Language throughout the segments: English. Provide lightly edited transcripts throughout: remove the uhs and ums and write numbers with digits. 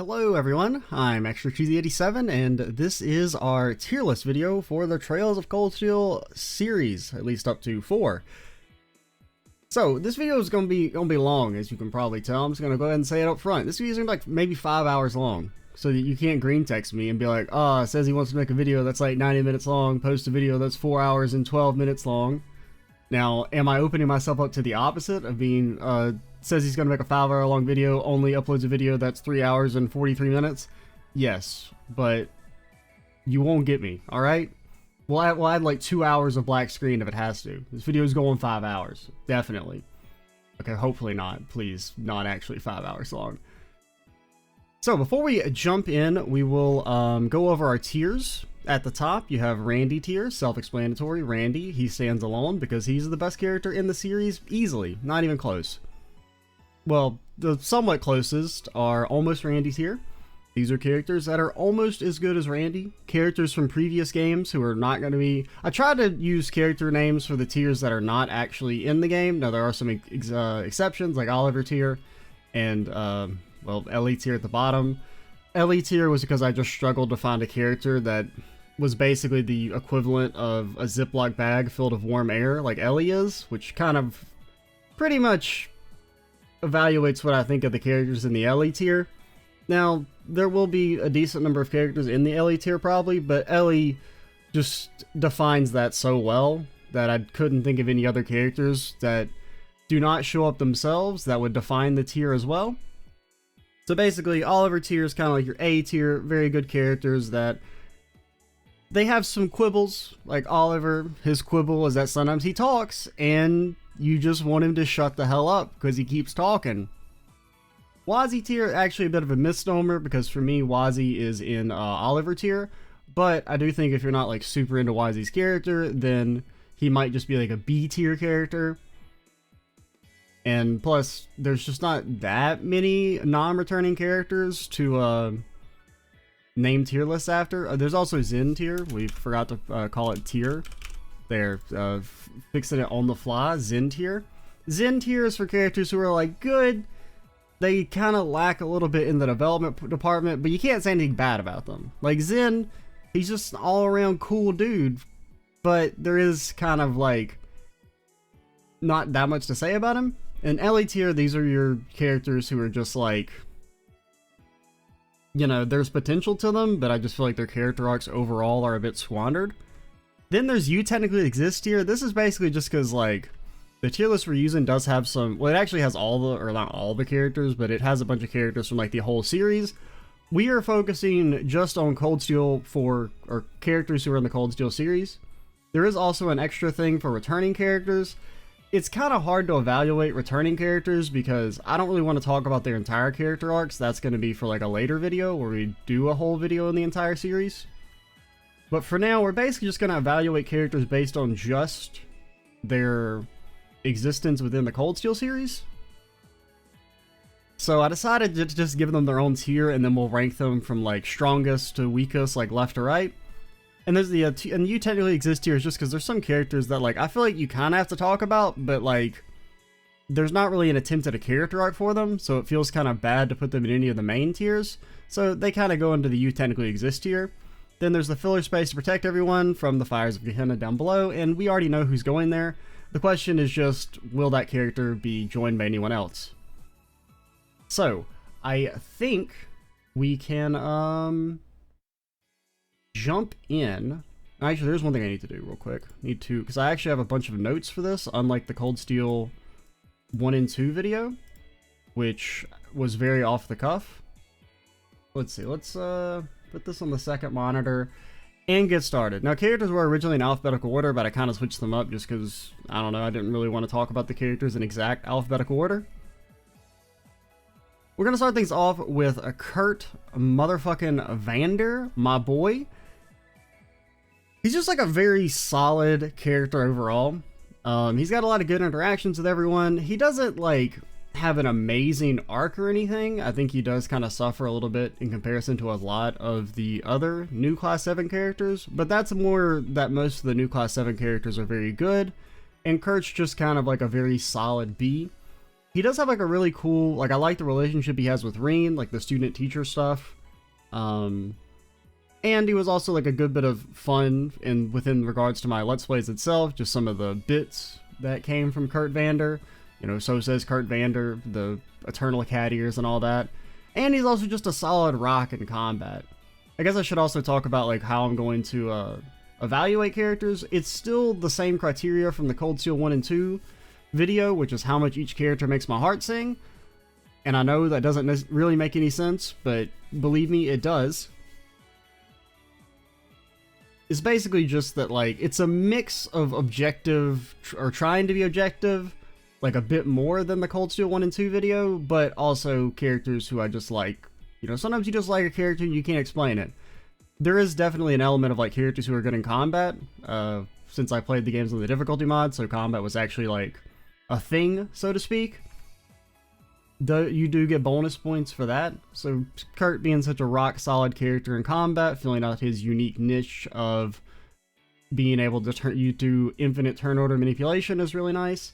Hello everyone, I'm Extra Cheesy 87 and this is our tier list video for the Trails of Cold Steel series, at least up to 4. So this video is gonna be long, as you can probably tell. I'm just gonna go ahead and say it up front. This video is gonna be like maybe 5 hours long, so that you can't green text me and be like, it says he wants to make a video that's like 90 minutes long, post a video that's 4 hours and 12 minutes long. Now, am I opening myself up to the opposite of being, says he's going to make a 5-hour long video, only uploads a video that's 3 hours and 43 minutes? Yes, but you won't get me, alright? We'll add like 2 hours of black screen if it has to. This video is going 5 hours, definitely. Okay, hopefully not. Please, not actually 5 hours long. So, before we jump in, we will go over our tiers. At the top, you have Randy tier, self-explanatory. Randy, he stands alone because he's the best character in the series, easily, not even close. Well, the somewhat closest are almost Randy tier. These are characters that are almost as good as Randy. Characters from previous games who are not going to be... I tried to use character names for the tiers that are not actually in the game. Now, there are some exceptions, like Oliver tier and, well, Ellie tier at the bottom. Ellie tier was because I just struggled to find a character that was basically the equivalent of a Ziploc bag filled with warm air, like Ellie is, which kind of pretty much evaluates what I think of the characters in the Ellie tier. Now, there will be a decent number of characters in the Ellie tier probably, but Ellie just defines that so well that I couldn't think of any other characters that do not show up themselves that would define the tier as well. So basically, Oliver tier is kind of like your A tier, very good characters that they have some quibbles. Like Oliver, his quibble is that sometimes he talks and you just want him to shut the hell up because he keeps talking. Wazzy tier, actually a bit of a misnomer because for me, Wazzy is in Oliver tier, but I do think if you're not like super into Wazzy's character, then he might just be like a B tier character. And plus, there's just not that many non-returning characters to name tier lists after. There's also Zen tier. We forgot to call it tier. They're fixing it on the fly. Zen tier. Zen tier is for characters who are like good. They kind of lack a little bit in the development department, but you can't say anything bad about them. Like Zen, he's just an all-around cool dude, but there is kind of like not that much to say about him. In Ellie tier, these are your characters who are just like, you know, there's potential to them, but I just feel like their character arcs overall are a bit squandered. Then there's You Technically Exist tier. This is basically just because, like, the tier list we're using does have some, well, it actually has all the, or not all the characters, but it has a bunch of characters from, like, the whole series. We are focusing just on Cold Steel or characters who are in the Cold Steel series. There is also an extra thing for returning characters. It's kind of hard to evaluate returning characters because I don't really want to talk about their entire character arcs. That's going to be for like a later video where we do a whole video in the entire series. But for now, we're basically just going to evaluate characters based on just their existence within the Cold Steel series. So I decided to just give them their own tier and then we'll rank them from like strongest to weakest, like left to right. And there's the, and You Technically Exist tier is just because there's some characters that, like, I feel like you kind of have to talk about, but, like, there's not really an attempt at a character arc for them, so it feels kind of bad to put them in any of the main tiers. So they kind of go into the You Technically Exist tier. Then there's the filler space to protect everyone from the fires of Gehenna down below, and we already know who's going there. The question is just, will that character be joined by anyone else? So, I think we can, jump in. Actually, there's one thing I need to do real quick. Because I actually have a bunch of notes for this, unlike the Cold Steel 1 and 2 video, which was very off the cuff. Let's see, let's put this on the second monitor and get started. Now, characters were originally in alphabetical order, but I kind of switched them up just because, I don't know, I didn't really want to talk about the characters in exact alphabetical order. We're going to start things off with a Kurt motherfucking Vander, my boy. He's just like a very solid character overall. He's got a lot of good interactions with everyone. He doesn't like have an amazing arc or anything. I think he does kind of suffer a little bit in comparison to a lot of the other new Class 7 characters, but that's more that most of the new Class 7 characters are very good, and Kurt's just kind of like a very solid B. he does have like a really cool, like I like the relationship he has with Reen, like the student teacher stuff. And he was also like a good bit of fun in within regards to my Let's Plays itself, just some of the bits that came from Kurt Vander. You know, so says Kurt Vander, the Eternal Cat-Ears and all that. And he's also just a solid rock in combat. I guess I should also talk about like how I'm going to evaluate characters. It's still the same criteria from the Cold Steel 1 and 2 video, which is how much each character makes my heart sing. And I know that doesn't really make any sense, but believe me, it does. It's basically just that, like, it's a mix of objective, or trying to be objective, like a bit more than the Cold Steel 1 and 2 video, but also characters who I just like. You know, sometimes you just like a character and you can't explain it. There is definitely an element of, like, characters who are good in combat, since I played the games on the difficulty mod, so combat was actually, like, a thing, so to speak. You do get bonus points for that. So Kurt being such a rock solid character in combat, filling out his unique niche of being able to you do infinite turn order manipulation is really nice.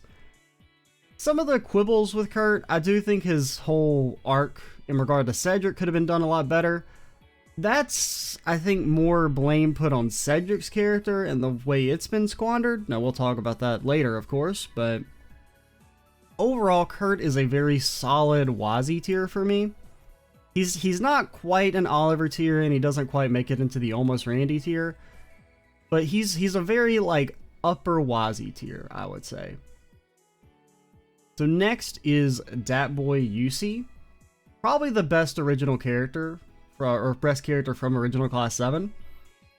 Some of the quibbles with Kurt, I do think his whole arc in regard to Cedric could have been done a lot better. That's, I think, more blame put on Cedric's character and the way it's been squandered. Now, we'll talk about that later, of course, but overall, Kurt is a very solid Wazzy tier for me. He's not quite an Oliver tier, and he doesn't quite make it into the almost Randy tier, but he's a very, like, upper Wazzy tier, I would say. So next is Dat Boy Yusi. Probably the best original character, or best character from original Class 7.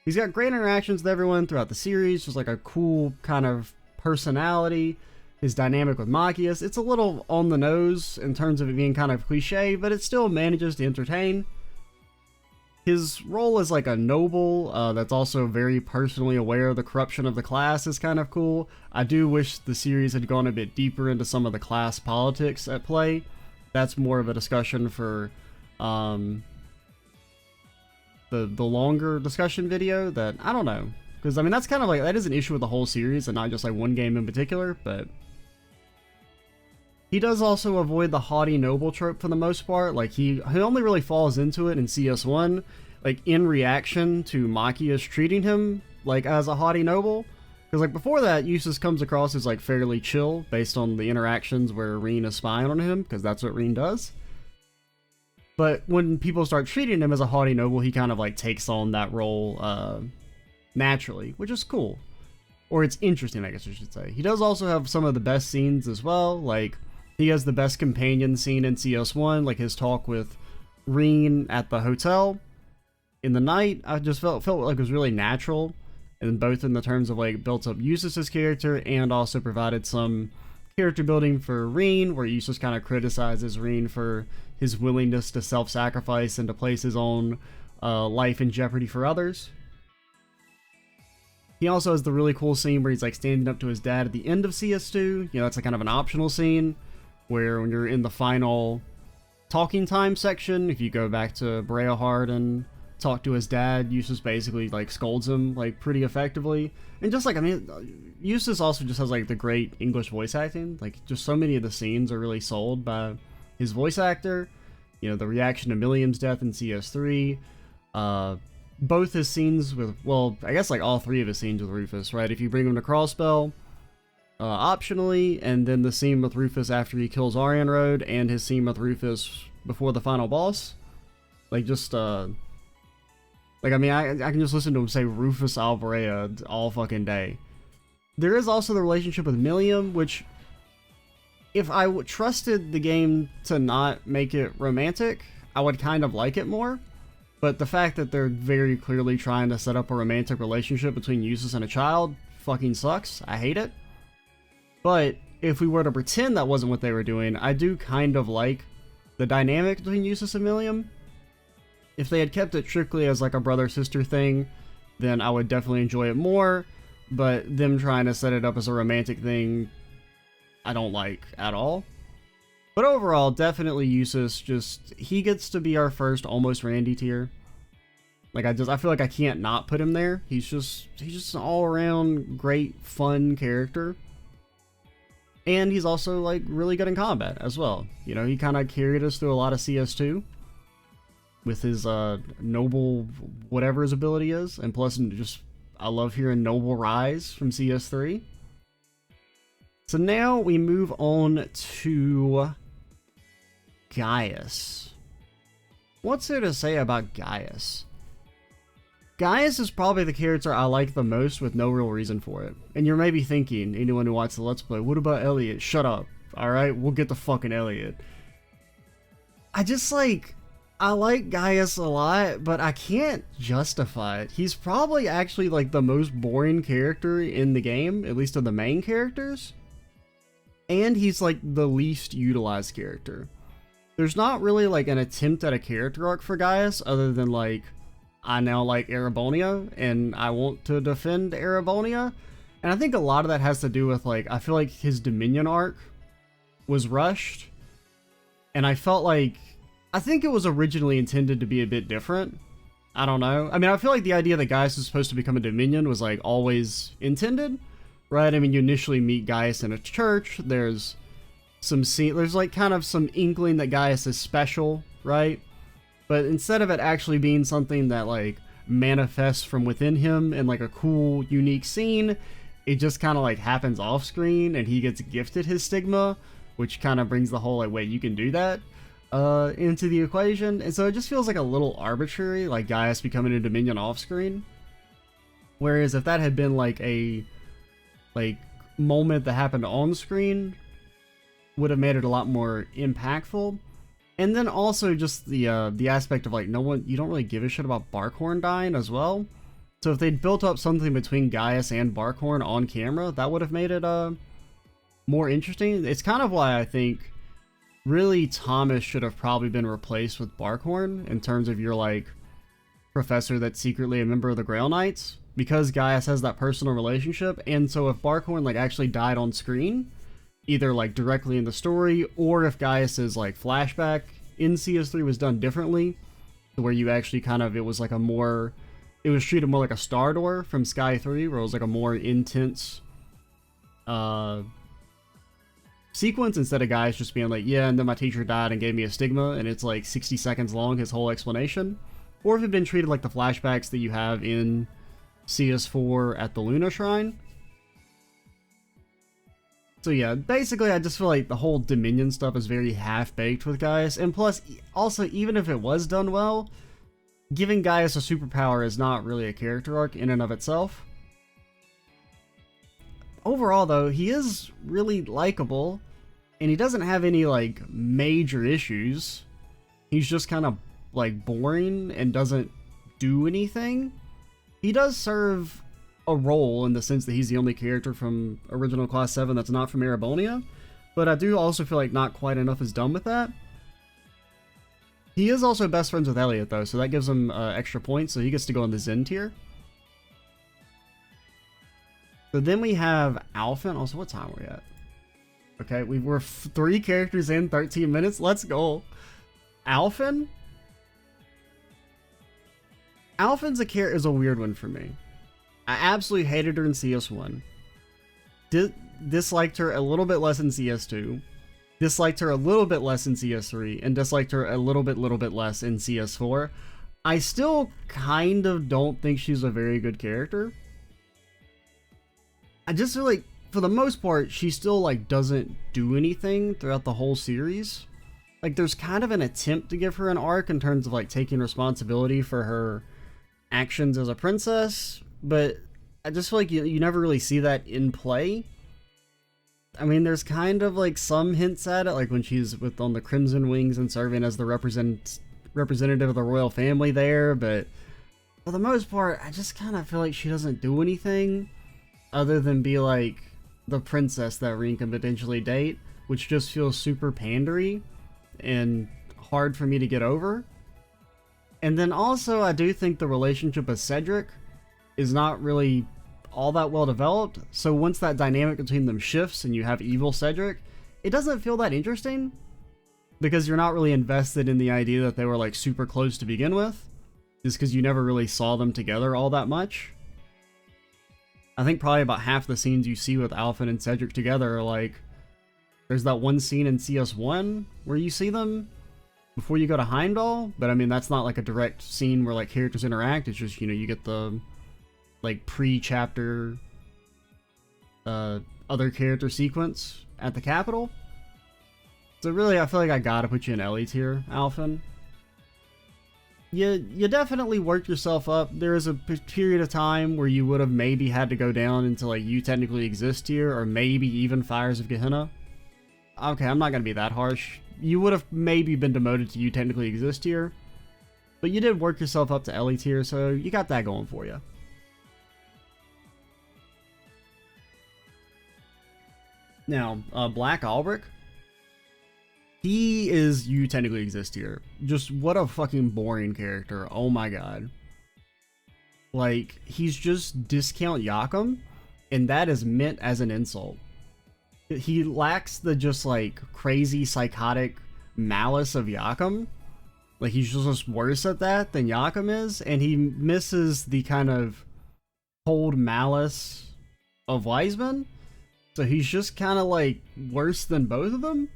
He's got great interactions with everyone throughout the series, just like a cool kind of personality. His dynamic with Machias, it's a little on the nose in terms of it being kind of cliche, but it still manages to entertain. His role as like a noble that's also very personally aware of the corruption of the class is kind of cool. I do wish the series had gone a bit deeper into some of the class politics at play. That's more of a discussion for the longer discussion video that, I don't know. Because, I mean, that's kind of like, that is an issue with the whole series and not just like one game in particular, but he does also avoid the haughty noble trope for the most part. Like, he only really falls into it in CS1, like, in reaction to Machias treating him, like, as a haughty noble. Because, like, before that, Eustace comes across as, like, fairly chill, based on the interactions where Reen is spying on him, because that's what Reen does. But when people start treating him as a haughty noble, he kind of, like, takes on that role, naturally, which is cool. Or it's interesting, I guess I should say. He does also have some of the best scenes as well, like, he has the best companion scene in CS1, like his talk with Reen at the hotel in the night. I just felt like it was really natural, and both in the terms of like built up Eustace's character and also provided some character building for Reen, where Eustace kind of criticizes Reen for his willingness to self-sacrifice and to place his own life in jeopardy for others. He also has the really cool scene where he's like standing up to his dad at the end of CS2. You know, that's like kind of an optional scene, where when you're in the final talking time section, if you go back to Breahard and talk to his dad, Eustace basically like scolds him like pretty effectively. And just like, I mean, Eustace also just has like the great English voice acting. Like, just so many of the scenes are really sold by his voice actor. You know, the reaction to Milliam's death in CS3, both his scenes with, well, I guess like all three of his scenes with Rufus, right? If you bring him to Crawlspell, optionally, and then the scene with Rufus after he kills Arian Road, and his scene with Rufus before the final boss. Like, just, like, I mean, I can just listen to him say Rufus Alvarea all fucking day. There is also the relationship with Milliam, which, if I trusted the game to not make it romantic, I would kind of like it more. But the fact that they're very clearly trying to set up a romantic relationship between Eustace and a child fucking sucks. I hate it. But if we were to pretend that wasn't what they were doing, I do kind of like the dynamic between Eustace and Milliam. If they had kept it strictly as like a brother-sister thing, then I would definitely enjoy it more. But them trying to set it up as a romantic thing, I don't like at all. But overall, definitely Eustace, just, he gets to be our first almost Randy tier. Like, I feel like I can't not put him there. He's just an all-around great, fun character. And he's also like really good in combat as well. You know, he kind of carried us through a lot of CS2 with his noble whatever his ability is, and plus just I love hearing Noble Rise from CS3. So now we move on to Gaius. What's there to say about Gaius? Gaius is probably the character I like the most with no real reason for it. And you're maybe thinking, anyone who watched the Let's Play, what about Elliot? Shut up. Alright, we'll get the fucking Elliot. I like Gaius a lot, but I can't justify it. He's probably actually like the most boring character in the game, at least of the main characters. And he's like the least utilized character. There's not really like an attempt at a character arc for Gaius other than like, I now like Erebonia and I want to defend Erebonia. And I think a lot of that has to do with like, I feel like his Dominion arc was rushed. And I felt like, I think it was originally intended to be a bit different. I don't know. I mean, I feel like the idea that Gaius is supposed to become a Dominion was like always intended, right? I mean, you initially meet Gaius in a church. There's some scene, there's like kind of some inkling that Gaius is special, right? But instead of it actually being something that like manifests from within him in like a cool, unique scene, it just kind of like happens off screen and he gets gifted his stigma, which kind of brings the whole like, wait, you can do that into the equation. And so it just feels like a little arbitrary, like Gaius becoming a Dominion off screen. Whereas if that had been like a moment that happened on screen, would have made it a lot more impactful. And then also just the aspect of like you don't really give a shit about Barkhorn dying as well. So if they'd built up something between Gaius and Barkhorn on camera, that would have made it more interesting. It's kind of why I think really Thomas should have probably been replaced with Barkhorn in terms of your like professor that's secretly a member of the Grail Knights, because Gaius has that personal relationship. And so if Barkhorn like actually died on screen, either like directly in the story, or if Gaius's like flashback in CS3 was done differently, where you actually kind of, it was treated more like a Star Door from Sky 3, where it was like a more intense sequence, instead of Gaius just being like, yeah, and then my teacher died and gave me a stigma, and it's like 60 seconds long, his whole explanation. Or if it had been treated like the flashbacks that you have in CS4 at the Luna Shrine. So yeah, basically I just feel like the whole Dominion stuff is very half-baked with Gaius, and plus, also, even if it was done well, giving Gaius a superpower is not really a character arc in and of itself. Overall though, he is really likable, and he doesn't have any like major issues. He's just kind of like boring and doesn't do anything. He does serve a role in the sense that he's the only character from original Class 7 that's not from Erebonia, but I do also feel like not quite enough is done with that. He is also best friends with Elliot though, so that gives him extra points, so he gets to go in the Zen tier. So then we have Alphen. Also, what time are we at? Okay, we're 3 characters in, 13 minutes. Let's go. Alphen? Alphen's is a weird one for me. I absolutely hated her in CS1. Disliked her a little bit less in CS2. Disliked her a little bit less in CS3. And disliked her a little bit less in CS4. I still kind of don't think she's a very good character. I just feel like, for the most part, she still like doesn't do anything throughout the whole series. Like, there's kind of an attempt to give her an arc in terms of like taking responsibility for her actions as a princess, but I just feel like you never really see that in play. I mean, there's kind of like some hints at it, like when she's on the Crimson Wings and serving as the representative of the royal family there, but for the most part, I just kind of feel like she doesn't do anything other than be like the princess that Rean can potentially date, which just feels super pandery and hard for me to get over. And then also, I do think the relationship with Cedric is not really all that well developed, so once that dynamic between them shifts and you have evil Cedric, it doesn't feel that interesting, because you're not really invested in the idea that they were like super close to begin with, just because you never really saw them together all that much. I think probably about half the scenes you see with Alphen and Cedric together are like There's that one scene in CS1 where you see them before you go to Heimdall, but I mean, that's not like a direct scene where like characters interact. It's just, you know, you get the like pre-chapter other character sequence at the capital. So really, I feel like I gotta put you in Ellie tier, Alphen. You definitely worked yourself up. There is a period of time where you would have maybe had to go down into like You Technically Exist tier, or maybe even Fires of Gehenna. Okay, I'm not gonna be that harsh. You would have maybe been demoted to You Technically Exist tier, but you did work yourself up to Ellie tier, so you got that going for you. Now, Black Albric, he is You Technically Exist tier. Just what a fucking boring character. Oh my god. Like, he's just discount Yakum, and that is meant as an insult. He lacks the just like crazy psychotic malice of Yakum. Like, he's just worse at that than Yakum is, and he misses the kind of cold malice of Wiseman. So he's just kind of like worse than both of them.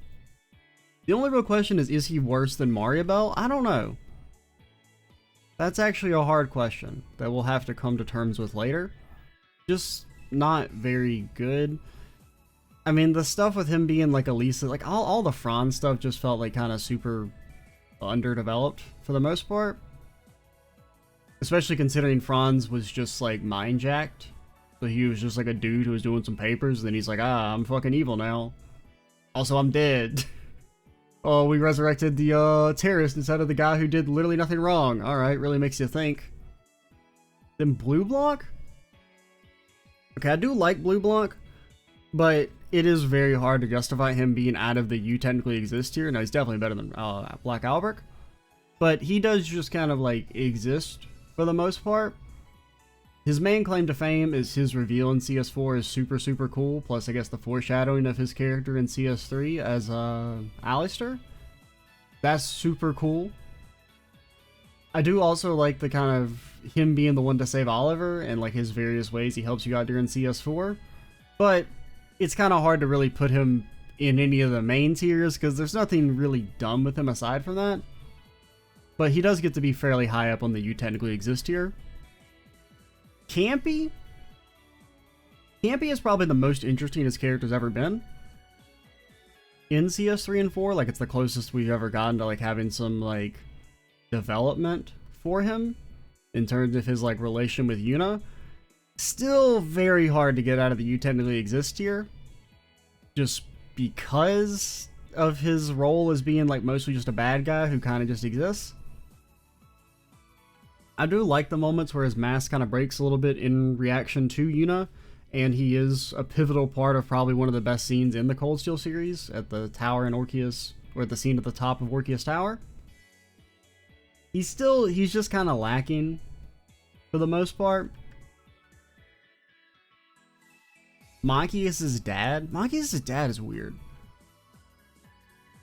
The only real question is he worse than Mariabelle? I don't know. That's actually a hard question that we'll have to come to terms with later. Just not very good. I mean, the stuff with him being like Elisa, like all the Franz stuff just felt like kind of super underdeveloped for the most part. Especially considering Franz was just like mind jacked. So he was just like a dude who was doing some papers, and then he's like, ah, I'm fucking evil now. Also, I'm dead. Oh, we resurrected the terrorist instead of the guy who did literally nothing wrong. Alright, really makes you think. Then Blue Block? Okay, I do like Blue Block, but it is very hard to justify him being out of the You Technically Exist tier. Now, he's definitely better than Black Albric, but he does just kind of like exist for the most part. His main claim to fame is his reveal in CS4 is super cool, plus I guess the foreshadowing of his character in CS3 as Alistair. That's super cool. I do also like the kind of him being the one to save Oliver and like his various ways he helps you out during CS4, but it's kind of hard to really put him in any of the main tiers because there's nothing really dumb with him aside from that. But he does get to be fairly high up on the You Technically Exist tier. Campy is probably the most interesting his character's ever been in CS3 and 4. Like, it's the closest we've ever gotten to like having some like development for him in terms of his like relation with Yuna. Still very hard to get out of the You Technically Exist tier, just because of his role as being like mostly just a bad guy who kind of just exists. I do like the moments where his mask kind of breaks a little bit in reaction to Yuna, and he is a pivotal part of probably one of the best scenes in the Cold Steel series at the tower in Orpheus, or at the scene at the top of Orpheus Tower. He's just kind of lacking for the most part. Machias' dad is weird.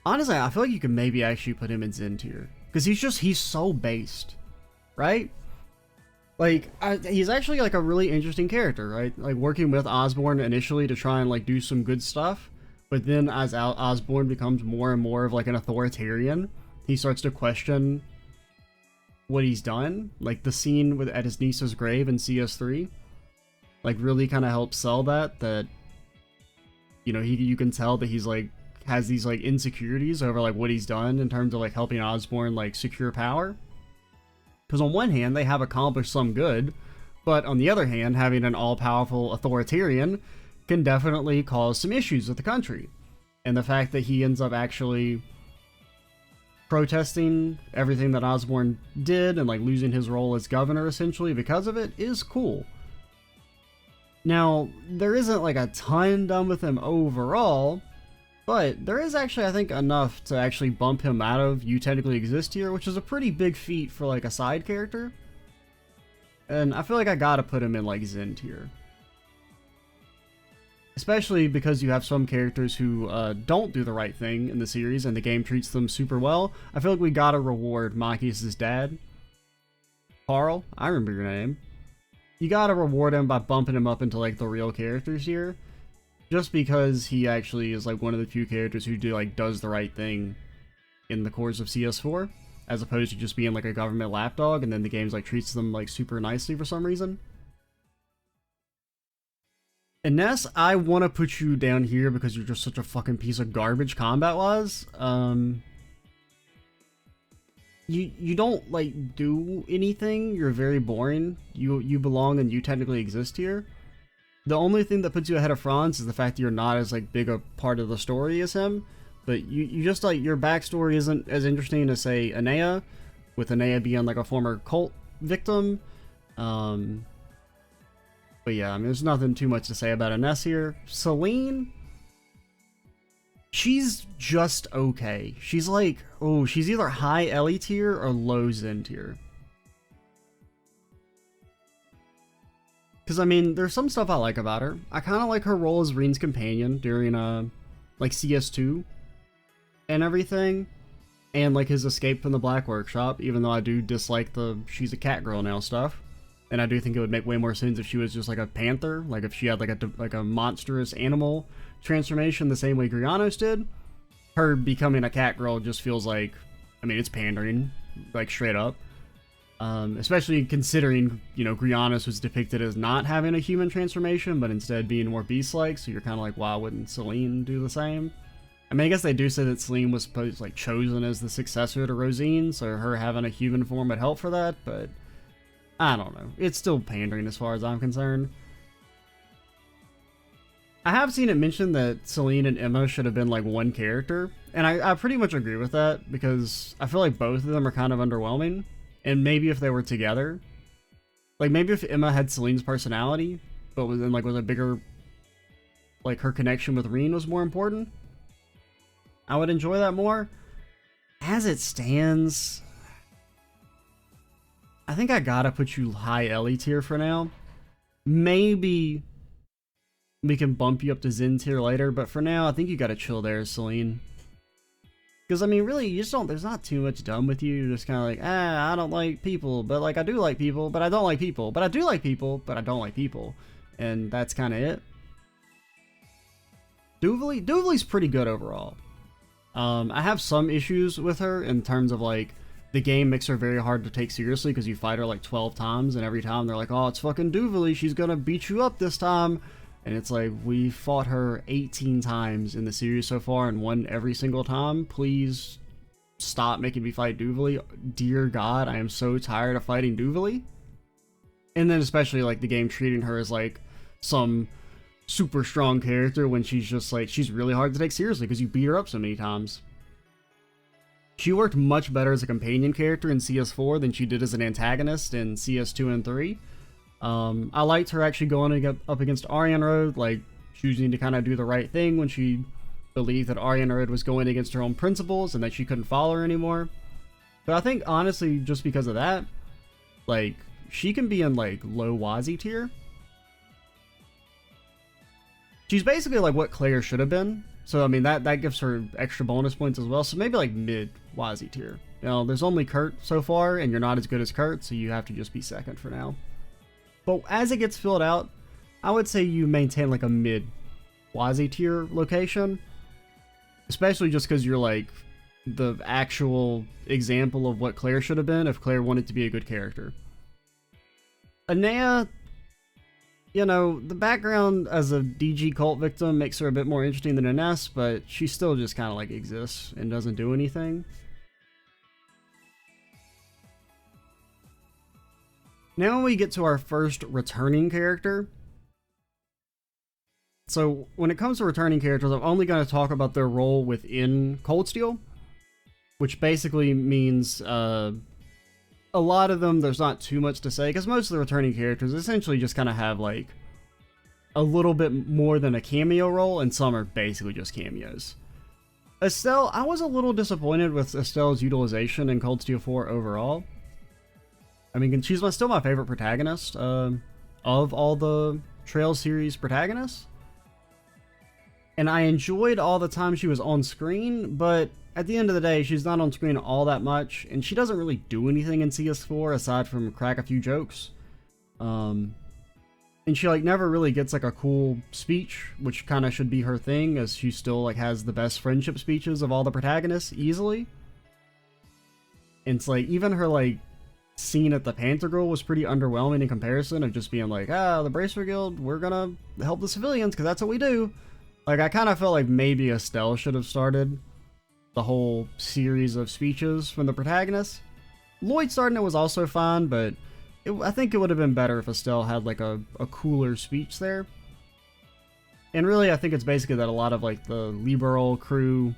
Honestly, I feel like you could maybe actually put him in Zen tier, because he's so based. Right? Like, he's actually like a really interesting character, right? Like, working with Osborn initially to try and like do some good stuff, but then as Osborn becomes more and more of like an authoritarian, he starts to question what he's done. Like, the scene at his niece's grave in CS3, like, really kind of helps sell that, you know, you can tell that he's like has these like insecurities over like what he's done in terms of like helping Osborn like secure power. Because on one hand, they have accomplished some good, but on the other hand, having an all-powerful authoritarian can definitely cause some issues with the country. And the fact that he ends up actually protesting everything that Osborn did and like losing his role as governor essentially because of it is cool. Now, there isn't like a ton done with him overall, but there is actually, I think, enough to actually bump him out of You Technically Exist here, which is a pretty big feat for like a side character. And I feel like I gotta put him in like Zen tier. Especially because you have some characters who don't do the right thing in the series and the game treats them super well. I feel like we gotta reward Machias' dad. Carl, I remember your name. You gotta reward him by bumping him up into like the real characters here. just because he actually is like one of the few characters who does the right thing in the course of CS4, as opposed to just being like a government lapdog, and then the game's like treats them like super nicely for some reason. And Ness, I want to put you down here because you're just such a fucking piece of garbage combat-wise. You don't like do anything. You're very boring. You belong and you technically exist here. The only thing that puts you ahead of Franz is the fact that you're not as like big a part of the story as him. But you just like your backstory isn't as interesting as say Anea, with Anea being like a former cult victim. But yeah, I mean, there's nothing too much to say about Ines here. Celine, she's just okay. She's like, oh, she's either high Ellie tier or low Zen tier. Because, I mean, there's some stuff I like about her. I kind of like her role as Reen's companion during, like, CS2 and everything. And, like, his escape from the Black Workshop, even though I do dislike the she's a cat girl now stuff. And I do think it would make way more sense if she was just like a panther, like if she had like a monstrous animal transformation the same way Grianos did. Her becoming a cat girl just feels like, I mean, it's pandering, like straight up. Especially considering, you know, Grianos was depicted as not having a human transformation, but instead being more beast-like, so you're kind of like, why wouldn't Celine do the same? I mean, I guess they do say that Celine was supposed, like, chosen as the successor to Rosine, so her having a human form would help for that, but I don't know. It's still pandering as far as I'm concerned. I have seen it mentioned that Celine and Emma should have been like one character, and I pretty much agree with that, because I feel like both of them are kind of underwhelming, and maybe if they were together, like maybe if Emma had Celine's personality, but was in like with a bigger, like her connection with Reen was more important, I would enjoy that more. As it stands, I think I gotta put you high Ellie tier for now. Maybe we can bump you up to Zen tier later, but for now, I think you gotta chill there, Celine. Because, I mean, really, you just don't, there's not too much done with you. You're just kind of like, I don't like people, but like, I do like people, but I don't like people, but I do like people, but I don't like people. And that's kind of it. Duvali's pretty good overall. I have some issues with her in terms of like, the game makes her very hard to take seriously because you fight her like 12 times, and every time they're like, oh, it's fucking Duvali, she's gonna beat you up this time. And it's like, we fought her 18 times in the series so far and won every single time. Please stop making me fight Duvali. Dear God, I am so tired of fighting Duvali. And then especially like the game treating her as like some super strong character when she's just like, she's really hard to take seriously because you beat her up so many times. She worked much better as a companion character in CS4 than she did as an antagonist in CS2 and 3. I liked her actually going up against Aryan Road, like choosing to kind of do the right thing when she believed that Aryan Road was going against her own principles and that she couldn't follow her anymore. But I think honestly, just because of that, like she can be in like low Wazi tier. She's basically like what Claire should have been. So I mean that gives her extra bonus points as well. So maybe like mid Wazi tier. You know, there's only Kurt so far, and you're not as good as Kurt, so you have to just be second for now. But as it gets filled out, I would say you maintain like a mid Wazi tier location. Especially just because you're like the actual example of what Claire should have been if Claire wanted to be a good character. Anea, you know, the background as a DG cult victim makes her a bit more interesting than Ines, but she still just kind of like exists and doesn't do anything. Now we get to our first returning character. So when it comes to returning characters, I'm only going to talk about their role within Cold Steel, which basically means a lot of them, there's not too much to say, because most of the returning characters essentially just kind of have like a little bit more than a cameo role, and some are basically just cameos. Estelle, I was a little disappointed with Estelle's utilization in Cold Steel 4 overall. I mean, she's still my favorite protagonist of all the Trail series protagonists. And I enjoyed all the time she was on screen, but at the end of the day, she's not on screen all that much, and she doesn't really do anything in CS4 aside from crack a few jokes. And she like never really gets like a cool speech, which kind of should be her thing, as she still like has the best friendship speeches of all the protagonists easily. And it's like even her like scene at the Panther Girl was pretty underwhelming in comparison of just being like, the Bracer Guild, we're gonna help the civilians because that's what we do. Like I kind of felt like maybe Estelle should have started the whole series of speeches from the protagonists. Lloyd starting it was also fine, but I think it would have been better if Estelle had like a cooler speech there. And really, I think it's basically that a lot of like the Liberal crew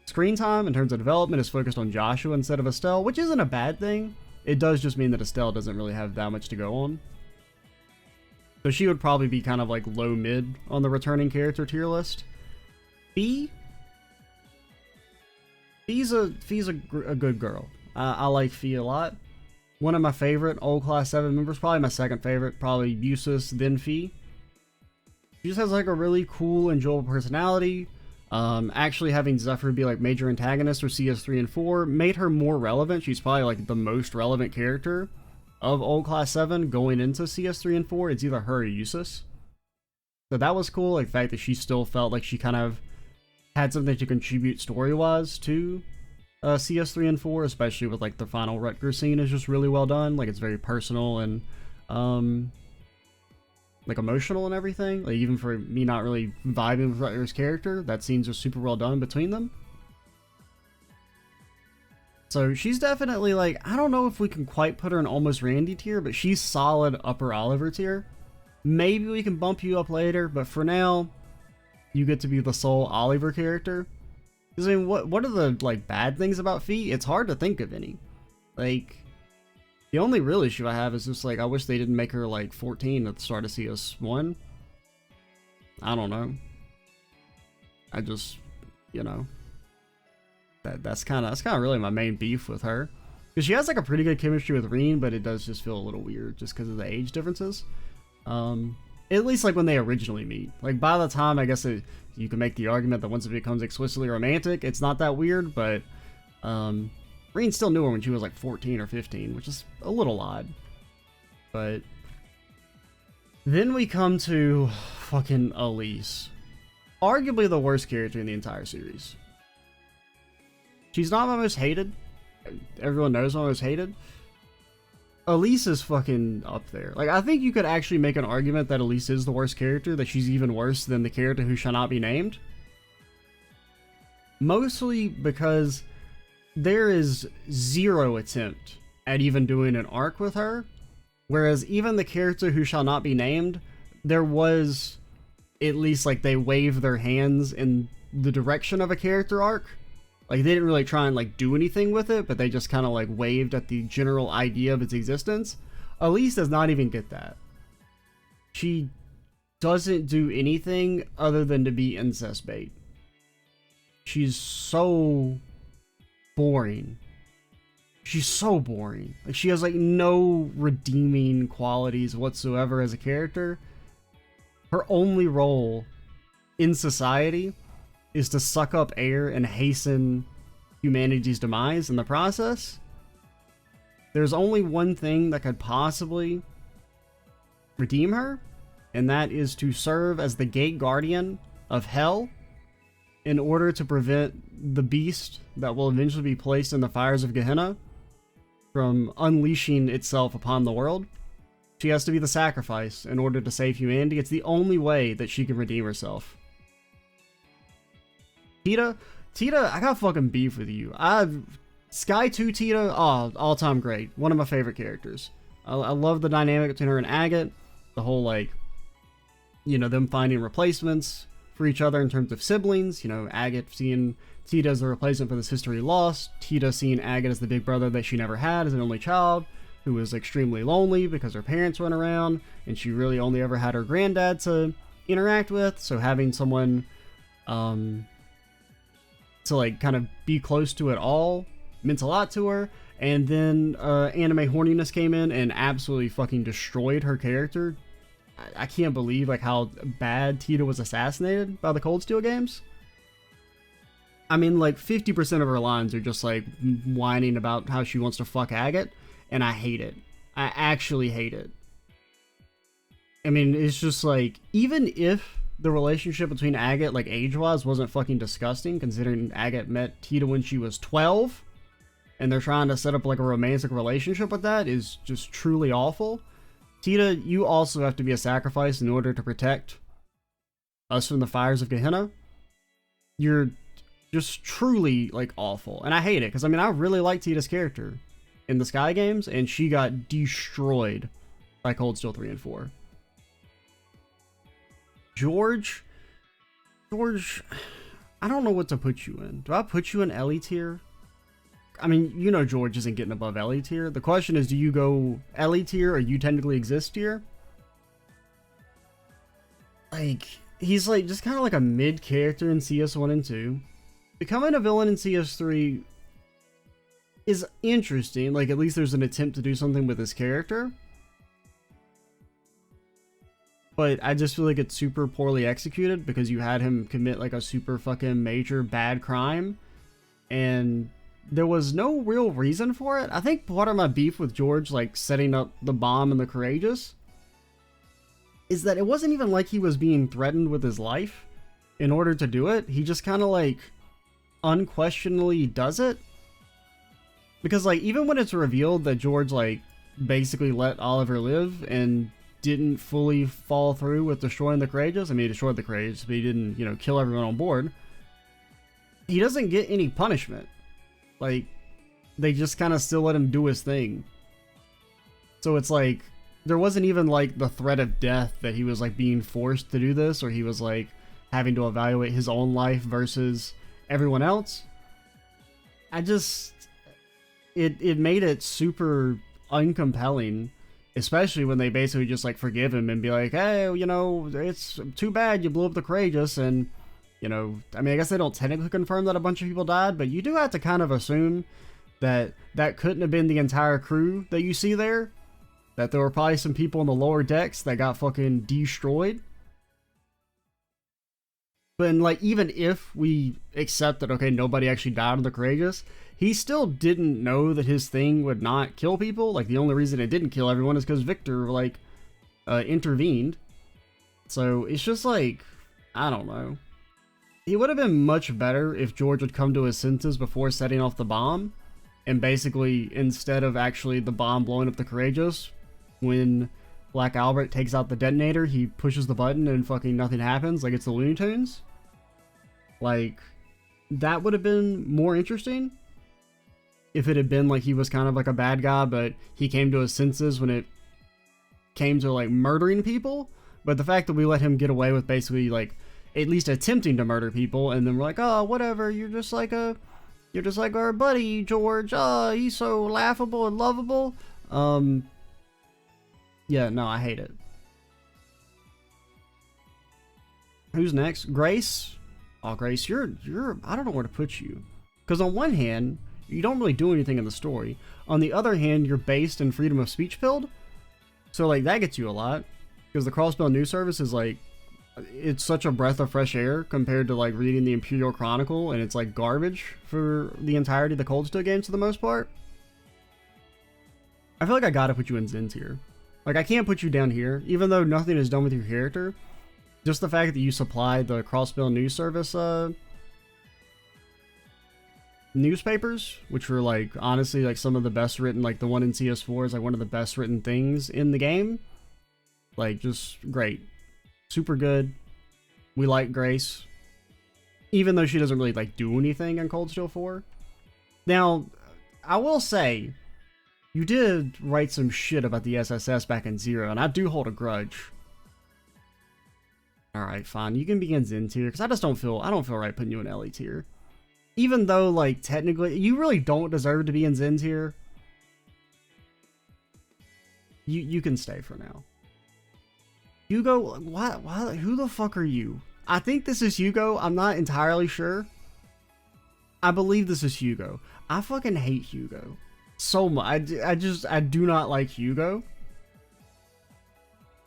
screen time in terms of development is focused on Joshua instead of Estelle, which isn't a bad thing. It does just mean that Estelle doesn't really have that much to go on. So she would probably be kind of like low mid on the returning character tier list. Fee's a good girl. I like Fee a lot. One of my favorite old Class 7 members, probably my second favorite, probably Eustace, then Fee. She just has like a really cool, enjoyable personality. Actually having Zephyr be like major antagonist for CS3 and 4 made her more relevant. She's probably like the most relevant character of old Class 7 going into CS3 and 4. It's either her or Eustace. So that was cool, like the fact that she still felt like she kind of had something to contribute story-wise to CS3 and 4, especially with like the final Rutger scene is just really well done. Like it's very personal and like emotional and everything. Like even for me not really vibing with Rutger's character, that scene's just super well done between them. So she's definitely like, I don't know if we can quite put her in almost Randy tier, but she's solid upper Oliver tier. Maybe we can bump you up later, but for now, you get to be the sole Oliver character. Because I mean, what are the like bad things about Fee? It's hard to think of any. Like, the only real issue I have is just like, I wish they didn't make her like 14 at the start of CS1. I don't know. I just, you know, that's kind of really my main beef with her. Because she has like a pretty good chemistry with Reen, but it does just feel a little weird just because of the age differences. At least like when they originally meet. Like by the time, I guess you can make the argument that once it becomes explicitly romantic, it's not that weird, but Reen still knew her when she was like 14 or 15, which is a little odd. But then we come to fucking Elise. Arguably the worst character in the entire series. She's not my most hated. Everyone knows my most hated. Elise is fucking up there. Like, I think you could actually make an argument that Elise is the worst character, that she's even worse than the character who shall not be named. Mostly because there is zero attempt at even doing an arc with her, whereas even the character who shall not be named, there was at least like they waved their hands in the direction of a character arc. Like they didn't really try and like do anything with it, but they just kind of like waved at the general idea of its existence. Elise does not even get that. She doesn't do anything other than to be incest bait. She's so boring. She's so boring. Like she has like no redeeming qualities whatsoever as a character. Her only role in society is to suck up air and hasten humanity's demise in the process. There's only one thing that could possibly redeem her, and that is to serve as the gate guardian of hell in order to prevent the beast that will eventually be placed in the fires of Gehenna from unleashing itself upon the world. She has to be the sacrifice in order to save humanity. It's the only way that she can redeem herself. Tita, I got fucking beef with you. Sky 2 Tita, all-time great. One of my favorite characters. I love the dynamic between her and Agate. The whole, like, you know, them finding replacements for each other in terms of siblings. You know, Agate seeing Tita as the replacement for this history lost. Tita seeing Agate as the big brother that she never had as an only child, who was extremely lonely because her parents went around, and she really only ever had her granddad to interact with. So having someone, to like kind of be close to it all meant a lot to her. And then anime horniness came in and absolutely fucking destroyed her character. I can't believe like how bad Tita was assassinated by the Cold Steel games. I mean, like 50% of her lines are just like whining about how she wants to fuck Agate, and I hate it. I actually hate it. I mean, it's just like, even if the relationship between Agate, like age-wise, wasn't fucking disgusting, considering Agate met Tita when she was 12, and they're trying to set up like a romantic relationship with that, is just truly awful. Tita, you also have to be a sacrifice in order to protect us from the fires of Gehenna. You're just truly like awful, and I hate it because I mean I really like Tita's character in the Sky games, and she got destroyed by Cold Steel 3 and 4. George, I don't know what to put you in. Do I put you in Ellie tier? I mean, you know George isn't getting above Ellie tier. The question is, do you go Ellie tier or you technically exist tier? Like, he's like just kind of like a mid character in CS1 and 2. Becoming a villain in CS3 is interesting. Like, at least there's an attempt to do something with his character. But I just feel like it's super poorly executed because you had him commit like a super fucking major bad crime. And there was no real reason for it. I think part of my beef with George, like setting up the bomb and the Courageous, is that it wasn't even like he was being threatened with his life in order to do it. He just kind of like unquestionably does it. Because like even when it's revealed that George like basically let Oliver live and didn't fully fall through with destroying the Courageous. I mean, he destroyed the Courageous, but he didn't, you know, kill everyone on board. He doesn't get any punishment. Like, they just kind of still let him do his thing. So it's like, there wasn't even like the threat of death that he was like being forced to do this, or he was like having to evaluate his own life versus everyone else. I just, it made it super uncompelling. Especially when they basically just like forgive him and be like, hey, you know, it's too bad you blew up the Courageous. And, you know, I mean, I guess they don't technically confirm that a bunch of people died, but you do have to kind of assume that that couldn't have been the entire crew that you see there. That there were probably some people in the lower decks that got fucking destroyed. But like, even if we accept that, okay, nobody actually died on the Courageous, he still didn't know that his thing would not kill people. Like, the only reason it didn't kill everyone is because Victor, like, intervened. So, it's just like, I don't know. It would have been much better if George would come to his senses before setting off the bomb. And basically, instead of actually the bomb blowing up the Courageous, when Black Albert takes out the detonator, he pushes the button and fucking nothing happens, like it's the Looney Tunes. Like, that would have been more interesting if it had been like he was kind of like a bad guy, but he came to his senses when it came to like murdering people. But the fact that we let him get away with basically like at least attempting to murder people, and then we're like, oh, whatever, you're just like our buddy George. Oh, he's so laughable and lovable. Yeah, no, I hate it. Who's next? Grace. Oh, Grace, you're I don't know where to put you. Because on one hand, you don't really do anything in the story. On the other hand, you're based in freedom of speech pilled. So like that gets you a lot. Because the Crossbell News Service is like, it's such a breath of fresh air compared to like reading the Imperial Chronicle, and it's like garbage for the entirety of the Cold Steel games for the most part. I feel like I gotta put you in Zen tier. Like, I can't put you down here, even though nothing is done with your character. Just the fact that you supply the Crossbell News Service newspapers, which were like honestly like some of the best written, like the one in CS4 is like one of the best written things in the game. Like, just great. Super good. We like Grace. Even though she doesn't really like do anything in Cold Steel 4. Now, I will say, you did write some shit about the SSS back in 0, and I do hold a grudge. Alright, fine. You can be in Zen tier, because I don't feel right putting you in Ellie tier. Even though, like, technically, you really don't deserve to be in Zen tier. You can stay for now. Hugo, what, who the fuck are you? I think this is Hugo. I'm not entirely sure. I believe this is Hugo. I fucking hate Hugo so much. I do not like Hugo.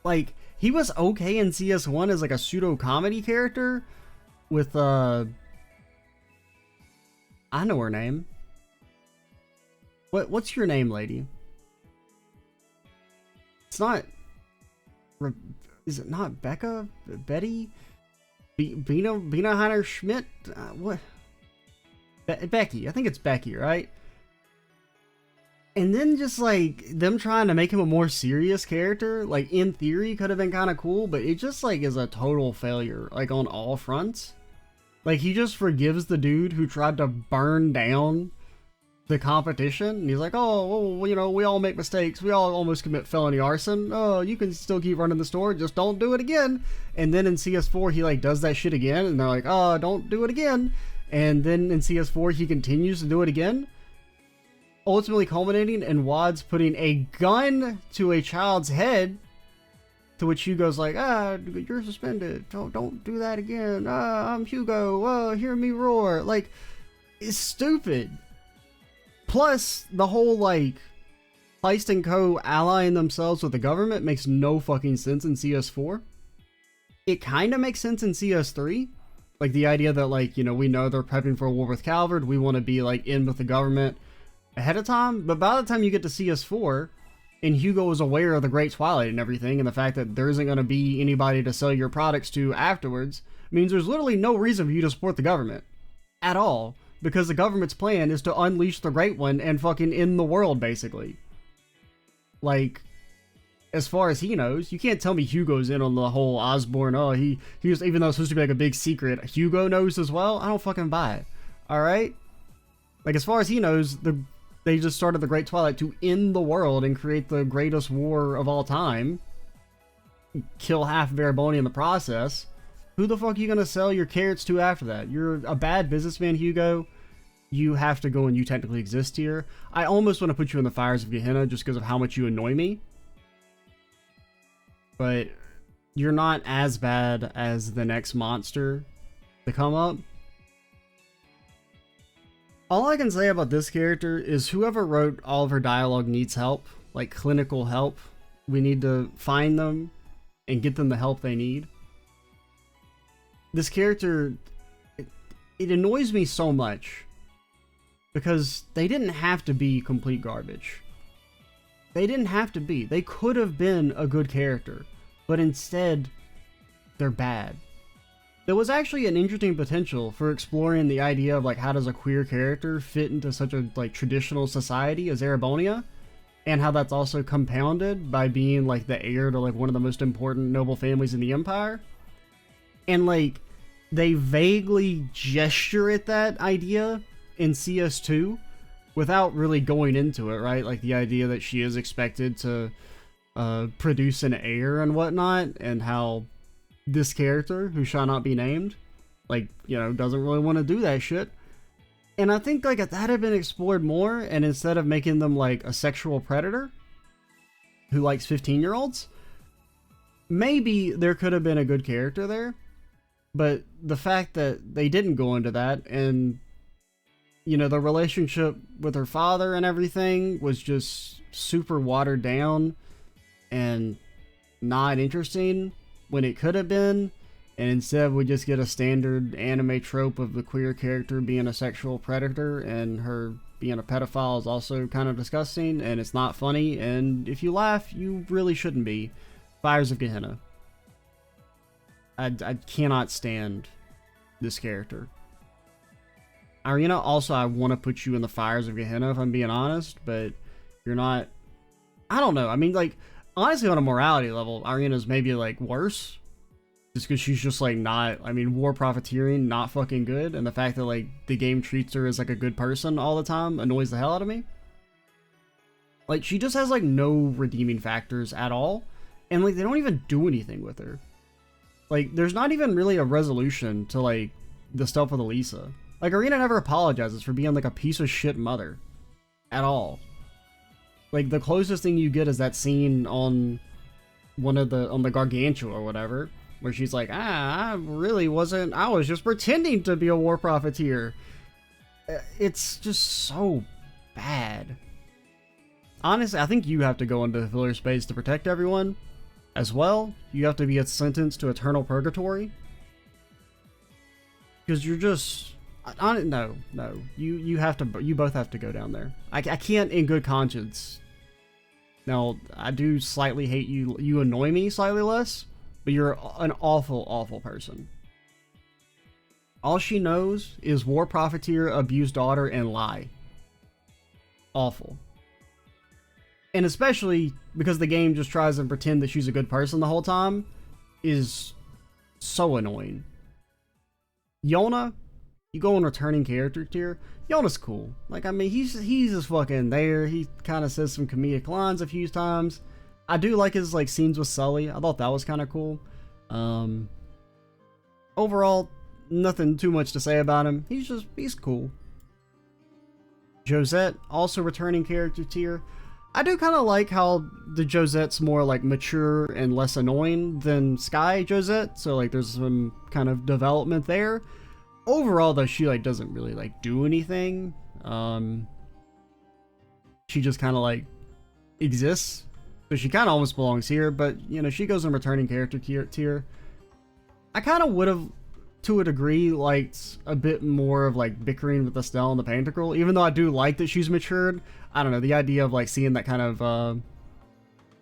Like, he was okay in CS1 as like a pseudo comedy character with I know her name. What's your name, lady? It's not Is it not Becca? Betty? Bina Heiner Schmidt? What? Becky. I think it's Becky, right? And then just like them trying to make him a more serious character, like in theory could have been kind of cool, but it just like is a total failure, like on all fronts. Like he just forgives the dude who tried to burn down the competition, and he's like, oh, well, you know, we all make mistakes, we all almost commit felony arson, oh, you can still keep running the store, just don't do it again. And then in CS4 he like does that shit again, and they're like, oh, don't do it again. And then in CS4 he continues to do it again, ultimately culminating in Wads putting a gun to a child's head, to which Hugo's like, you're suspended, don't do that again, I'm Hugo, hear me roar. Like, it's stupid. Plus, the whole, like, Heist & Co. allying themselves with the government makes no fucking sense in CS4. It kind of makes sense in CS3. Like, the idea that, like, you know, we know they're prepping for a war with Calvard, we want to be, like, in with the government ahead of time. But by the time you get to CS4, and Hugo is aware of the Great Twilight and everything, and the fact that there isn't going to be anybody to sell your products to afterwards, means there's literally no reason for you to support the government. At all. Because the government's plan is to unleash the Great One and fucking end the world, basically. Like, as far as he knows, you can't tell me Hugo's in on the whole Osborn, oh, he was, even though it's supposed to be like a big secret, Hugo knows as well? I don't fucking buy it. Alright? Like, as far as he knows, they just started the Great Twilight to end the world and create the greatest war of all time. Kill half of Ereboni in the process. Who the fuck are you gonna sell your carrots to after that? You're a bad businessman, Hugo. You have to go and you technically exist here. I almost want to put you in the fires of Gehenna just because of how much you annoy me. But you're not as bad as the next monster to come up. All I can say about this character is whoever wrote all of her dialogue needs help, like clinical help. We need to find them and get them the help they need. This character, it annoys me so much because they didn't have to be complete garbage. They didn't have to be. They could have been a good character, but instead, they're bad. There was actually an interesting potential for exploring the idea of like how does a queer character fit into such a like traditional society as Erebonia, and how that's also compounded by being like the heir to like one of the most important noble families in the Empire. And like they vaguely gesture at that idea in CS2 without really going into it, right? Like the idea that she is expected to produce an heir and whatnot, and how this character, who shall not be named, like, you know, doesn't really want to do that shit. And I think like if that had been explored more, and instead of making them like a sexual predator who likes 15-year-olds, maybe there could have been a good character there. But the fact that they didn't go into that, and you know, the relationship with her father and everything was just super watered down and not interesting when it could have been, and instead we just get a standard anime trope of the queer character being a sexual predator, and her being a pedophile is also kind of disgusting, and it's not funny, and if you laugh, you really shouldn't be. Fires of Gehenna. I cannot stand this character. Irina, also, I want to put you in the fires of Gehenna, if I'm being honest, but you're not. I don't know. I mean, like, honestly, on a morality level, Irina's maybe, like, worse. Just because she's just, like, not, I mean, war profiteering, not fucking good. And the fact that, like, the game treats her as, like, a good person all the time annoys the hell out of me. Like, she just has, like, no redeeming factors at all. And, like, they don't even do anything with her. Like, there's not even really a resolution to, like, the stuff with Elisa. Like, Irina never apologizes for being, like, a piece of shit mother. At all. Like, the closest thing you get is that scene on the Gargantua or whatever, where she's like, I really wasn't, I was just pretending to be a war profiteer. It's just so bad. Honestly, I think you have to go into the filler space to protect everyone as well. You have to be sentenced to eternal purgatory. Because you're just, no, you both have to go down there. I can't in good conscience Now, I do slightly hate you. You annoy me slightly less, but you're an awful, awful person. All she knows is war profiteer, abuse daughter, and lie. Awful. And especially because the game just tries to pretend that she's a good person the whole time is so annoying. Yona, you go in returning character tier. Yona's cool. Like, I mean, he's just fucking there. He kind of says some comedic lines a few times. I do like his like scenes with Sully. I thought that was kind of cool. Overall, nothing too much to say about him. He's cool. Josette, also returning character tier. I do kind of like how the Josette's more like mature and less annoying than Sky Josette. So like there's some kind of development there. Overall though, she like doesn't really like do anything. She just kind of like exists. So she kind of almost belongs here, but you know, she goes in returning character tier. I kind of would have, to a degree, liked a bit more of like bickering with Estelle and the Pantagruel, even though I do like that she's matured. I don't know, the idea of like seeing that kind of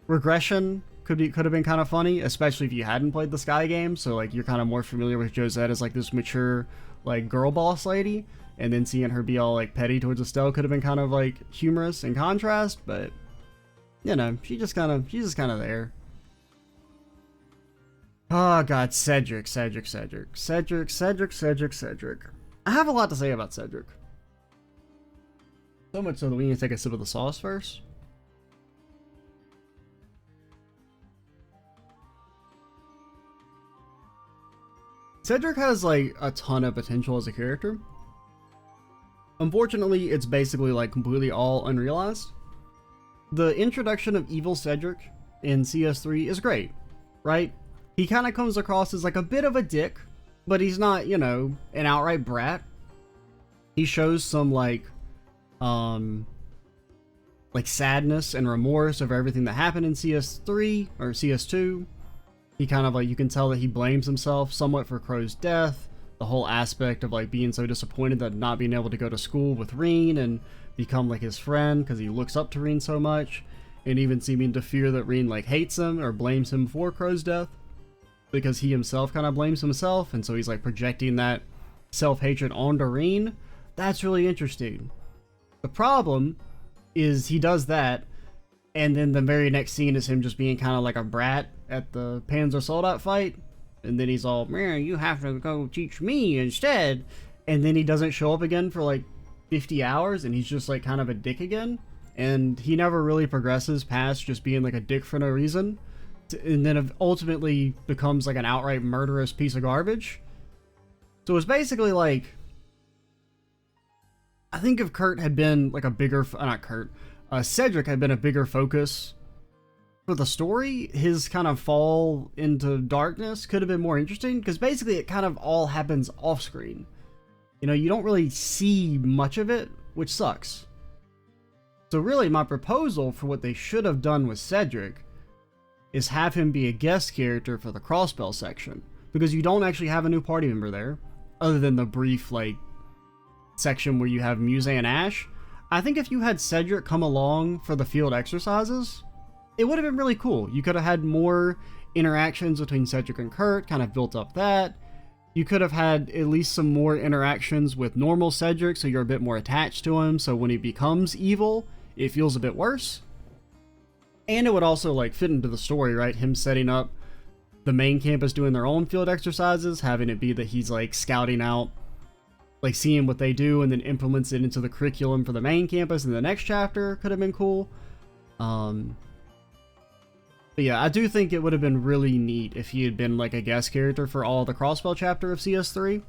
regression could have been kind of funny, especially if you hadn't played the Sky game, so like you're kind of more familiar with Josette as like this mature like girl boss lady, and then seeing her be all like petty towards Estelle could have been kind of like humorous in contrast, but you know, she's just kind of there. Oh god, Cedric. I have a lot to say about Cedric. So much so that we need to take a sip of the sauce first. Cedric has like a ton of potential as a character. Unfortunately, it's basically like completely all unrealized. The introduction of evil Cedric in CS3 is great, right? He kind of comes across as like a bit of a dick, but he's not, you know, an outright brat. He shows some like sadness and remorse over everything that happened in CS3 or CS2. He kind of like, you can tell that he blames himself somewhat for Crow's death. The whole aspect of like being so disappointed that not being able to go to school with Reen and become like his friend because he looks up to Reen so much, and even seeming to fear that Reen like hates him or blames him for Crow's death because he himself kind of blames himself, and so he's like projecting that self-hatred onto Reen. That's really interesting. The problem is he does that, and then the very next scene is him just being kind of like a brat at the Panzer Soldat fight, and then he's all, man, you have to go teach me instead, and then he doesn't show up again for like 50 hours, and he's just like kind of a dick again, and he never really progresses past just being like a dick for no reason, and then ultimately becomes like an outright murderous piece of garbage. So it's basically like, I think if Kurt had been like a bigger, Cedric had been a bigger focus for the story, his kind of fall into darkness could have been more interesting, because basically it kind of all happens off screen. You know, you don't really see much of it, which sucks. So really my proposal for what they should have done with Cedric is have him be a guest character for the Crossbell section, because you don't actually have a new party member there, other than the brief like section where you have Muse and Ash. I think if you had Cedric come along for the field exercises, it would have been really cool. You could have had more interactions between Cedric and Kurt, kind of built up that. You could have had at least some more interactions with normal Cedric, so you're a bit more attached to him, so when he becomes evil, it feels a bit worse. And it would also like fit into the story, right? Him setting up the main campus doing their own field exercises, having it be that he's like scouting out, like seeing what they do and then implements it into the curriculum for the main campus in the next chapter could have been cool. But yeah, I do think it would have been really neat if he had been like a guest character for all the Crossbell chapter of CS3.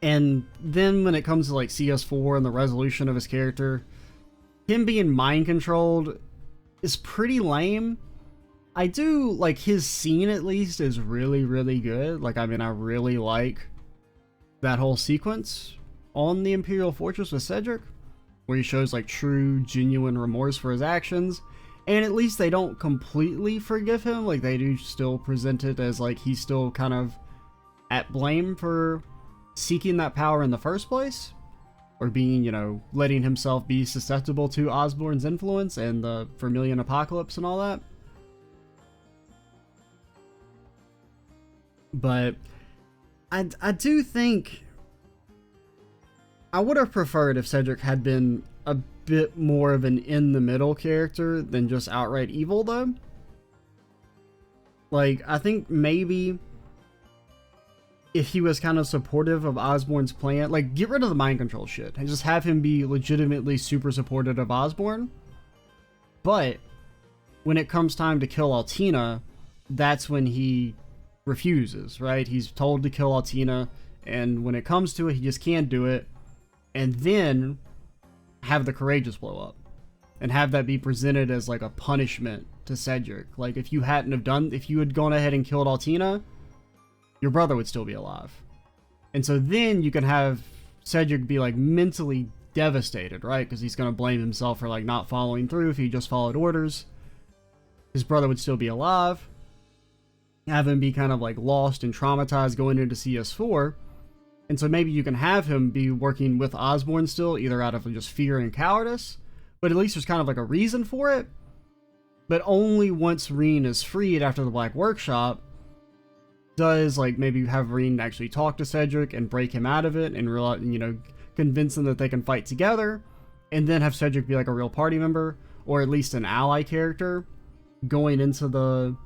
And then when it comes to like CS4 and the resolution of his character, him being mind controlled is pretty lame. I do like his scene, at least, is really, really good. Like, I mean, I really like that whole sequence on the Imperial Fortress with Cedric, where he shows like true, genuine remorse for his actions. And at least they don't completely forgive him. Like, they do still present it as like he's still kind of at blame for seeking that power in the first place. or being, you know, letting himself be susceptible to Osborn's influence and the Vermilion Apocalypse and all that. But I do think I would have preferred if Cedric had been a bit more of an in-the-middle character than just outright evil, though. Like, I think maybe if he was kind of supportive of Osborn's plan, like, get rid of the mind control shit and just have him be legitimately super supportive of Osborn. But when it comes time to kill Altina, that's when he refuses, right? He's told to kill Altina, and when it comes to it, he just can't do it. And then have the Courageous blow up and have that be presented as like a punishment to Cedric. Like, if you had gone ahead and killed Altina, your brother would still be alive. And so then you can have Cedric be like mentally devastated, right? Because he's going to blame himself for like not following through. If he just followed orders, his brother would still be alive. Have him be kind of like lost and traumatized going into CS4. And so maybe you can have him be working with Osborn still, either out of just fear and cowardice, but at least there's kind of like a reason for it. But only once Reen is freed after the Black Workshop does, like, maybe have Reen actually talk to Cedric and break him out of it and realize, you know, convince them that they can fight together, and then have Cedric be like a real party member, or at least an ally character going into the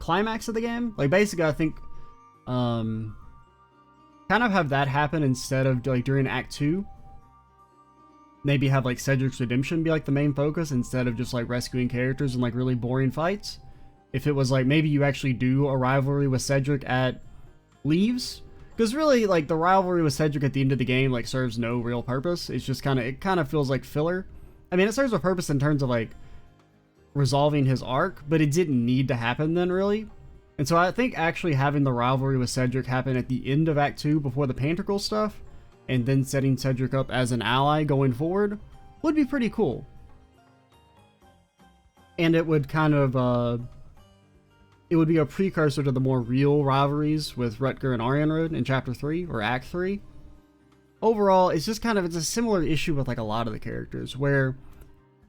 climax of the game. Like, basically, I think, kind of have that happen instead of like during Act 2. Maybe have like Cedric's redemption be like the main focus instead of just like rescuing characters and like really boring fights. If it was like maybe you actually do a rivalry with Cedric at Leaves, because really like the rivalry with Cedric at the end of the game like serves no real purpose. It's just it kind of feels like filler. I mean, it serves a purpose in terms of like resolving his arc, but it didn't need to happen then really. And so I think actually having the rivalry with Cedric happen at the end of Act 2 before the Panticle stuff, and then setting Cedric up as an ally going forward, would be pretty cool. And it would kind of, it would be a precursor to the more real rivalries with Rutger and Arianrhod in Chapter 3, or Act 3. Overall, it's just it's a similar issue with like a lot of the characters, where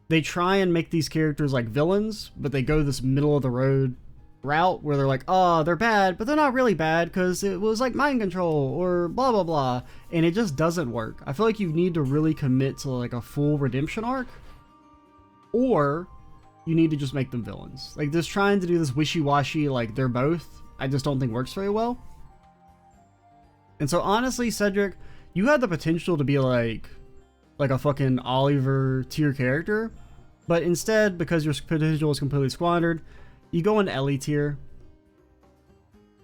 they try and make these characters like villains, but they go this middle of the road route where they're like, oh, they're bad, but they're not really bad because it was like mind control or blah blah blah, and it just doesn't work. I feel like you need to really commit to like a full redemption arc, or you need to just make them villains. Like, just trying to do this wishy-washy like they're both, I just don't think works very well. And so honestly, Cedric, you had the potential to be like a fucking Oliver tier character, but instead, because your potential is completely squandered, you go into Ellie tier.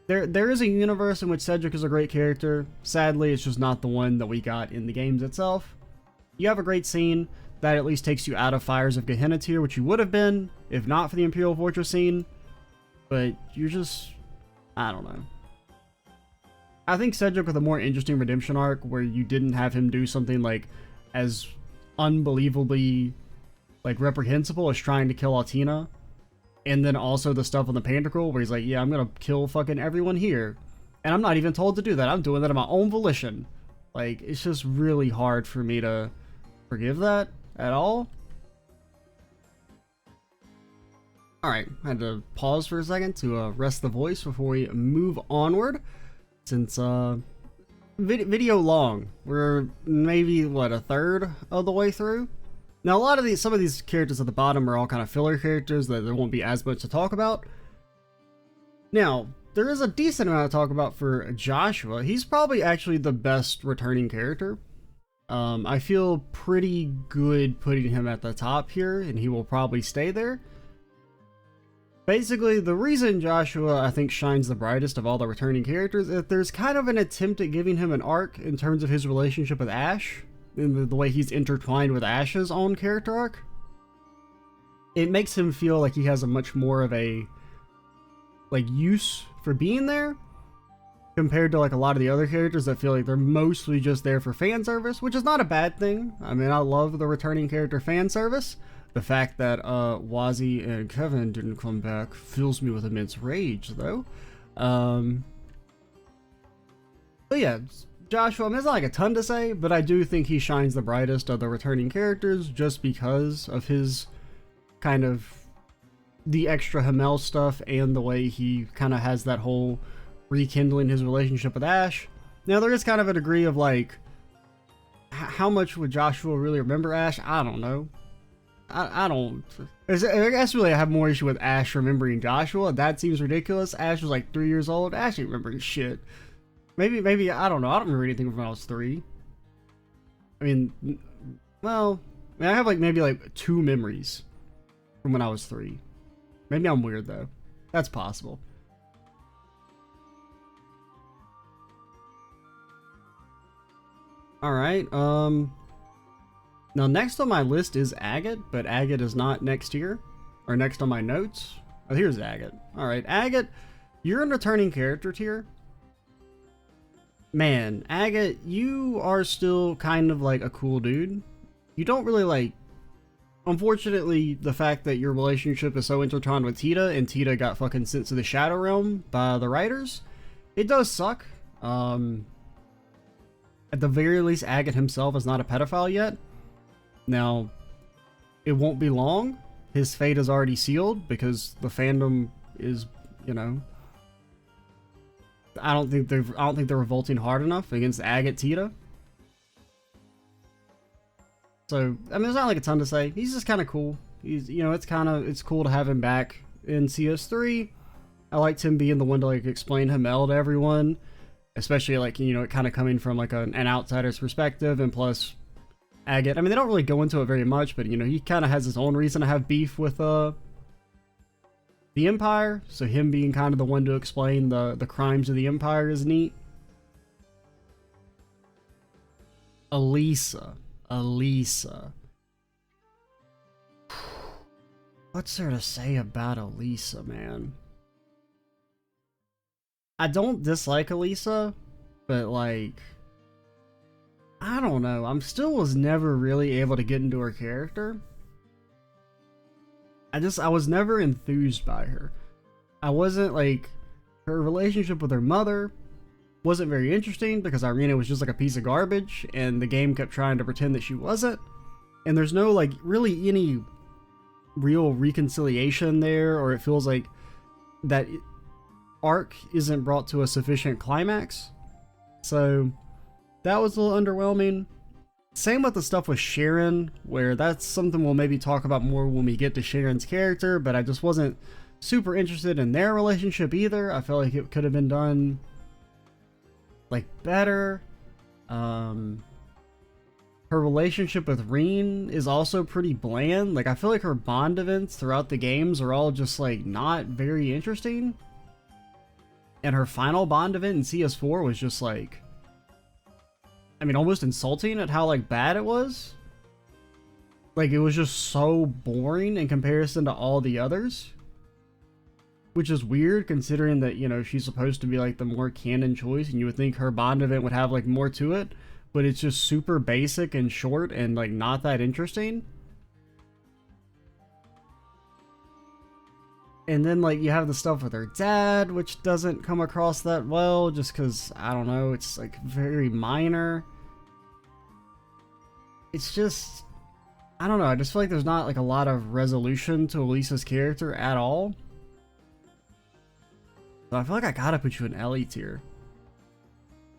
There is a universe in which Cedric is a great character. Sadly, it's just not the one that we got in the games itself. You have a great scene that at least takes you out of Fires of Gehenna tier, which you would have been if not for the Imperial Fortress scene. But you're just, I don't know. I think Cedric with a more interesting redemption arc where you didn't have him do something like as unbelievably like reprehensible as trying to kill Altina. And then also the stuff on the Panticle where he's like, yeah, I'm gonna kill fucking everyone here. And I'm not even told to do that. I'm doing that on my own volition. Like, it's just really hard for me to forgive that at all. Alright, I had to pause for a second to rest the voice before we move onward. Since, video long. We're maybe, what, a third of the way through? Now, some of these characters at the bottom are all kind of filler characters that there won't be as much to talk about. Now, there is a decent amount to talk about for Joshua. He's probably actually the best returning character. I feel pretty good putting him at the top here, and he will probably stay there. Basically, the reason Joshua, I think, shines the brightest of all the returning characters is that there's kind of an attempt at giving him an arc in terms of his relationship with Ash. In the way he's intertwined with Ash's own character arc. It makes him feel like he has a much more of a like use for being there compared to like a lot of the other characters that feel like they're mostly just there for fan service, which is not a bad thing. I mean, I love the returning character fan service. The fact that Wazzy and Kevin didn't come back fills me with immense rage, though. But yeah, Joshua, I mean, it's not like a ton to say, but I do think he shines the brightest of the returning characters just because of his kind of the extra Hamel stuff and the way he kind of has that whole rekindling his relationship with Ash. Now, there is kind of a degree of like, how much would Joshua really remember Ash? I don't know. I don't. I guess really I have more issue with Ash remembering Joshua. That seems ridiculous. Ash was like 3 years old. Ash ain't remembering shit. Maybe, I don't know. I don't remember anything from when I was 3. I mean, well, I have like maybe like 2 memories from when I was 3. Maybe I'm weird though. That's possible. Alright, now next on my list is Agate, but Agate is not next here, or next on my notes. Oh, here's Agate. Alright, Agate, you're in returning character tier. Man, Agate, you are still kind of like a cool dude. You don't really like, unfortunately, the fact that your relationship is so intertwined with Tita, and Tita got fucking sent to the Shadow Realm by the writers, it does suck. At the very least, Agate himself is not a pedophile yet. Now, it won't be long. His fate is already sealed because the fandom is, you know, I don't think they're revolting hard enough against Agate Tita. So, I mean, there's not like a ton to say. He's just kind of cool. He's, you know, it's cool to have him back in CS3. I liked him being the one to like explain Hamel to everyone. Especially like, you know, it kind of coming from like an outsider's perspective, and plus Agate, I mean, they don't really go into it very much, but you know, he kind of has his own reason to have beef with the Empire, so him being kind of the one to explain the crimes of the Empire is neat. Elisa. What's there to say about Elisa, man? I don't dislike Elisa, but like, I don't know. Was never really able to get into her character. I was never enthused by her. I wasn't like, her relationship with her mother wasn't very interesting because Irina was just like a piece of garbage and the game kept trying to pretend that she wasn't. And there's no like really any real reconciliation there, or it feels like that arc isn't brought to a sufficient climax. So that was a little underwhelming. Same with the stuff with Sharon, where that's something we'll maybe talk about more when we get to Sharon's character, but I just wasn't super interested in their relationship either. I felt like it could have been done like better. Her relationship with Reen is also pretty bland. Like, I feel like her Bond events throughout the games are all just like not very interesting. And her final Bond event in CS4 was just like, I mean, almost insulting at how like bad it was. Like, it was just so boring in comparison to all the others. Which is weird considering that, you know, she's supposed to be like the more canon choice and you would think her Bond event would have like more to it. But it's just super basic and short and like not that interesting. And then like you have the stuff with her dad, which doesn't come across that well just because, I don't know, it's like very minor. It's just, I don't know, I just feel like there's not like a lot of resolution to Elisa's character at all. So I feel like I gotta put you in Ellie tier.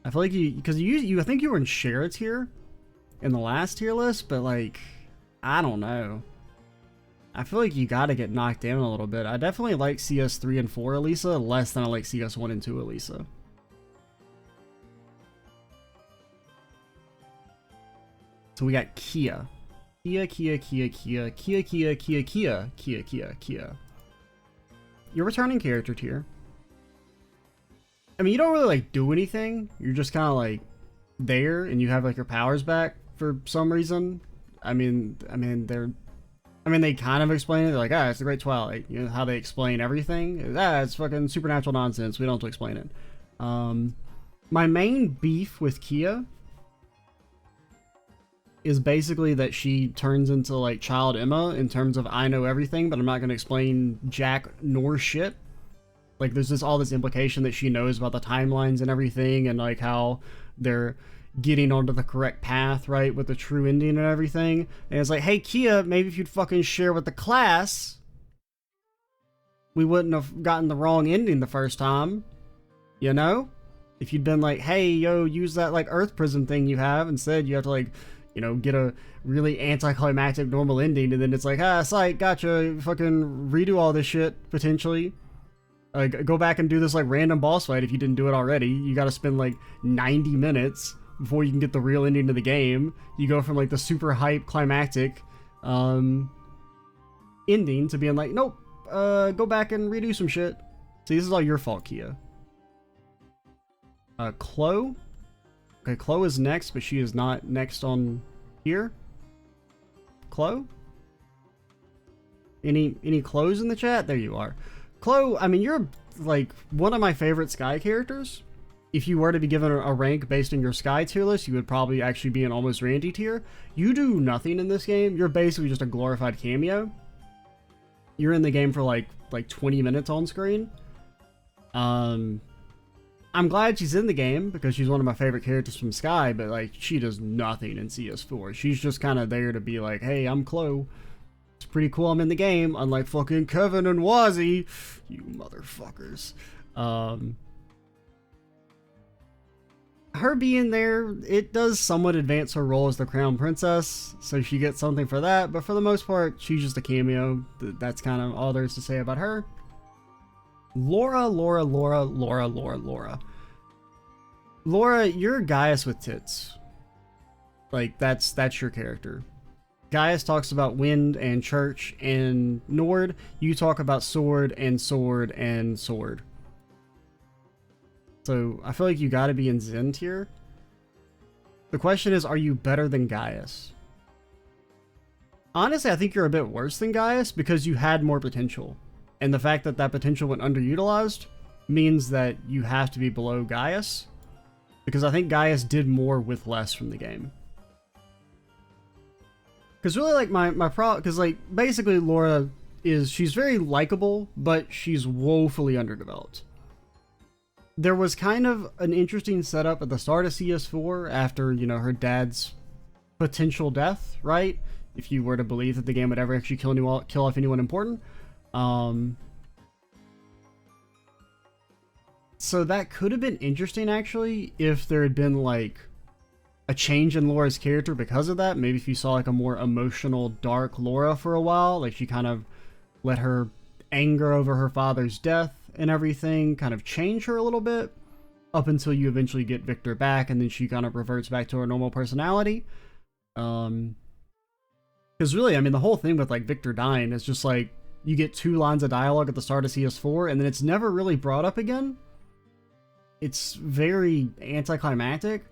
I feel like because I think you were in Shara tier in the last tier list, but like, I don't know. I feel like you gotta get knocked down a little bit. I definitely like CS3 and 4 Elisa less than I like CS1 and 2 Elisa. So we got Kia. Kia. Your returning character tier. I mean, you don't really like do anything. You're just kind of like there, and you have like your powers back for some reason. I mean, they kind of explain it. They're like, it's the Great Twilight. You know how they explain everything? It's fucking supernatural nonsense. We don't have to explain it. My main beef with Kia is basically that she turns into like child Emma in terms of I know everything, but I'm not going to explain jack nor shit. Like there's all this implication that she knows about the timelines and everything, and like how they're getting onto the correct path, right, with the true ending and everything. And it's like, hey Kia, maybe if you'd fucking share with the class, we wouldn't have gotten the wrong ending the first time, you know? If you'd been like, hey, yo, use that like Earth Prism thing you have, instead you have to like, you know, get a really anticlimactic normal ending, and then it's like, ah, psych, gotcha, fucking redo all this shit, potentially. Go back and do this like random boss fight if you didn't do it already. You gotta spend like 90 minutes before you can get the real ending of the game. You go from like the super hype climactic ending to being like, nope, go back and redo some shit. See, this is all your fault, Kia. Chloe? Okay, Chloe is next, but she is not next on here. Chloe? Any Chloes in the chat? There you are. Chloe, I mean, you're like one of my favorite Sky characters. If you were to be given a rank based on your Sky tier list, you would probably actually be an almost Randy tier. You do nothing in this game. You're basically just a glorified cameo. You're in the game for like 20 minutes on screen. I'm glad she's in the game because she's one of my favorite characters from Sky, but like she does nothing in CS4. She's just kind of there to be like, hey, I'm Chloe. It's pretty cool I'm in the game, unlike fucking Kevin and Wazzy. You motherfuckers. Her being there, it does somewhat advance her role as the Crown Princess, so she gets something for that, but for the most part, she's just a cameo. That's kind of all there is to say about her. Laura, you're Gaius with tits. Like, that's your character. Gaius talks about wind and church and Nord. You talk about sword and sword and sword. So, I feel like you gotta be in Zen tier. The question is, are you better than Gaius? Honestly, I think you're a bit worse than Gaius because you had more potential. And the fact that that potential went underutilized means that you have to be below Gaius. Because I think Gaius did more with less from the game. Because really, like, my problem... Because, like, basically Laura she's very likable, but she's woefully underdeveloped. There was kind of an interesting setup at the start of CS4 after, you know, her dad's potential death, right? If you were to believe that the game would ever actually kill off anyone important. So that could have been interesting, actually, if there had been, like, a change in Laura's character because of that. Maybe if you saw, like, a more emotional, dark Laura for a while. Like, she kind of let her anger over her father's death and everything kind of change her a little bit. Up until you eventually get Victor back, and then she kind of reverts back to her normal personality. Because really, I mean, the whole thing with, like, Victor dying is just, like, you get 2 lines of dialogue at the start of CS4, and then it's never really brought up again. It's very anticlimactic.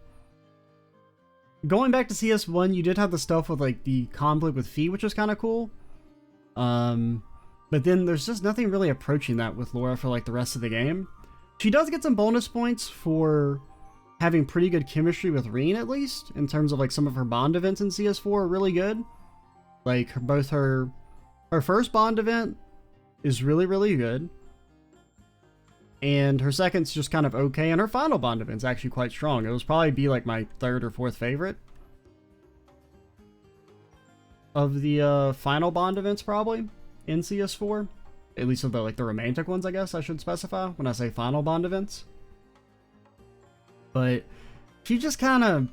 Going back to CS1, you did have the stuff with, like, the conflict with Fee, which was kind of cool. But then there's just nothing really approaching that with Laura for, like, the rest of the game. She does get some bonus points for having pretty good chemistry with Reen, at least, in terms of, like, some of her Bond events in CS4 are really good. Like, both her first Bond event is really, really good. And her second's just kind of okay, and her final Bond event's actually quite strong. It was probably be like my 3rd or 4th favorite of the final Bond events, probably in CS4. At least of the, like, the romantic ones, I guess I should specify when I say final Bond events. But she just kind of,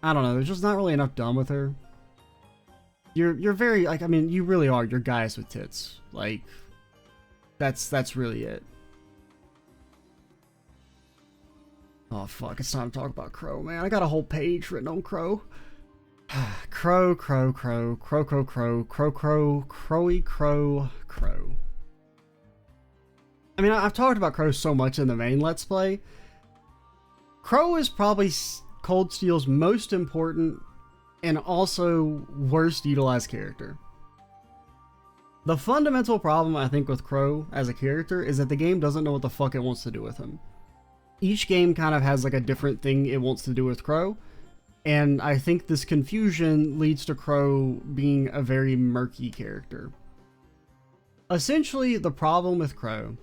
I don't know, there's just not really enough done with her. You're very, like, I mean, you really are, you're Gaius with tits. Like, that's really it. Oh fuck, it's time to talk about Crow, man. I got a whole page written on Crow. Crow. I mean, I've talked about Crow so much in the main Let's Play. Crow is probably Cold Steel's most important and also worst utilized character. The fundamental problem, I think, with Crow as a character is that the game doesn't know what the fuck it wants to do with him. Each game kind of has, like, a different thing it wants to do with Crow, and I think this confusion leads to Crow being a very murky character. Essentially, the problem with Crow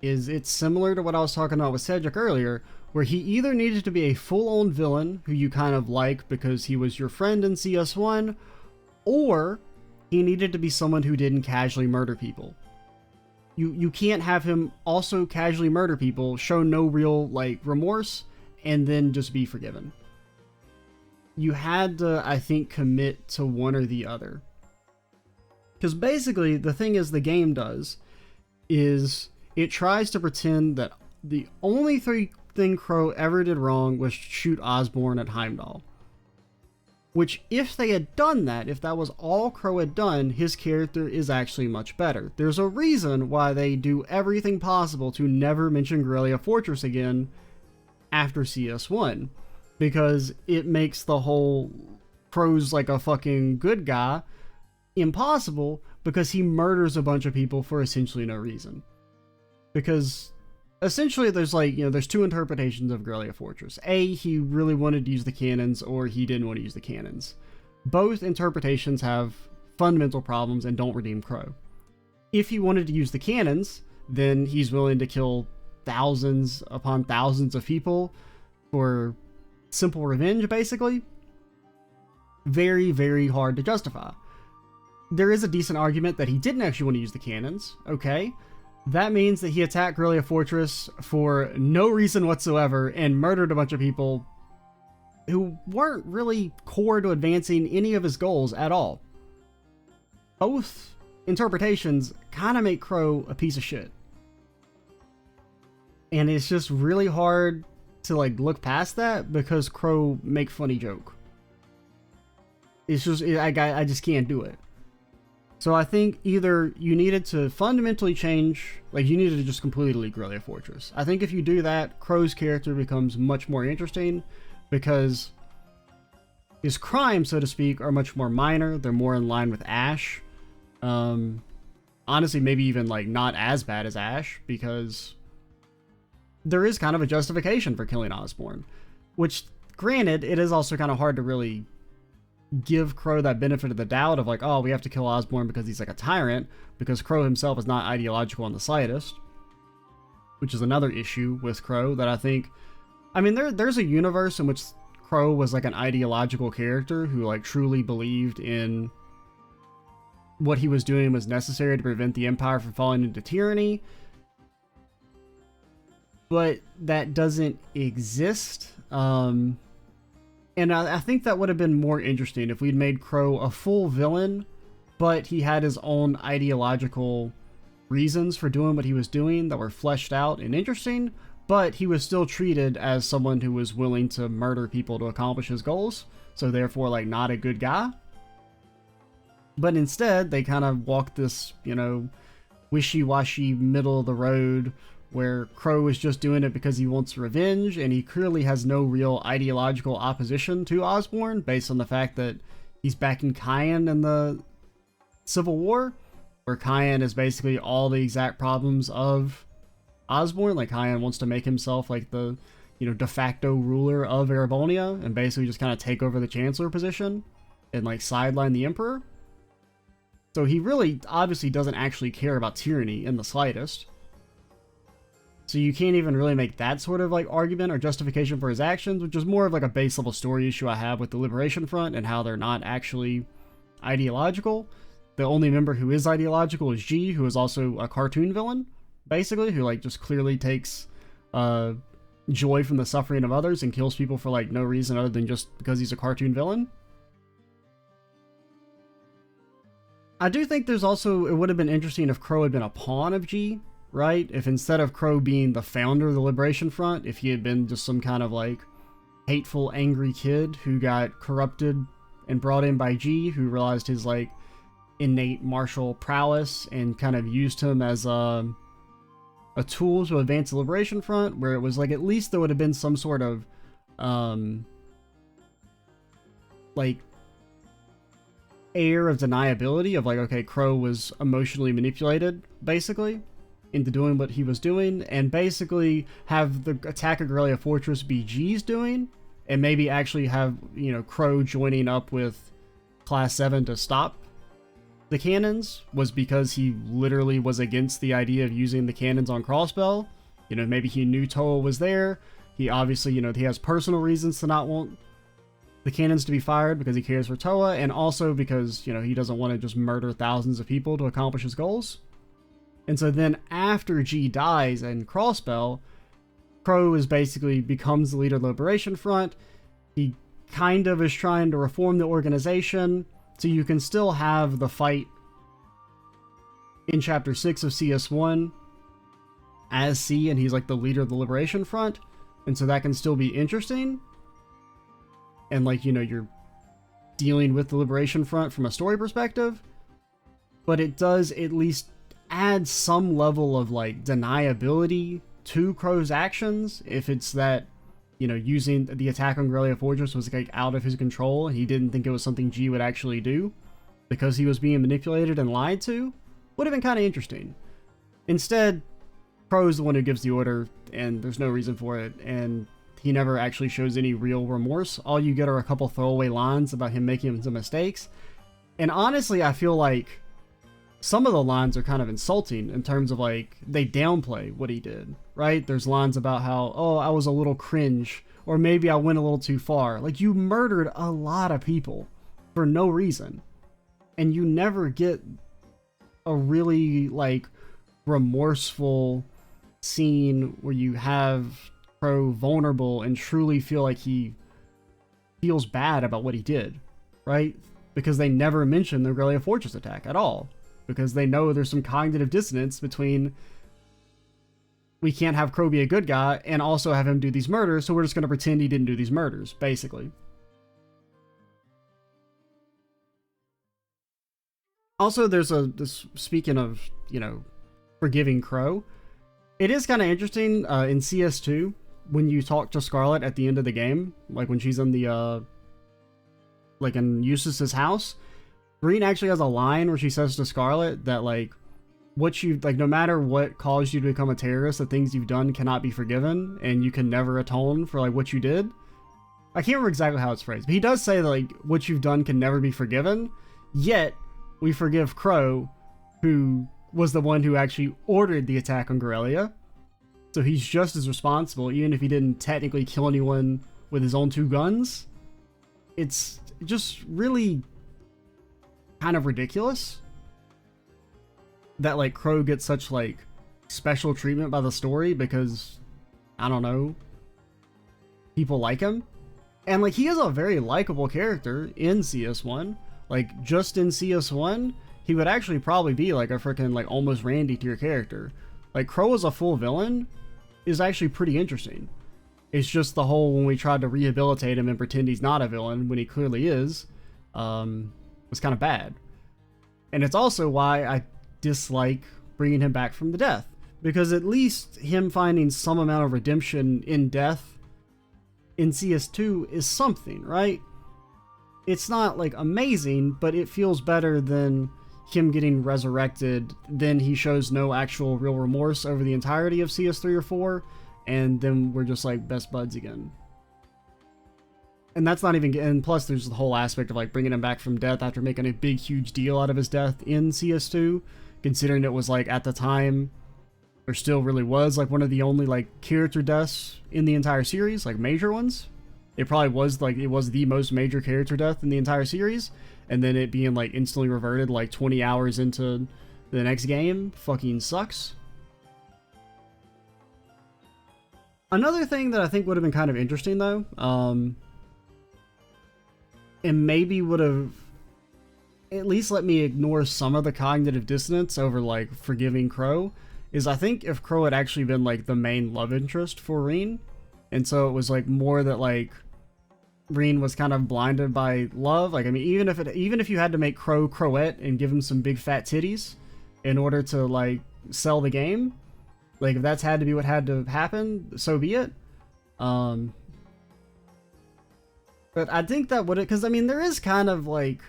is it's similar to what I was talking about with Cedric earlier, where he either needed to be a full-on villain who you kind of like because he was your friend in CS1, or he needed to be someone who didn't casually murder people. You can't have him also casually murder people, show no real like remorse, and then just be forgiven. You had to, I think, commit to one or the other. Because basically, the thing is the game does is it tries to pretend that the only thing Crow ever did wrong was shoot Osborn at Heimdall. Which, if they had done that, if that was all Crow had done, his character is actually much better. There's a reason why they do everything possible to never mention Guerrilla Fortress again after CS1. Because it makes the whole Crow's like a fucking good guy impossible, because he murders a bunch of people for essentially no reason. Because essentially there's like, there's two interpretations of Guerrilla Fortress. A, he really wanted to use the cannons, or he didn't want to use the cannons. Both interpretations have fundamental problems and don't redeem Crow. If he wanted to use the cannons, then he's willing to kill thousands upon thousands of people for simple revenge, basically. Very, very hard to justify. There is a decent argument that he didn't actually want to use the cannons, okay? That means that he attacked Guerrilla Fortress for no reason whatsoever and murdered a bunch of people who weren't really core to advancing any of his goals at all. Both interpretations kind of make Crow a piece of shit. And it's just really hard to like look past that because Crow make funny joke. It's just, I just can't do it. So I think either you needed to fundamentally change, like you needed to just completely delete Guerrilla Fortress. I think if you do that, Crow's character becomes much more interesting because his crimes, so to speak, are much more minor. They're more in line with Ash. Honestly, maybe even like not as bad as Ash, because there is kind of a justification for killing Osborn, which granted, it is also kind of hard to really give Crow that benefit of the doubt of like, oh, we have to kill Osborn because he's like a tyrant, because Crow himself is not ideological in the slightest, which is another issue with Crow that I think, I mean, there's a universe in which Crow was like an ideological character who like truly believed in what he was doing was necessary to prevent the Empire from falling into tyranny, but that doesn't exist. And I think that would have been more interesting if we'd made Crow a full villain, but he had his own ideological reasons for doing what he was doing that were fleshed out and interesting, but he was still treated as someone who was willing to murder people to accomplish his goals, so therefore like not a good guy. But instead, they kind of walked this, wishy-washy middle of the road where Crow is just doing it because he wants revenge, and he clearly has no real ideological opposition to Osborn based on the fact that he's backing Cayenne in the Civil War, where Cayenne is basically all the exact problems of Osborn. Like, Cayenne wants to make himself like the, de facto ruler of Erebonia and basically just kind of take over the Chancellor position and like sideline the Emperor. So he really obviously doesn't actually care about tyranny in the slightest. So you can't even really make that sort of like argument or justification for his actions, which is more of like a base level story issue I have with the Liberation Front and how they're not actually ideological. The only member who is ideological is G, who is also a cartoon villain, basically, who like just clearly takes joy from the suffering of others and kills people for like no reason other than just because he's a cartoon villain. I do think there's also, it would have been interesting if Crow had been a pawn of G, right? If instead of Crow being the founder of the Liberation Front, if he had been just some kind of like hateful, angry kid who got corrupted and brought in by G, who realized his like innate martial prowess and kind of used him as a tool to advance the Liberation Front, where it was like at least there would have been some sort of like air of deniability of like, okay, Crow was emotionally manipulated basically into doing what he was doing, and basically have the attack of Guerrilla Fortress be G's doing, and maybe actually have, Crow joining up with Class VII to stop the cannons was because he literally was against the idea of using the cannons on Crossbell. You know, maybe he knew Toa was there. He obviously, you know, he has personal reasons to not want the cannons to be fired because he cares for Toa, and also because, you know, he doesn't want to just murder thousands of people to accomplish his goals. And so then after G dies and Crossbell, Crow is basically becomes the leader of the Liberation Front. He kind of is trying to reform the organization, so you can still have the fight in Chapter 6 of CS1 as C, and he's like the leader of the Liberation Front, and so that can still be interesting. And like, you know, you're dealing with the Liberation Front from a story perspective, but it does at least add some level of like deniability to Crow's actions if it's that, you know, using the attack on Grellia Fortress was like out of his control and he didn't think it was something G would actually do because he was being manipulated and lied to. Would have been kind of interesting. Instead, Crow's the one who gives the order and there's no reason for it, and he never actually shows any real remorse. All you get are a couple throwaway lines about him making some mistakes. And honestly, I feel like some of the lines are kind of insulting in terms of like, they downplay what he did, right? There's lines about how, oh, I was a little cringe, or maybe I went a little too far. Like, you murdered a lot of people for no reason. And you never get a really like remorseful scene where you have Crow vulnerable and truly feel like he feels bad about what he did, right? Because they never mention the Grellia Fortress attack at all. Because they know there's some cognitive dissonance between we can't have Crow be a good guy and also have him do these murders, so we're just going to pretend he didn't do these murders, basically. Also, there's this speaking of, you know, forgiving Crow, it is kind of interesting in CS2 when you talk to Scarlet at the end of the game, like when she's in the like in Eustace's house. Green actually has a line where she says to Scarlet that like, what you like, no matter what caused you to become a terrorist, the things you've done cannot be forgiven, and you can never atone for like what you did. I can't remember exactly how it's phrased, but he does say that like what you've done can never be forgiven. Yet we forgive Crow, who was the one who actually ordered the attack on Grellia. So he's just as responsible, even if he didn't technically kill anyone with his own 2 guns. It's just really kind of ridiculous that like Crow gets such like special treatment by the story because, I don't know, people like him. And like, he is a very likable character in CS1. Like, just in CS1, he would actually probably be like a freaking like almost Randy tier character. Like, Crow as a full villain is actually pretty interesting. It's just the whole, when we tried to rehabilitate him and pretend he's not a villain when he clearly is, was kind of bad. And it's also why I dislike bringing him back from the death, because at least him finding some amount of redemption in death in CS2 is something, right? It's not like amazing, but it feels better than him getting resurrected. Then he shows no actual real remorse over the entirety of CS3 or 4, and then we're just like best buds again. And that's not even, and plus there's the whole aspect of like bringing him back from death after making a big huge deal out of his death in CS2, considering it was like at the time there still really was like one of the only like character deaths in the entire series, like major ones. It probably was like, it was the most major character death in the entire series, and then it being like instantly reverted like 20 hours into the next game fucking sucks. Another thing that I think would have been kind of interesting though, and maybe would have at least let me ignore some of the cognitive dissonance over like forgiving Crow, is I think if Crow had actually been like the main love interest for Reen, and so it was like more that like Reen was kind of blinded by love. Like, I mean, even if you had to make Crow Crowette and give him some big fat titties in order to like sell the game, like if that's had to be what had to happen, so be it. But I think that would, because I mean, there is kind of like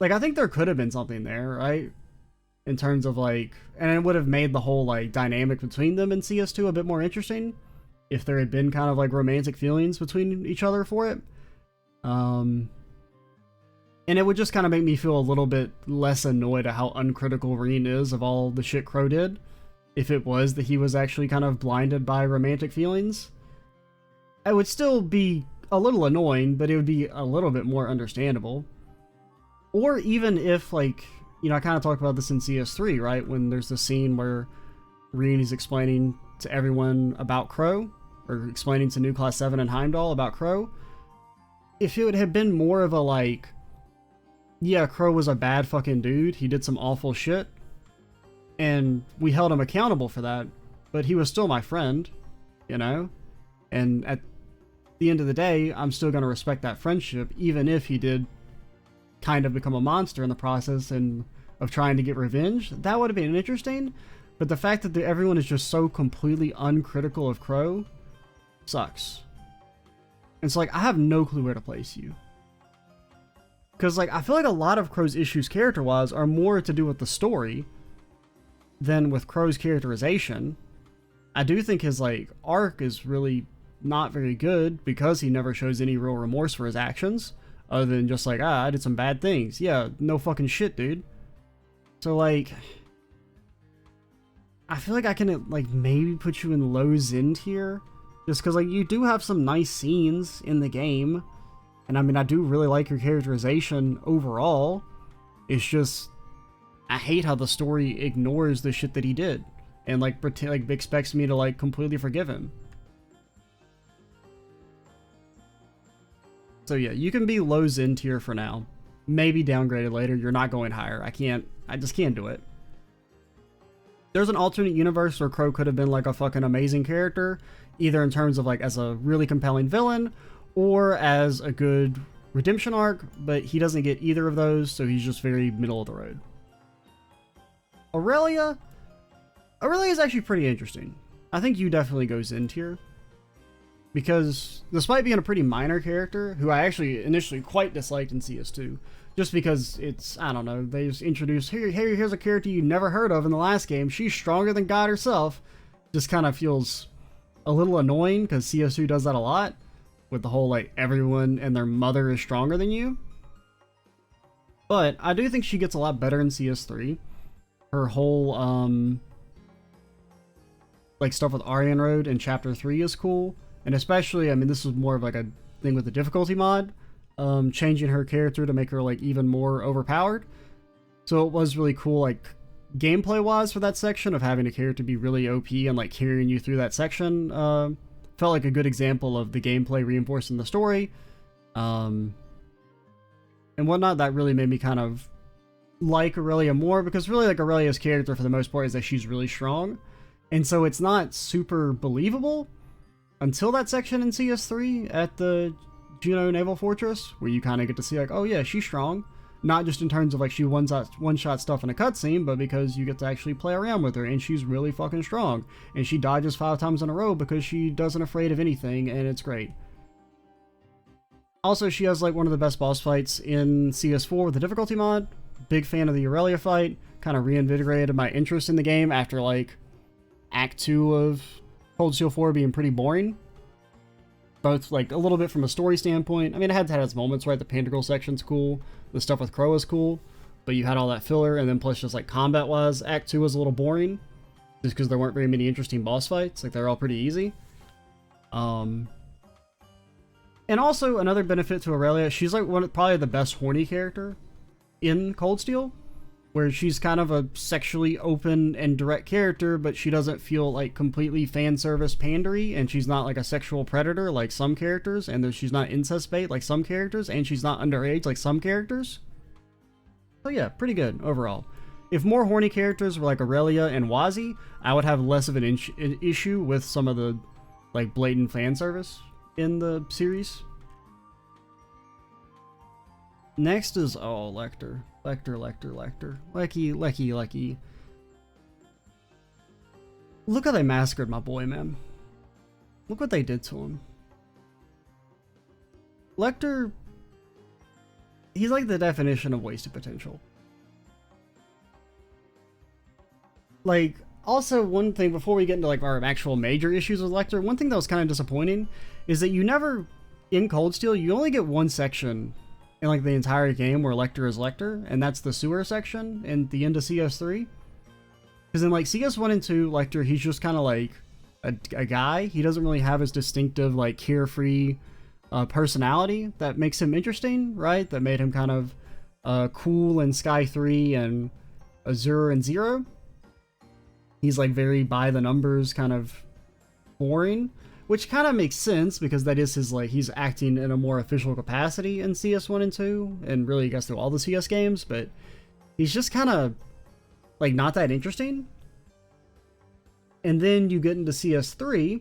I think there could have been something there, right? In terms of like, and it would have made the whole like dynamic between them in CS2 a bit more interesting if there had been kind of like romantic feelings between each other for it. And it would just kind of make me feel a little bit less annoyed at how uncritical Reen is of all the shit Crow did. If it was that he was actually kind of blinded by romantic feelings. I would still be a little annoying, but it would be a little bit more understandable. Or even if, like, you know, I kind of talked about this in CS3, right? When there's the scene where Reen is explaining to everyone about Crow, or explaining to new Class 7 and Heimdall about Crow. If it would have been more of a, like, yeah, Crow was a bad fucking dude, he did some awful shit, and we held him accountable for that, but he was still my friend, you know? And at the end of the day, I'm still going to respect that friendship, even if he did kind of become a monster in the process and of trying to get revenge. That would have been interesting, but the fact that everyone is just so completely uncritical of Crow sucks. And so, like, I have no clue where to place you. Because, like, I feel like a lot of Crow's issues character-wise are more to do with the story than with Crow's characterization. I do think his, like, arc is really not very good because he never shows any real remorse for his actions, other than just like, I did some bad things. Yeah, no fucking shit, dude. So, like, I feel like I can, like, maybe put you in low Zend here, just because, like, you do have some nice scenes in the game, and I mean, I do really like your characterization overall. It's just, I hate how the story ignores the shit that he did, and, like, expects me to, like, completely forgive him. So yeah, you can be low Zend tier for now. Maybe downgraded later. You're not going higher. I just can't do it. There's an alternate universe where Crow could have been like a fucking amazing character, either in terms of like as a really compelling villain or as a good redemption arc, but he doesn't get either of those, so he's just very middle of the road. Aurelia is actually pretty interesting. I think you definitely go Zend tier. Because despite being a pretty minor character, who I actually initially quite disliked in CS2, just because it's, I don't know, they just introduced, here's a character you never heard of in the last game, she's stronger than God herself, just kind of feels a little annoying, because CS2 does that a lot, with the whole, like, everyone and their mother is stronger than you. But I do think she gets a lot better in CS3. Her whole, like, stuff with Aryan Road in Chapter 3 is cool. And especially, I mean, this is more of like a thing with the difficulty mod, changing her character to make her like even more overpowered. So it was really cool, like gameplay wise for that section of having a character be really OP and like carrying you through that section. Felt like a good example of the gameplay reinforcing the story. And whatnot, that really made me kind of like Aurelia more, because really like Aurelia's character for the most part is that she's really strong. And so it's not super believable until that section in CS3 at the Juno Naval Fortress, where you kind of get to see like, oh yeah, she's strong. Not just in terms of like she one-shot stuff in a cutscene, but because you get to actually play around with her, and she's really fucking strong. And she dodges 5 times in a row because she doesn't afraid of anything, and it's great. Also, she has like one of the best boss fights in CS4 with the difficulty mod. Big fan of the Aurelia fight. Kind of reinvigorated my interest in the game after like Act 2 of Cold Steel 4 being pretty boring. Both, like, a little bit from a story standpoint. I mean, it had its moments, right? The Pantagruel section's cool. The stuff with Crow is cool. But you had all that filler, and then plus just, like, combat-wise, Act 2 was a little boring. Just because there weren't very many interesting boss fights. Like, they're all pretty easy. And also, another benefit to Aurelia, she's, like, probably the best horny character in Cold Steel. Where she's kind of a sexually open and direct character, but she doesn't feel like completely fan service pandery, and she's not like a sexual predator like some characters, and she's not incest bait like some characters, and she's not underage like some characters. So yeah, pretty good overall. If more horny characters were like Aurelia and Wazi, I would have less of an issue with some of the like blatant fan service in the series. Next is, oh, Lecter. Lecky. Look how they massacred my boy, man. Look what they did to him. Lecter, he's like the definition of wasted potential. Like, also one thing before we get into like our actual major issues with Lecter, one thing that was kind of disappointing is that you never, in Cold Steel, you only get one section in like the entire game where Lecter is Lecter, and that's the sewer section in the end of CS3. Because in like CS1 and 2, Lecter, he's just kind of like a guy. He doesn't really have his distinctive like carefree personality that makes him interesting, right? That made him kind of cool in Sky 3 and Azure and Zero. He's like very by the numbers, kind of boring, which kind of makes sense because that is his, like, he's acting in a more official capacity in CS1 and 2, and really I guess through all the CS games, but he's just kind of like not that interesting. And then you get into CS3,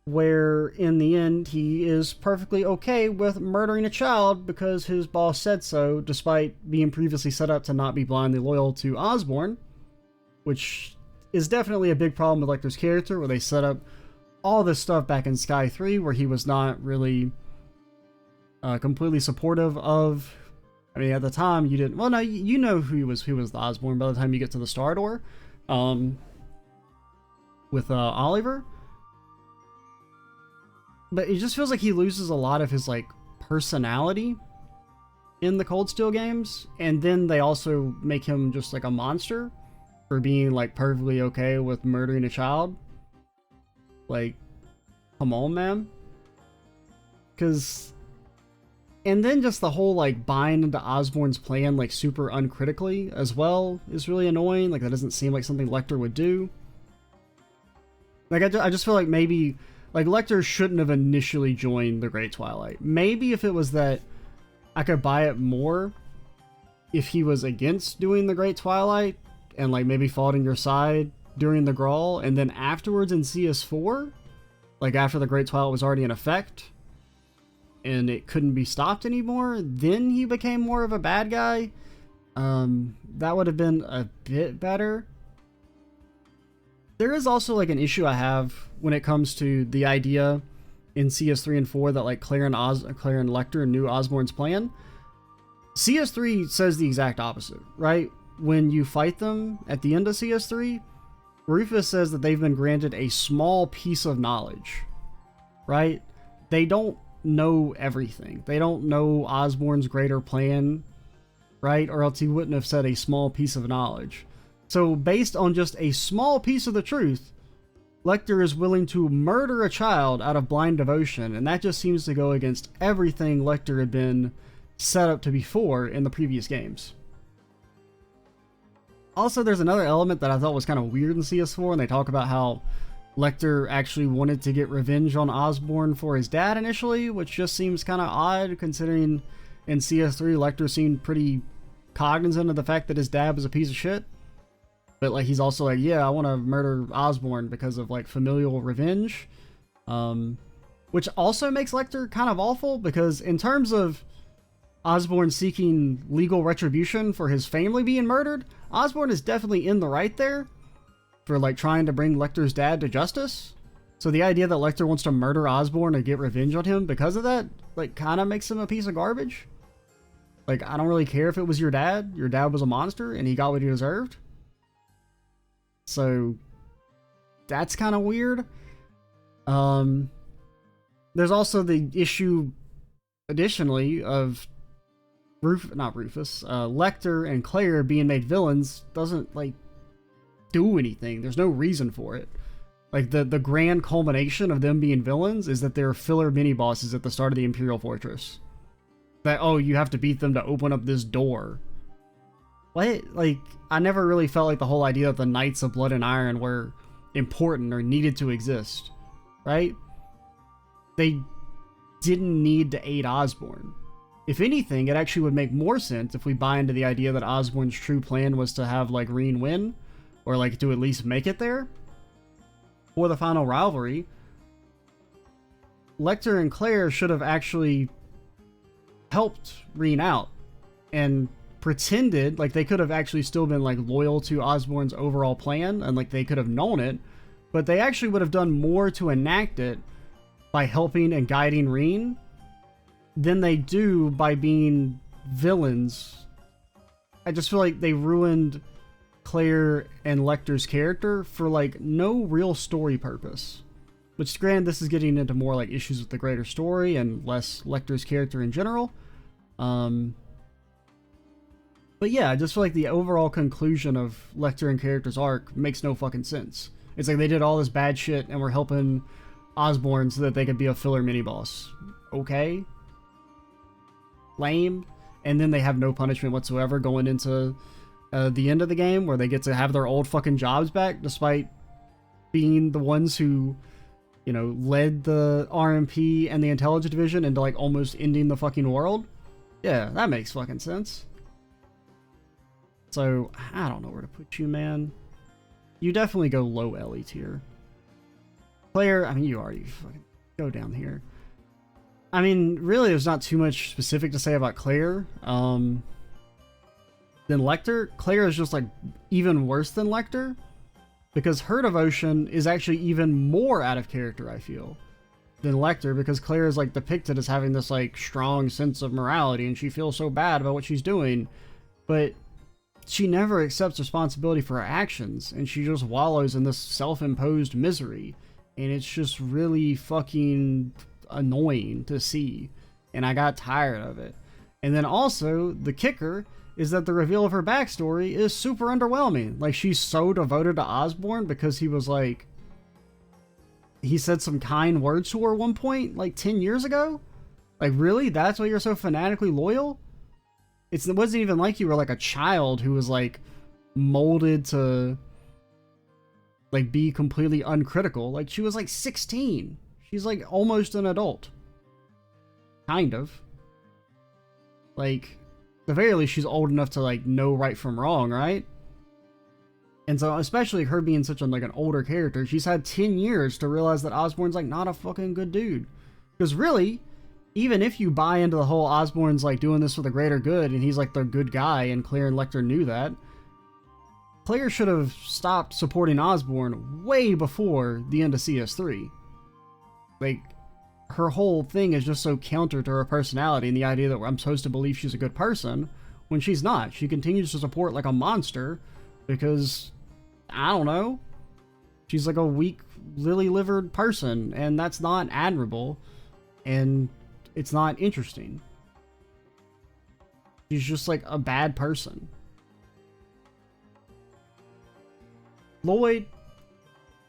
where in the end he is perfectly okay with murdering a child because his boss said so, despite being previously set up to not be blindly loyal to Osborn, which is definitely a big problem with Lecter's character, where they set up all this stuff back in Sky 3 where he was not really completely supportive of. I mean, at the time you didn't. Well, no, you know who was the Osborn by the time you get to the Star Door, with Oliver. But it just feels like he loses a lot of his like personality in the Cold Steel games, and then they also make him just like a monster for being like perfectly okay with murdering a child. Like, come on, man. And then just the whole like buying into Osborn's plan like super uncritically as well is really annoying. Like, that doesn't seem like something Lecter would do. Like, I just feel like maybe like Lecter shouldn't have initially joined the Great Twilight. Maybe if it was that I could buy it more if he was against doing the Great Twilight and like maybe fought on your side during the Grawl, and then afterwards in CS4, like after the Great Twilight was already in effect and it couldn't be stopped anymore, then he became more of a bad guy. That would have been a bit better. There is also like an issue I have when it comes to the idea in CS3 and 4 that like Claire and Lecter knew Osborn's plan. CS3 says the exact opposite, right? When you fight them at the end of CS3, Rufus says that they've been granted a small piece of knowledge, right? They don't know everything. They don't know Osborn's greater plan, right? Or else he wouldn't have said a small piece of knowledge. So based on just a small piece of the truth, Lecter is willing to murder a child out of blind devotion, and that just seems to go against everything Lecter had been set up to be for in the previous games. Also, there's another element that I thought was kind of weird in CS4, and they talk about how Lecter actually wanted to get revenge on Osborn for his dad initially, which just seems kind of odd considering in CS3 Lecter seemed pretty cognizant of the fact that his dad was a piece of shit. But like he's also like, yeah, I want to murder Osborn because of like familial revenge. Which also makes Lecter kind of awful, because in terms of Osborn seeking legal retribution for his family being murdered, Osborn is definitely in the right there for like trying to bring Lecter's dad to justice. So the idea that Lecter wants to murder Osborn or get revenge on him because of that, like, kind of makes him a piece of garbage. Like, I don't really care if it was your dad. Your dad was a monster and he got what he deserved. So that's kind of weird. There's also the issue, additionally, of Lecter and Claire being made villains doesn't, like, do anything. There's no reason for it. Like, the grand culmination of them being villains is that they're filler mini-bosses at the start of the Imperial Fortress. That, oh, you have to beat them to open up this door. What? Like, I never really felt like the whole idea that the Knights of Blood and Iron were important or needed to exist, right? They didn't need to aid Osborn. If anything, it actually would make more sense if we buy into the idea that Osborn's true plan was to have, like, Reen win, or, like, to at least make it there for the final rivalry. Lecter and Claire should have actually helped Reen out and pretended like they could have actually still been like loyal to Osborn's overall plan, and like they could have known it, but they actually would have done more to enact it by helping and guiding Reen than they do by being villains. I just feel like they ruined Claire and Lecter's character for like no real story purpose. Which, granted, this is getting into more like issues with the greater story and less Lecter's character in general. But yeah, I just feel like the overall conclusion of Lecter and character's arc makes no fucking sense. It's like they did all this bad shit and were helping Osborn so that they could be a filler mini-boss. Okay. Lame. And then they have no punishment whatsoever going into the end of the game, where they get to have their old fucking jobs back, despite being the ones who, you know, led the RMP and the Intelligence Division into, like, almost ending the fucking world. Yeah, that makes fucking sense. So, I don't know where to put you, man. You definitely go low Ellie tier. Player, I mean, you already fucking go down here. I mean, really, there's not too much specific to say about Claire. Then Lecter. Claire is just, like, even worse than Lecter, because her devotion is actually even more out of character, I feel, than Lecter, because Claire is, like, depicted as having this, like, strong sense of morality, and she feels so bad about what she's doing, but she never accepts responsibility for her actions, and she just wallows in this self-imposed misery, and it's just really fucking annoying to see, and I got tired of it. And then also, the kicker is that the reveal of her backstory is super underwhelming. Like, she's so devoted to Osborn because he was like, he said some kind words to her at one point, like 10 years ago? Like, really? That's why you're so fanatically loyal? It wasn't even like you were like a child who was like molded to like be completely uncritical. Like, she was like 16. She's like almost an adult. Kind of. Like, at the very least, she's old enough to like know right from wrong, right? And so, especially her being such like an older character, she's had 10 years to realize that Osborn's like not a fucking good dude. Because really, even if you buy into the whole Osborn's like doing this for the greater good and he's like the good guy, and Claire and Lecter knew that, Claire should have stopped supporting Osborn way before the end of CS3. Like, her whole thing is just so counter to her personality and the idea that I'm supposed to believe she's a good person when she's not. She continues to support like a monster because, I don't know, she's like a weak, lily-livered person, and that's not admirable, and it's not interesting. She's just like a bad person. Lloyd,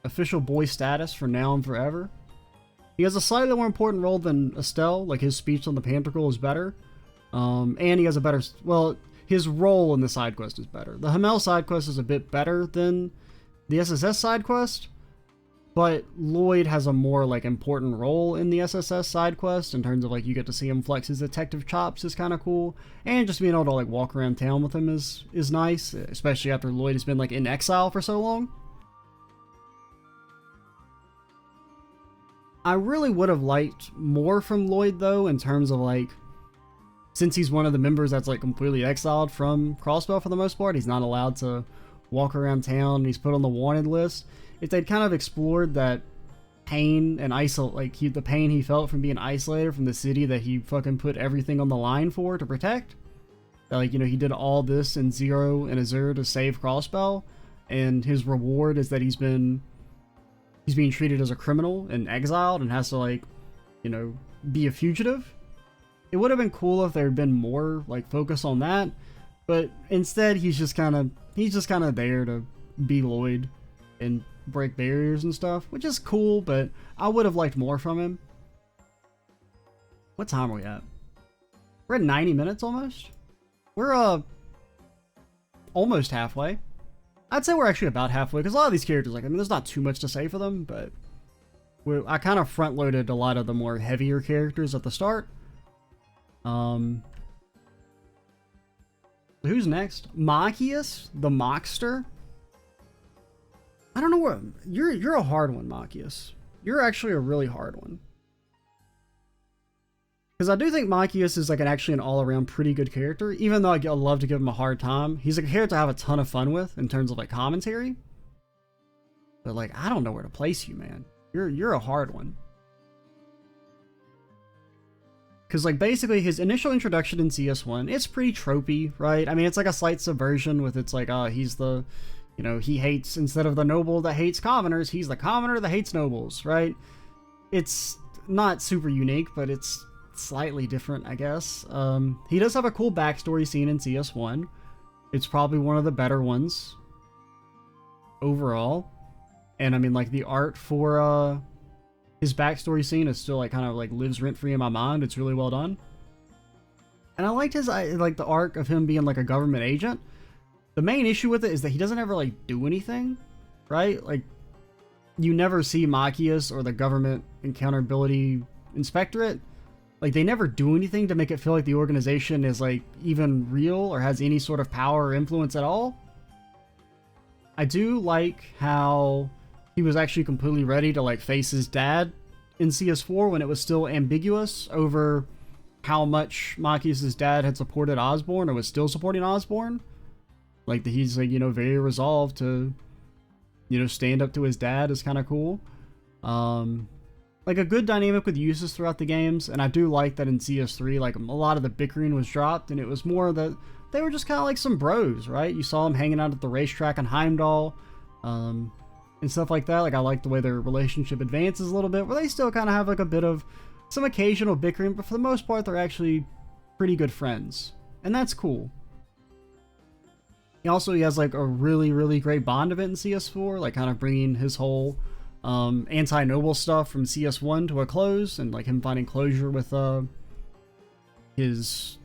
official boy status for now and forever. He has a slightly more important role than Estelle, like his speech on the Pantricle is better. And he has a better, well, his role in the side quest is better. The Hamel side quest is a bit better than the SSS side quest, but Lloyd has a more like important role in the SSS side quest in terms of like you get to see him flex his detective chops is kind of cool, and just being able to like walk around town with him is nice, especially after Lloyd has been like in exile for so long. I really would have liked more from Lloyd though, in terms of like, since he's one of the members that's like completely exiled from Crossbell for the most part, he's not allowed to walk around town, and he's put on the wanted list. If they'd kind of explored that pain and the pain he felt from being isolated from the city that he fucking put everything on the line for to protect. That, like, you know, he did all this in Zero and Azure to save Crossbell, and his reward is that he's being treated as a criminal and exiled and has to, like, you know, be a fugitive. It would have been cool if there had been more like focus on that, but instead he's just kind of there to be Lloyd and break barriers and stuff, which is cool, but I would have liked more from him. What time are we at? We're at 90 minutes almost. We're almost halfway. I'd say we're actually about halfway, because a lot of these characters, like, I mean, there's not too much to say for them, but I kind of front loaded a lot of the more heavier characters at the start. Who's next? Machias, the Mockster. I don't know what you're a hard one, Machias. You're actually a really hard one. Because I do think Machias is like actually an all-around pretty good character, even though I love to give him a hard time. He's a character I have a ton of fun with in terms of like commentary. But like, I don't know where to place you, man. You're a hard one. Because like basically his initial introduction in CS1, it's pretty tropey, right? I mean, it's like a slight subversion with it's like, he's the, you know, he hates, instead of the noble that hates commoners, he's the commoner that hates nobles, right? It's not super unique, but it's slightly different, I guess. He does have a cool backstory scene in CS1. It's probably one of the better ones overall. And I mean, like, the art for his backstory scene is still like kind of like lives rent free in my mind. It's really well done. And I liked his like the arc of him being like a government agent. The main issue with it is that he doesn't ever like do anything, right? Like, you never see Machias or the government accountability inspectorate. Like, they never do anything to make it feel like the organization is like even real or has any sort of power or influence at all. I do like how he was actually completely ready to like face his dad in CS4 when it was still ambiguous over how much Machias' dad had supported Osborne or was still supporting Osborne. Like, he's like, you know, very resolved to, you know, stand up to his dad is kind of cool. Like, a good dynamic with uses throughout the games, and I do like that in CS3, like, a lot of the bickering was dropped, and it was more that they were just kind of like some bros, right? You saw them hanging out at the racetrack in Heimdall, and stuff like that. Like, I like the way their relationship advances a little bit, where they still kind of have like a bit of some occasional bickering, but for the most part, they're actually pretty good friends, and that's cool. He has like a really, really great bond of it in CS4, like kind of bringing his whole anti-noble stuff from CS1 to a close, and like him finding closure with his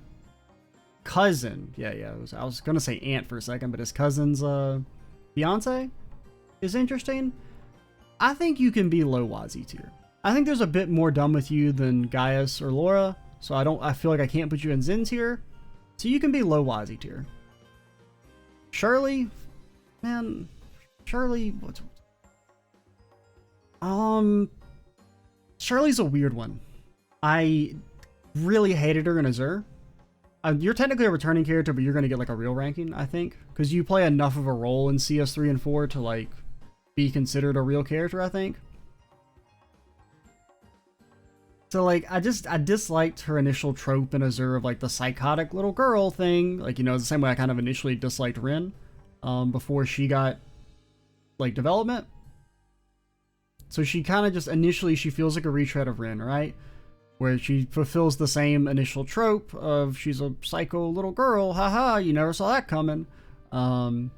cousin. I was gonna say aunt for a second, but his cousin's fiance is interesting. I think you can be low WotC tier. I think there's a bit more done with you than Gaius or Laura, so I feel like I can't put you in Zen tier, so you can be low WotC tier. Shirley, man, Shirley's a weird one. I really hated her in Azure. You're technically a returning character, but you're gonna get like a real ranking, I think, because you play enough of a role in CS3 and 4 to like be considered a real character, I think. So like, I disliked her initial trope in Azure of like the psychotic little girl thing. Like, you know, the same way I kind of initially disliked Ren before she got like development. So she kind of just initially, she feels like a retread of Ren, right? Where she fulfills the same initial trope of she's a psycho little girl. Haha, you never saw that coming. So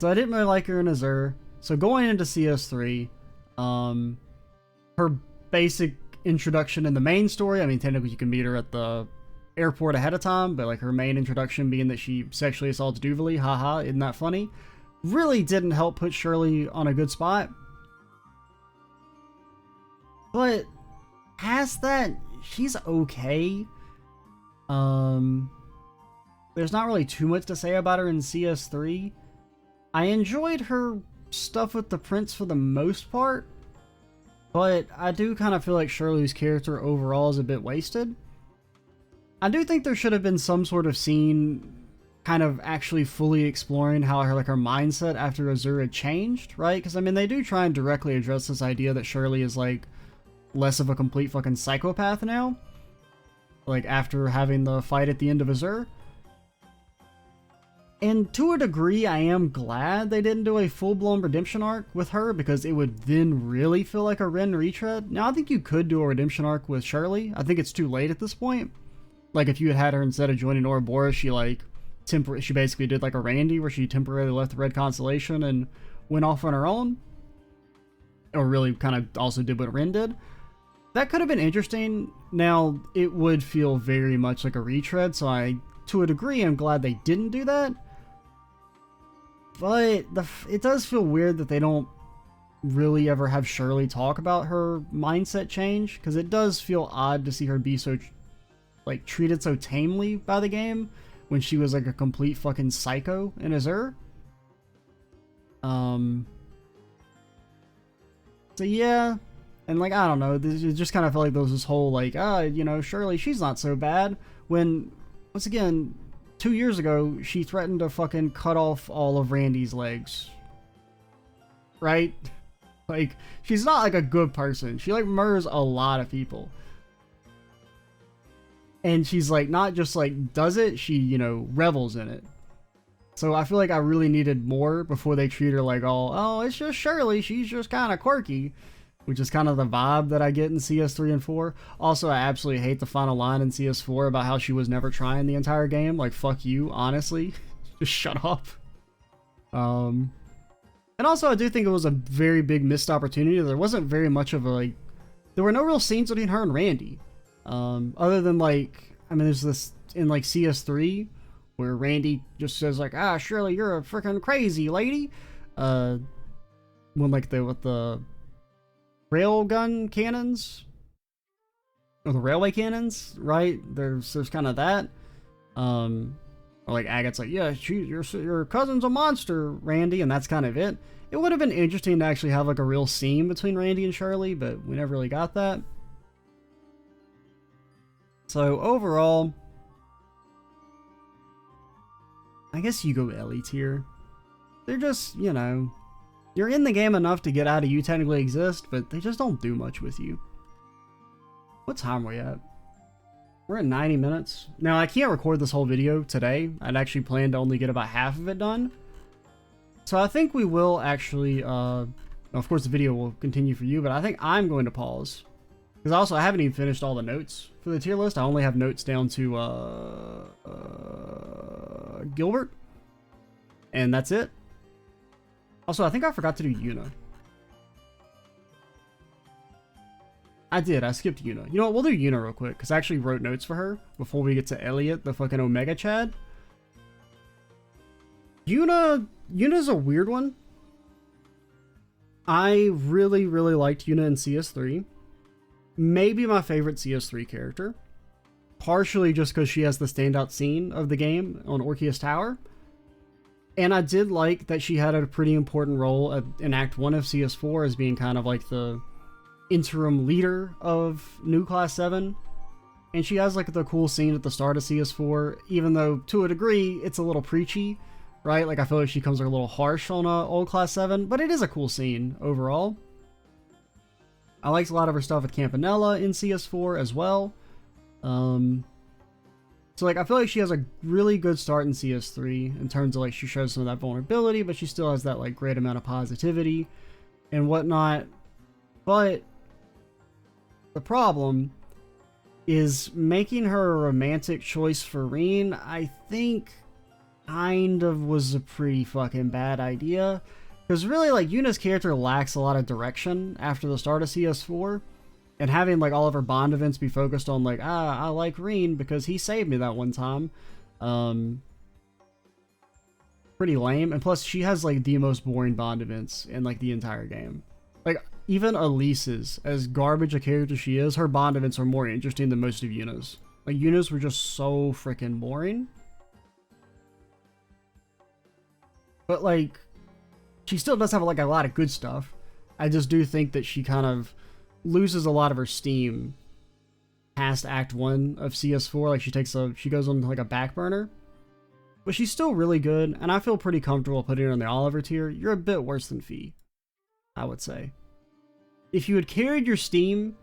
I didn't really like her in Azure. So going into CS3, her basic introduction in the main story, I mean, technically you can meet her at the airport ahead of time, but like her main introduction being that she sexually assaults Duvalie, haha, isn't that funny? Really didn't help put Shirley on a good spot. But past that, she's okay. There's not really too much to say about her in CS3. I enjoyed her stuff with the Prince for the most part, but I do kind of feel like Shirley's character overall is a bit wasted. I do think there should have been some sort of scene kind of actually fully exploring how her mindset after Azure had changed, right? Because I mean, they do try and directly address this idea that Shirley is like less of a complete fucking psychopath now, like after having the fight at the end of Azure. And to a degree, I am glad they didn't do a full-blown redemption arc with her, because it would then really feel like a Ren retread. Now, I think you could do a redemption arc with Shirley. I think it's too late at this point. Like, if you had her, instead of joining Ouroboros, she she basically did like a Randy, where she temporarily left the Red Constellation and went off on her own. Or really kind of also did what Ren did. That could have been interesting. Now, it would feel very much like a retread, so I, to a degree, am glad they didn't do that. But it does feel weird that they don't really ever have Shirley talk about her mindset change, because it does feel odd to see her be so, like, treated so tamely by the game when she was like a complete fucking psycho in Azure. So yeah, and like, I don't know, it just kind of felt like there was this whole like, you know, Shirley, she's not so bad, when, once again, 2 years ago, she threatened to fucking cut off all of Randy's legs. Right? Like, she's not like a good person. She like murders a lot of people. And she's like, not just like does it, she, you know, revels in it. So I feel like I really needed more before they treat her like all, oh, it's just Shirley, she's just kind of quirky. which is kind of the vibe that I get in CS3 and 4. Also, I absolutely hate the final line in CS4 about how she was never trying the entire game. Like, fuck you, honestly. Just shut up. And also, I do think it was a very big missed opportunity. There wasn't very much of a, like, there were no real scenes between her and Randy. Other than, like, I mean, there's this in, like, CS3, where Randy just says, like, ah, Shirley, you're a freaking crazy lady. When, like, with the railgun cannons, or the railway cannons, right? There's kind of that. Or like Agate's like, yeah, your cousin's a monster, Randy, and that's kind of it. It would have been interesting to actually have like a real scene between Randy and Shirley, but we never really got that. So overall, I guess you go Ellie tier. They're just, you know, you're in the game enough to get out of you technically exist, but they just don't do much with you. What time are we at? We're at 90 minutes. Now, I can't record this whole video today. I'd actually planned to only get about half of it done. So I think we will actually, of course the video will continue for you, but I think I'm going to pause. Because also, I haven't even finished all the notes for the tier list. I only have notes down to, Gilbert. And that's it. Also, I think I forgot to do Yuna. I did. I skipped Yuna. You know what? We'll do Yuna real quick, because I actually wrote notes for her before we get to Elliot, the fucking Omega Chad. Yuna's a weird one. I really, really liked Yuna in CS3. Maybe my favorite CS3 character. Partially just because she has the standout scene of the game on Orpheus Tower. And I did like that she had a pretty important role in Act 1 of CS4 as being kind of like the interim leader of new Class 7. And she has like the cool scene at the start of CS4, even though to a degree it's a little preachy, right? Like I feel like she comes like a little harsh on old Class 7, but it is a cool scene overall. I liked a lot of her stuff with Campanella in CS4 as well. So like I feel like she has a really good start in CS3 in terms of like she shows some of that vulnerability, but she still has that like great amount of positivity and whatnot. But the problem is making her a romantic choice for Reen, I think kind of was a pretty fucking bad idea. Because really like Yuna's character lacks a lot of direction after the start of CS4. And having like all of her Bond events be focused on like, I like Reen because he saved me that one time. Pretty lame. And plus she has like the most boring Bond events in like the entire game. Like even Elise's, as garbage a character she is, her Bond events are more interesting than most of Yuna's. Like Yuna's were just so freaking boring. But like, she still does have like a lot of good stuff. I just do think that she kind of loses a lot of her steam past Act 1 of CS4. Like she goes on like a back burner. But she's still really good, and I feel pretty comfortable putting her in the Oliver tier. You're a bit worse than Fee, I would say. If you had carried your steam,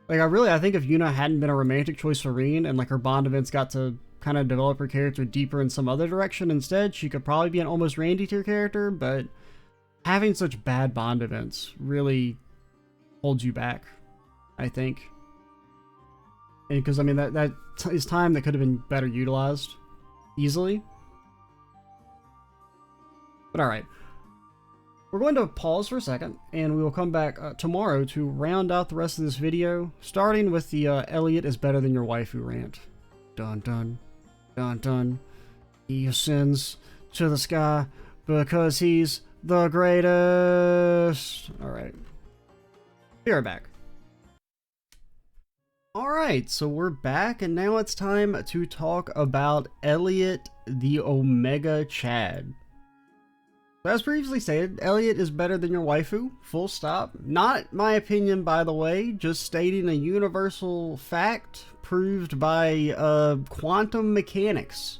like I think if Yuna hadn't been a romantic choice for Reen, and like her Bond events got to kind of develop her character deeper in some other direction instead, she could probably be an almost Randy tier character, but having such bad Bond events really holds you back, I think. And because I mean that is time that could have been better utilized easily. But alright, we're going to pause for a second and we will come back tomorrow to round out the rest of this video, starting with the Elliot is better than your waifu rant. Dun dun dun dun. He ascends to the sky because he's the greatest. Alright, we are back. Alright, so we're back, and now it's time to talk about Elliot the Omega Chad. As previously stated, Elliot is better than your waifu, full stop. Not my opinion, by the way, just stating a universal fact proved by quantum mechanics.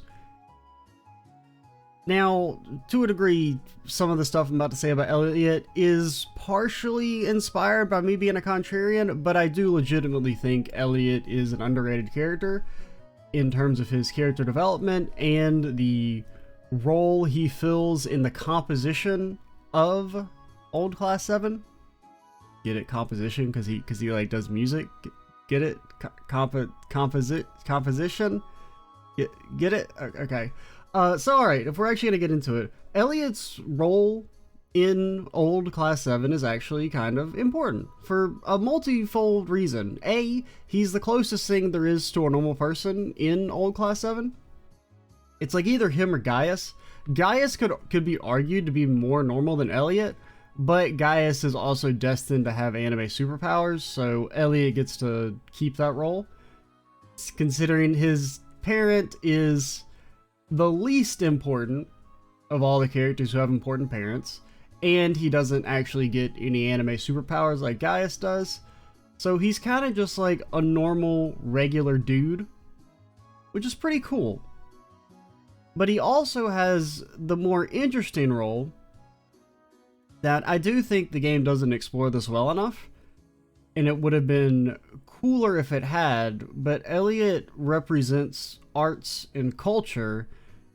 Now, to a degree, some of the stuff I'm about to say about Elliot is partially inspired by me being a contrarian, but I do legitimately think Elliot is an underrated character in terms of his character development and the role he fills in the composition of old Class 7. Get it? Composition, because he like does music. Get it? Composition. Get it? Okay. So alright, if we're actually gonna get into it, Elliot's role in old Class 7 is actually kind of important for a multifold reason. A, he's the closest thing there is to a normal person in old Class 7. It's like either him or Gaius. Gaius could be argued to be more normal than Elliot, but Gaius is also destined to have anime superpowers, so Elliot gets to keep that role. Considering his parent is the least important of all the characters who have important parents, and he doesn't actually get any anime superpowers like Gaius does, so he's kind of just like a normal, regular dude, which is pretty cool. But he also has the more interesting role that I do think the game doesn't explore this well enough, and it would have been cooler if it had, but Elliot represents arts and culture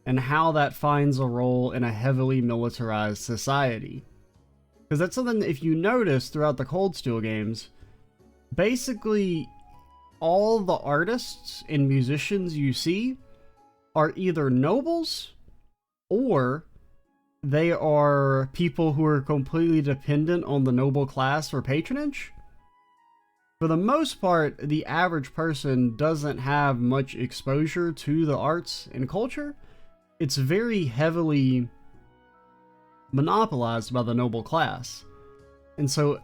and how that finds a role in a heavily militarized society. Because that's something that if you notice throughout the Cold Steel games, basically all the artists and musicians you see are either nobles or they are people who are completely dependent on the noble class for patronage. For the most part, the average person doesn't have much exposure to the arts and culture. It's very heavily monopolized by the noble class. And so,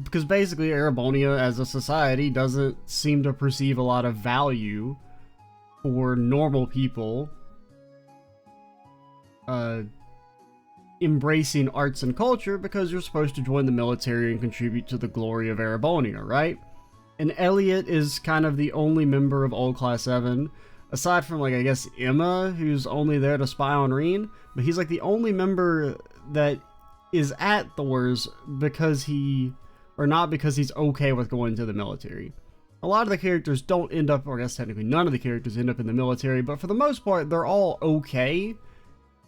because basically Erebonia as a society doesn't seem to perceive a lot of value for normal people embracing arts and culture, because you're supposed to join the military and contribute to the glory of Erebonia, right? And Elliot is kind of the only member of Old Class 7, aside from, like, I guess Emma, who's only there to spy on Reen, but he's like the only member that is at Thor's because not because he's okay with going to the military. A lot of the characters don't end up, or I guess technically none of the characters end up in the military, but for the most part, they're all okay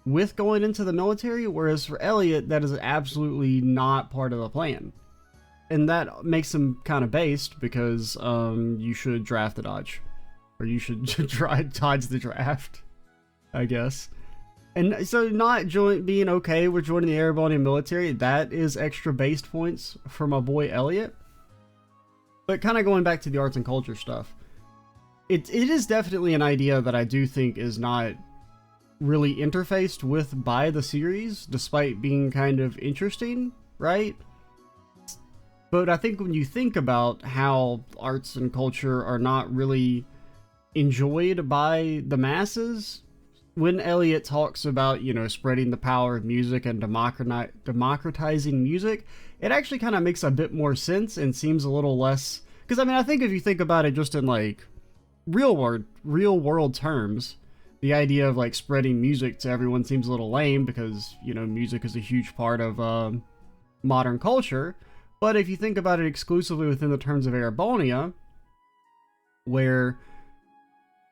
with going into the military, whereas for Elliot, that is absolutely not part of the plan. And that makes him kind of based, because you should draft the Dodge. Or you should dodge the draft, I guess. And so not being okay with joining the Erebonian military, that is extra based points for my boy Elliot. But kind of going back to the arts and culture stuff, it is definitely an idea that I do think is not really interfaced with by the series, despite being kind of interesting, right? But I think when you think about how arts and culture are not really enjoyed by the masses, when Elliot talks about, you know, spreading the power of music and democratizing music, it actually kind of makes a bit more sense and seems a little less, because I mean, I think if you think about it just in like real world terms, the idea of like spreading music to everyone seems a little lame, because, you know, music is a huge part of modern culture. But if you think about it exclusively within the terms of Erebonia, where,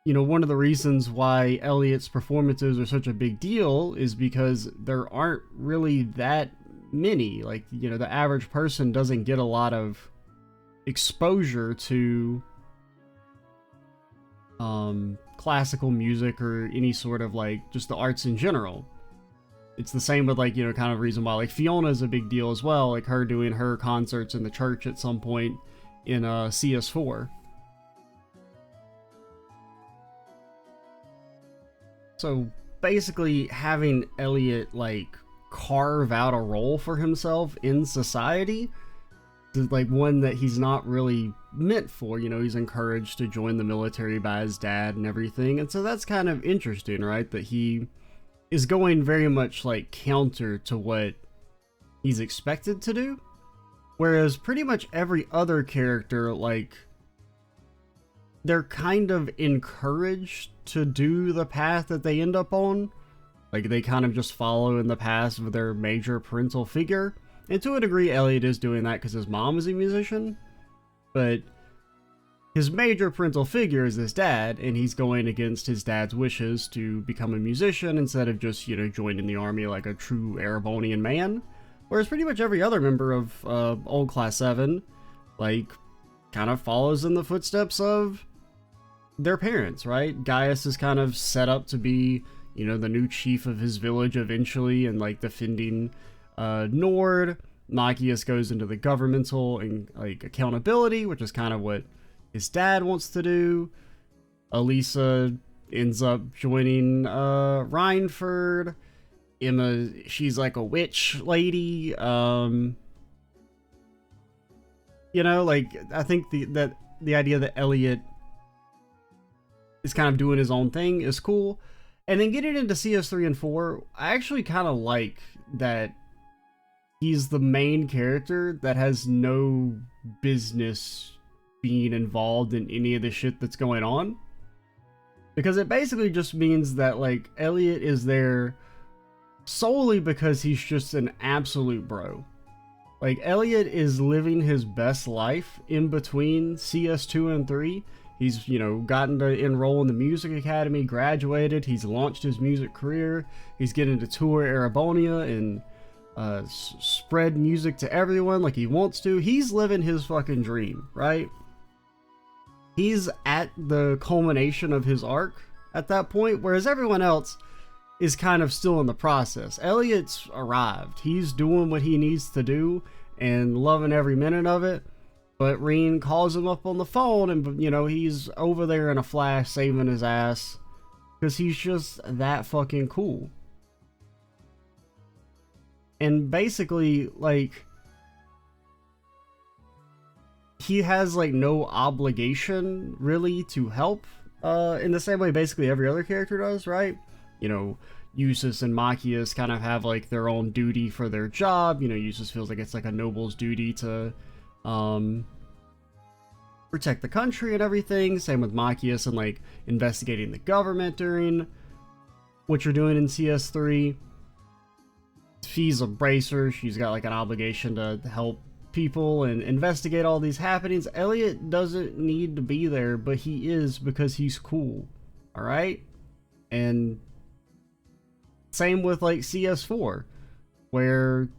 you know, one of the reasons why Elliot's performances are such a big deal is because there aren't really that many. Like, you know, the average person doesn't get a lot of exposure to classical music or any sort of like just the arts in general. It's the same with, like, you know, kind of reason why like Fiona is a big deal as well, like her doing her concerts in the church at some point in CS4. So basically having Elliot like carve out a role for himself in society is like one that he's not really meant for. You know, he's encouraged to join the military by his dad and everything, and so that's kind of interesting, right? That he is going very much like counter to what he's expected to do, whereas pretty much every other character, like, they're kind of encouraged to do the path that they end up on. Like, they kind of just follow in the path of their major parental figure. And to a degree, Elliot is doing that because his mom is a musician. But his major parental figure is his dad, and he's going against his dad's wishes to become a musician instead of just, you know, joining the army like a true Erebonian man. Whereas pretty much every other member of old Class 7, like, kind of follows in the footsteps of their parents, right? Gaius is kind of set up to be, you know, the new chief of his village eventually, and like defending Nord. Machias goes into the governmental and like accountability, which is kind of what his dad wants to do. Elisa ends up joining Rhineford. Emma, she's like a witch lady. You know, like, I think the idea that Elliot is kind of doing his own thing is cool. And then getting into CS3 and 4, I actually kind of like that he's the main character that has no business being involved in any of the shit that's going on. Because it basically just means that, like, Elliot is there solely because he's just an absolute bro. Like, Elliot is living his best life in between CS2 and 3. He's, you know, gotten to enroll in the music academy, graduated, he's launched his music career, he's getting to tour Erebonia and spread music to everyone like he wants to. He's living his fucking dream, right? He's at the culmination of his arc at that point, whereas everyone else is kind of still in the process. Elliot's arrived. He's doing what he needs to do and loving every minute of it. But Reen calls him up on the phone and, you know, he's over there in a flash saving his ass because he's just that fucking cool. And basically, like, he has, like, no obligation, really, to help, in the same way basically every other character does, right? You know, Eustace and Machias kind of have, like, their own duty for their job. You know, Eustace feels like it's, like, a noble's duty to, protect the country and everything. Same with Machias and, like, investigating the government during what you're doing in CS3. She's a bracer. She's got, like, an obligation to help people and investigate all these happenings. Elliot doesn't need to be there, but he is because he's cool. Alright? And same with, like, CS4, where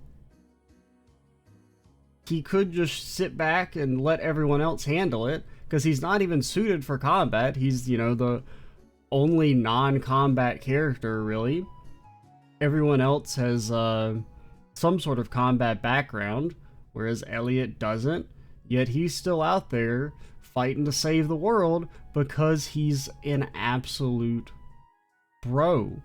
he could just sit back and let everyone else handle it, because he's not even suited for combat. He's, you know, the only non-combat character, really. Everyone else has some sort of combat background, whereas Elliot doesn't, yet he's still out there fighting to save the world because he's an absolute bro.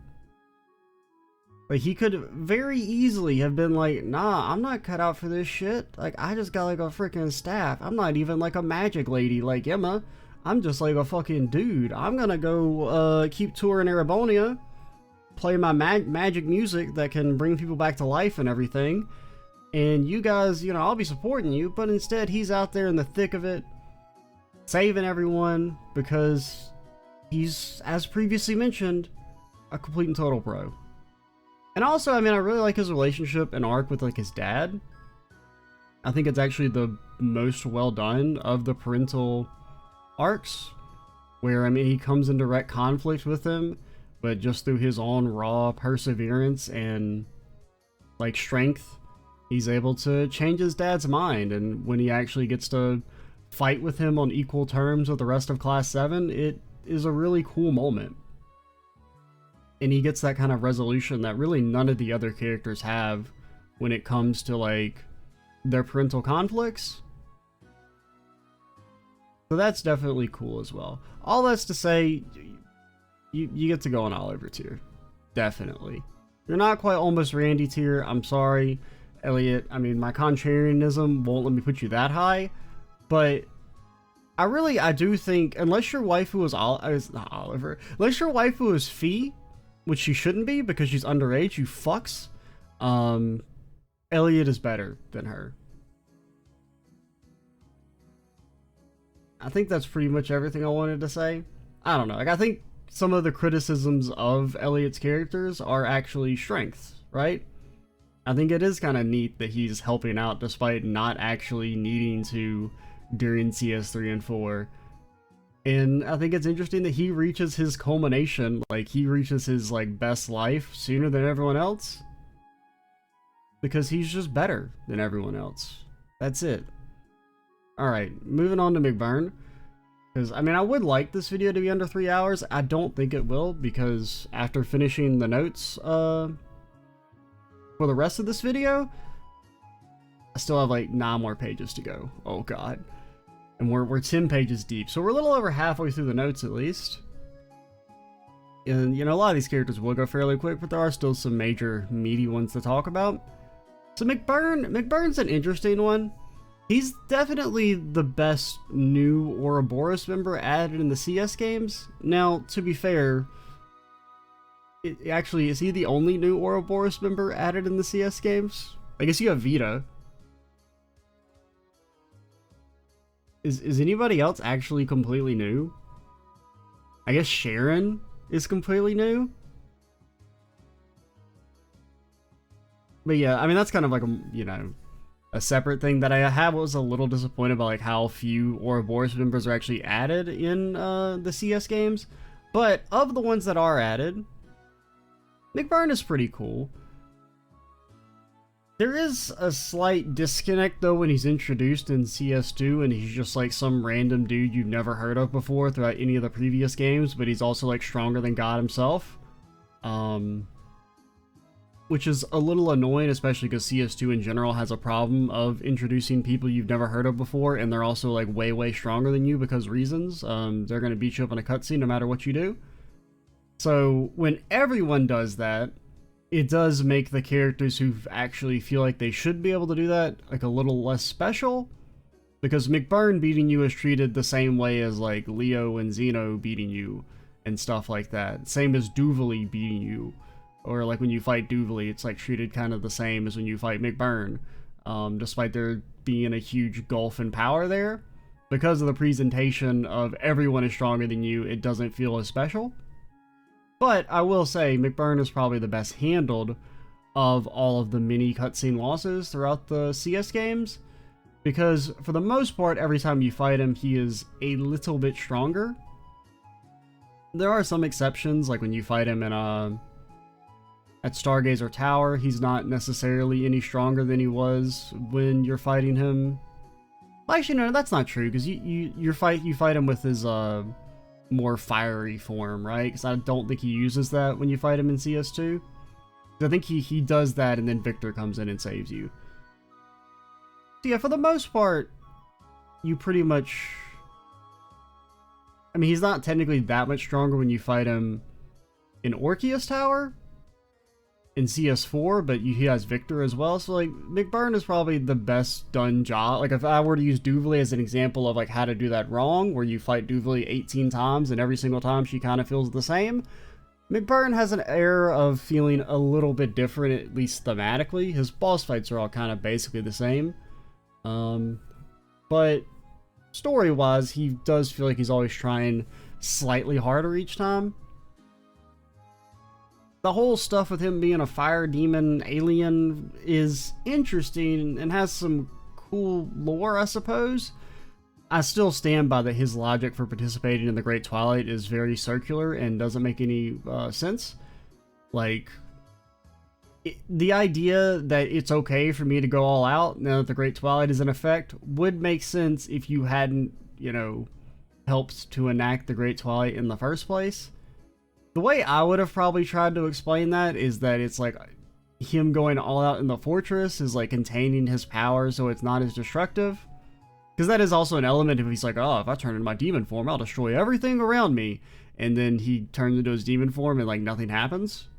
Like, he could very easily have been like, nah, I'm not cut out for this shit. Like, I just got, like, a freaking staff. I'm not even, like, a magic lady like Emma. I'm just, like, a fucking dude. I'm gonna go, keep touring Erebonia, play my magic music that can bring people back to life and everything. And you guys, you know, I'll be supporting you. But instead, he's out there in the thick of it, saving everyone, because he's, as previously mentioned, a complete and total bro. And also, I mean, I really like his relationship and arc with, like, his dad. I think it's actually the most well done of the parental arcs, where, I mean, he comes in direct conflict with him, but just through his own raw perseverance and, like, strength, he's able to change his dad's mind. And when he actually gets to fight with him on equal terms with the rest of Class 7, it is a really cool moment. And he gets that kind of resolution that really none of the other characters have when it comes to, like, their parental conflicts. So that's definitely cool as well. All that's to say, you get to go on Oliver tier. Definitely. You're not quite almost Randy tier. I'm sorry, Elliot. I mean, my contrarianism won't let me put you that high. But I do think, unless your waifu is not Oliver, unless your waifu is Fee, which she shouldn't be because she's underage, you fucks, Elliot is better than her. I think that's pretty much everything I wanted to say. I don't know. Like, I think some of the criticisms of Elliot's characters are actually strengths, right? I think it is kind of neat that he's helping out despite not actually needing to during CS3 and 4. And I think it's interesting that he reaches his culmination, like, he reaches his, like, best life sooner than everyone else. because he's just better than everyone else. That's it. Alright, moving on to McBurn. Because, I mean, I would like this video to be under 3 hours. I don't think it will, because after finishing the notes for the rest of this video, I still have like 9 more pages to go. Oh god. And we're 10 pages deep, so we're a little over halfway through the notes at least. And, you know, a lot of these characters will go fairly quick, but there are still some major meaty ones to talk about. So McBurn's an interesting one. He's definitely the best new Ouroboros member added in the CS games. Now, to be fair, actually, is he the only new Ouroboros member added in the CS games? I guess you have Vita. Is anybody else actually completely new? I guess Sharon is completely new. But yeah, I mean, that's kind of like a, you know, a separate thing that I was a little disappointed by, like how few Ouroboros members are actually added in the CS games. But of the ones that are added, McBurn is pretty cool. There is a slight disconnect though when he's introduced in CS2 and he's just like some random dude you've never heard of before throughout any of the previous games, but he's also like stronger than God himself. Which is a little annoying, especially because CS2 in general has a problem of introducing people you've never heard of before, and they're also like way stronger than you because reasons. They're going to beat you up in a cutscene no matter what you do. So when everyone does that, it does make the characters who actually feel like they should be able to do that like a little less special, because McBurn beating you is treated the same way as like Leo and Xeno beating you and stuff like that. Same as Duvali beating you, or like when you fight Duvali, it's like treated kind of the same as when you fight McBurn, despite there being a huge gulf in power there. Because of the presentation of everyone is stronger than you, it doesn't feel as special. But I will say, McBurn is probably the best handled of all of the mini cutscene losses throughout the CS games, because for the most part, every time you fight him, he is a little bit stronger. There are some exceptions, like when you fight him in at Stargazer Tower, he's not necessarily any stronger than he was when you're fighting him. Well, actually, no, that's not true, because you fight him with his more fiery form, right? Because I don't think he uses that when you fight him in CS2. I think he does that, and then Victor comes in and saves you. So yeah, for the most part, you pretty much... I mean, he's not technically that much stronger when you fight him in Orkius Tower, in CS4, but he has Victor as well, so like McBurn is probably the best done job. Like if I were to use Duvali as an example of like how to do that wrong, where you fight Duvali 18 times and every single time she kind of feels the same, McBurn has an air of feeling a little bit different, at least thematically. His boss fights are all kind of basically the same, but story-wise, he does feel like he's always trying slightly harder each time. The whole stuff with him being a fire demon alien is interesting and has some cool lore, I suppose. I still stand by that his logic for participating in the Great Twilight is very circular and doesn't make any sense. Like, the idea that it's okay for me to go all out now that the Great Twilight is in effect would make sense if you hadn't, you know, helped to enact the Great Twilight in the first place. The way I would have probably tried to explain that is that it's like him going all out in the fortress is like containing his power so it's not as destructive. Because that is also an element if he's like, oh, if I turn into my demon form, I'll destroy everything around me. And then he turns into his demon form and like nothing happens.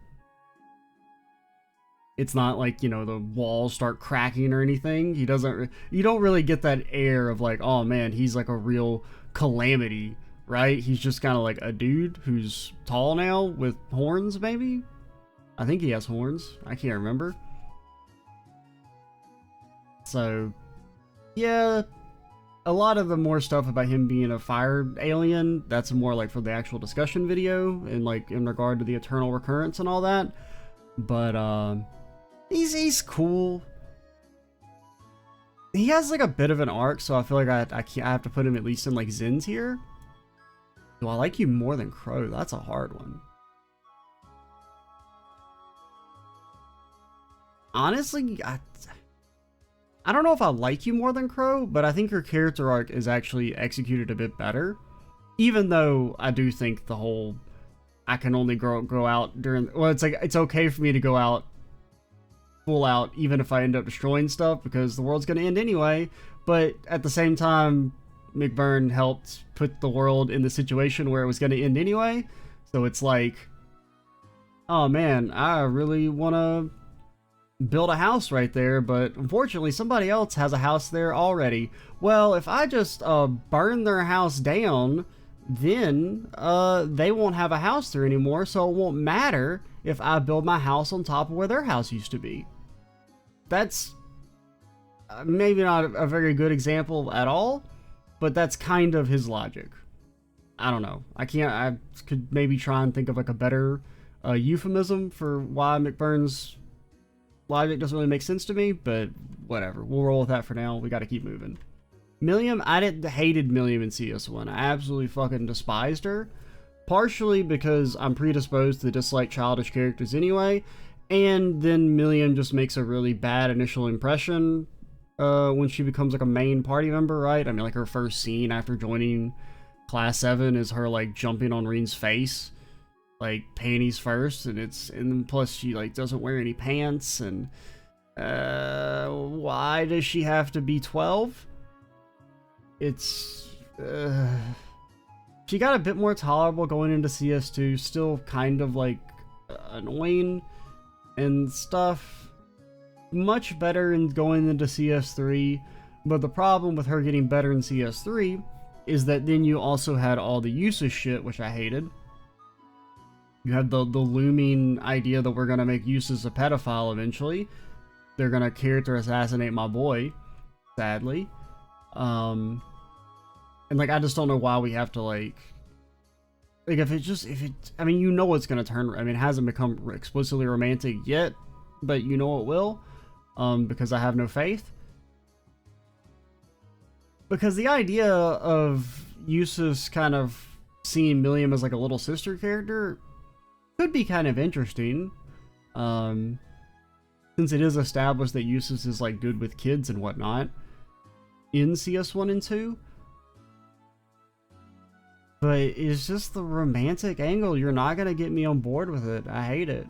It's not like, you know, the walls start cracking or anything. You don't really get that air of like, oh man, he's like a real calamity. Right? He's just kind of like a dude who's tall now with horns, maybe? I think he has horns. I can't remember. So, yeah, a lot of the more stuff about him being a fire alien, that's more like for the actual discussion video and like in regard to the eternal recurrence and all that. But, he's cool. He has like a bit of an arc, so I feel like I have to put him at least in like Zen tier. Do I like you more than Crow? That's a hard one. honestly, I don't know if I like you more than Crow, but I think your character arc is actually executed a bit better. Even though I do think the whole I can only go out during, well, it's like it's okay for me to go out full out even if I end up destroying stuff because the world's gonna end anyway. But at the same time, McBurn helped put the world in the situation where it was gonna end anyway. So it's like, oh man, I really want to build a house right there, but unfortunately somebody else has a house there already. Well, if I just burn their house down, then they won't have a house there anymore, so it won't matter if I build my house on top of where their house used to be. That's maybe not a very good example at all, but that's kind of his logic. I don't know. I could maybe try and think of like a better euphemism for why McBurn's logic doesn't really make sense to me, but whatever. We'll roll with that for now. We got to keep moving. Millium, I hated Millium in CS1. I absolutely fucking despised her. Partially because I'm predisposed to dislike childish characters anyway, and then Millium just makes a really bad initial impression when she becomes like a main party member, right? I mean, like her first scene after joining Class 7 is her like jumping on Reen's face, like panties first, and plus she like doesn't wear any pants, and why does she have to be 12? It's she got a bit more tolerable going into CS2, still kind of like annoying and stuff. Much better in going into CS3, but the problem with her getting better in CS3 is that then you also had all the useless shit, which I hated. You had the looming idea that we're gonna make Eustace a pedophile eventually. They're gonna character assassinate my boy, sadly. And like I just don't know why we have to like if it I mean, you know it's gonna turn, I mean, it hasn't become explicitly romantic yet, but you know it will, because I have no faith. Because the idea of Eustace kind of seeing Millium as like a little sister character could be kind of interesting, since it is established that Eustace is like good with kids and whatnot in CS1 and 2. But it's just the romantic angle. You're not gonna get me on board with it. I hate it.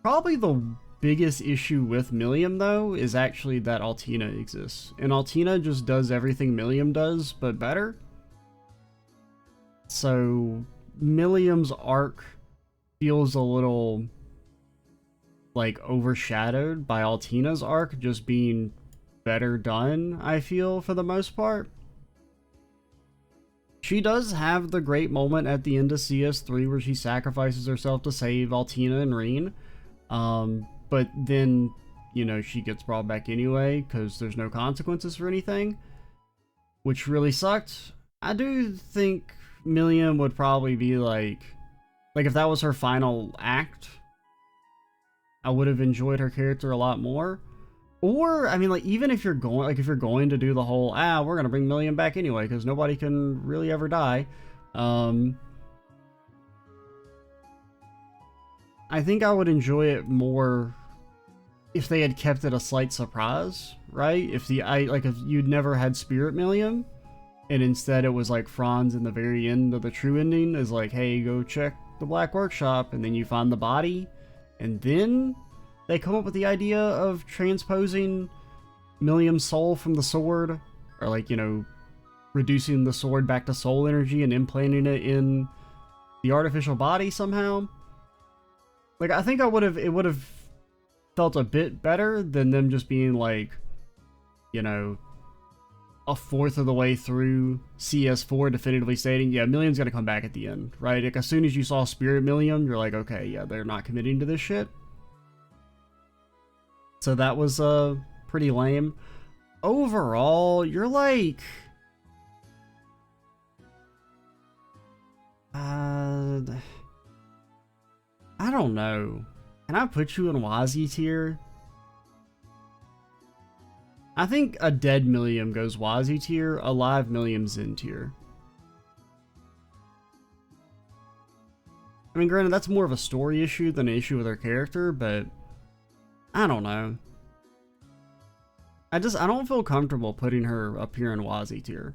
Probably the biggest issue with Millium though is actually that Altina exists, and Altina just does everything Millium does but better. So Millium's arc feels a little like overshadowed by Altina's arc just being better done, I feel, for the most part. She does have the great moment at the end of CS3 where she sacrifices herself to save Altina and Reen, but then, you know, she gets brought back anyway because there's no consequences for anything, which really sucked. I do think Millium would probably be like if that was her final act, I would have enjoyed her character a lot more. Or, I mean, like, even if you're going to do the whole, we're gonna bring Millium back anyway, because nobody can really ever die, I think I would enjoy it more if they had kept it a slight surprise, right? If if you'd never had Spirit Millium, and instead it was like Franz in the very end of the true ending is like, hey, go check the Black Workshop, and then you find the body, and then they come up with the idea of transposing Millium's soul from the sword, or like, you know, reducing the sword back to soul energy and implanting it in the artificial body somehow. Like, I think it would have felt a bit better than them just being like, you know, a fourth of the way through CS4 definitively stating, yeah, Millium's gonna come back at the end, right? Like, as soon as you saw Spirit Millium, you're like, okay, yeah, they're not committing to this shit. So that was pretty lame. Overall, you're like, I don't know. Can I put you in Wazi tier? I think a dead Millium goes Wazi tier, a live Millium Zen tier. I mean, granted, that's more of a story issue than an issue with her character, but I don't know. I don't feel comfortable putting her up here in Wazzy tier.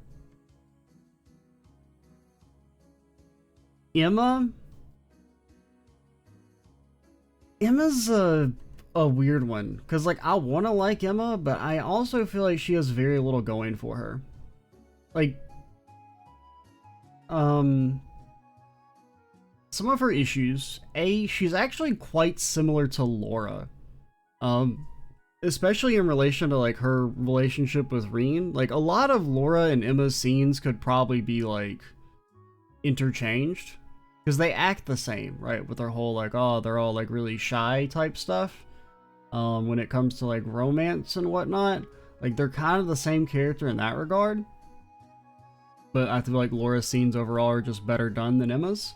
Emma's a weird one, because like I want to like Emma, but I also feel like she has very little going for her. Like some of her issues, she's actually quite similar to Laura, especially in relation to like her relationship with Reen. Like a lot of Laura and Emma's scenes could probably be like interchanged, because they act the same, right? With their whole like, oh, they're all like really shy type stuff. When it comes to like romance and whatnot, like they're kind of the same character in that regard. But I feel like Laura's scenes overall are just better done than Emma's.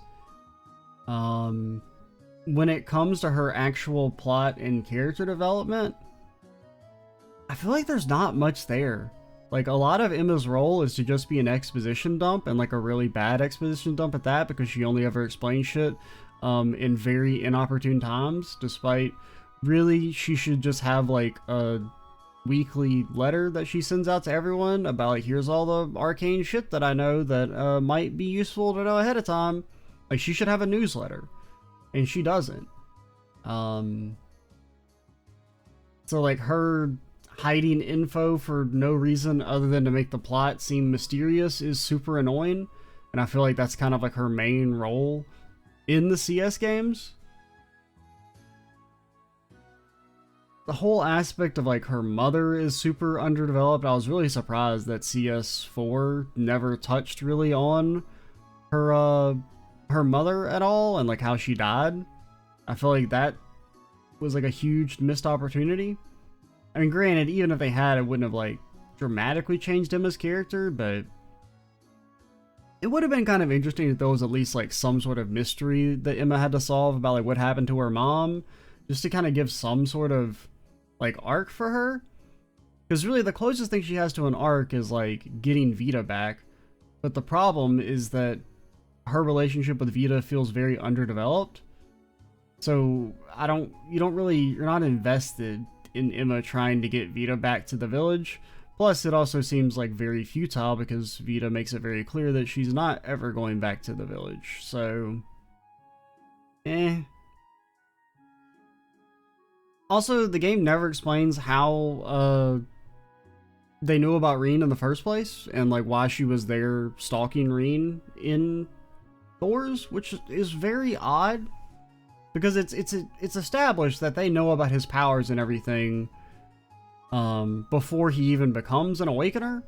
When it comes to her actual plot and character development, I feel like there's not much there. Like, a lot of Emma's role is to just be an exposition dump, and like a really bad exposition dump at that, because she only ever explains shit in very inopportune times, despite really she should just have like a weekly letter that she sends out to everyone about like, here's all the arcane shit that I know that might be useful to know ahead of time. Like, she should have a newsletter, and she doesn't. So like her hiding info for no reason other than to make the plot seem mysterious is super annoying, and I feel like that's kind of like her main role in the CS games. The whole aspect of like her mother is super underdeveloped. I was really surprised that CS4 never touched really on her mother at all, and like how she died. I feel like that was like a huge missed opportunity. I mean, granted, even if they had, it wouldn't have like dramatically changed Emma's character, but it would have been kind of interesting if there was at least like some sort of mystery that Emma had to solve about like what happened to her mom, just to kind of give some sort of like arc for her. Because really the closest thing she has to an arc is like getting Vita back, but the problem is that her relationship with Vita feels very underdeveloped. So you're not invested in Emma trying to get Vita back to the village. Plus, it also seems like very futile, because Vita makes it very clear that she's not ever going back to the village. So, Also, the game never explains how they knew about Reen in the first place, and like why she was there stalking Reen in Thors, which is very odd. Because it's established that they know about his powers and everything before he even becomes an Awakener.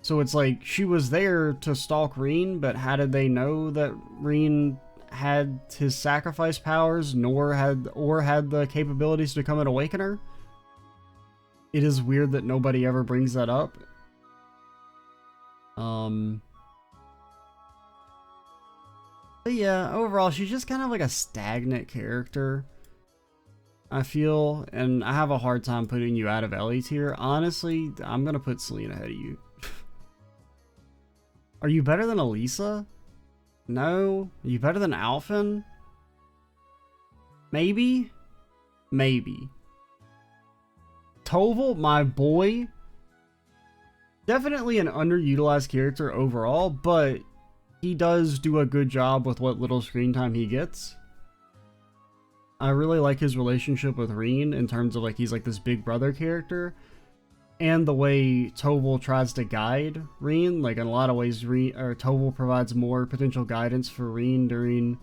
So it's like she was there to stalk Reen, but how did they know that Reen had his sacrifice powers, or had the capabilities to become an Awakener? It is weird that nobody ever brings that up. But yeah, overall, she's just kind of like a stagnant character, I feel, and I have a hard time putting you out of Ellie tier. Honestly, I'm gonna put Celine ahead of you. Are you better than Elisa? No. Are you better than Alphen? Maybe? Maybe. Toval, my boy, definitely an underutilized character overall, but he does do a good job with what little screen time he gets. I really like his relationship with Reen in terms of like he's like this big brother character, and the way Toval tries to guide Reen. Like in a lot of ways, Toval provides more potential guidance for Reen during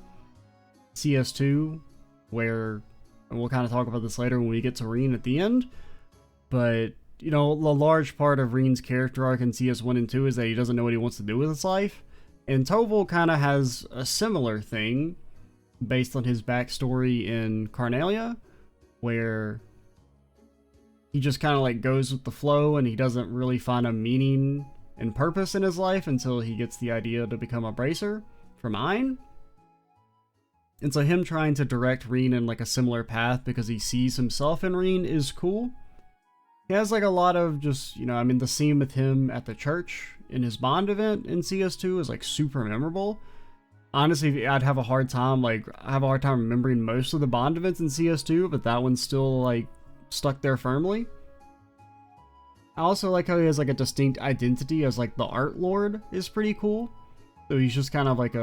CS2, where, and we'll kind of talk about this later when we get to Reen at the end, but you know, a large part of Reen's character arc in CS1 and 2 is that he doesn't know what he wants to do with his life. And Toval kind of has a similar thing based on his backstory in Carnelia, where he just kind of like goes with the flow, and he doesn't really find a meaning and purpose in his life until he gets the idea to become a bracer for mine. And so him trying to direct Reen in like a similar path because he sees himself in Reen is cool. He has like a lot of just, you know, I mean, the scene with him at the church in his Bond event in CS2 is like super memorable. honestly, I'd have a hard time, like, I have a hard time remembering most of the Bond events in CS2, but that one's still, like, stuck there firmly. I also like how he has, like, a distinct identity as, like, the Art Lord is pretty cool. So he's just kind of like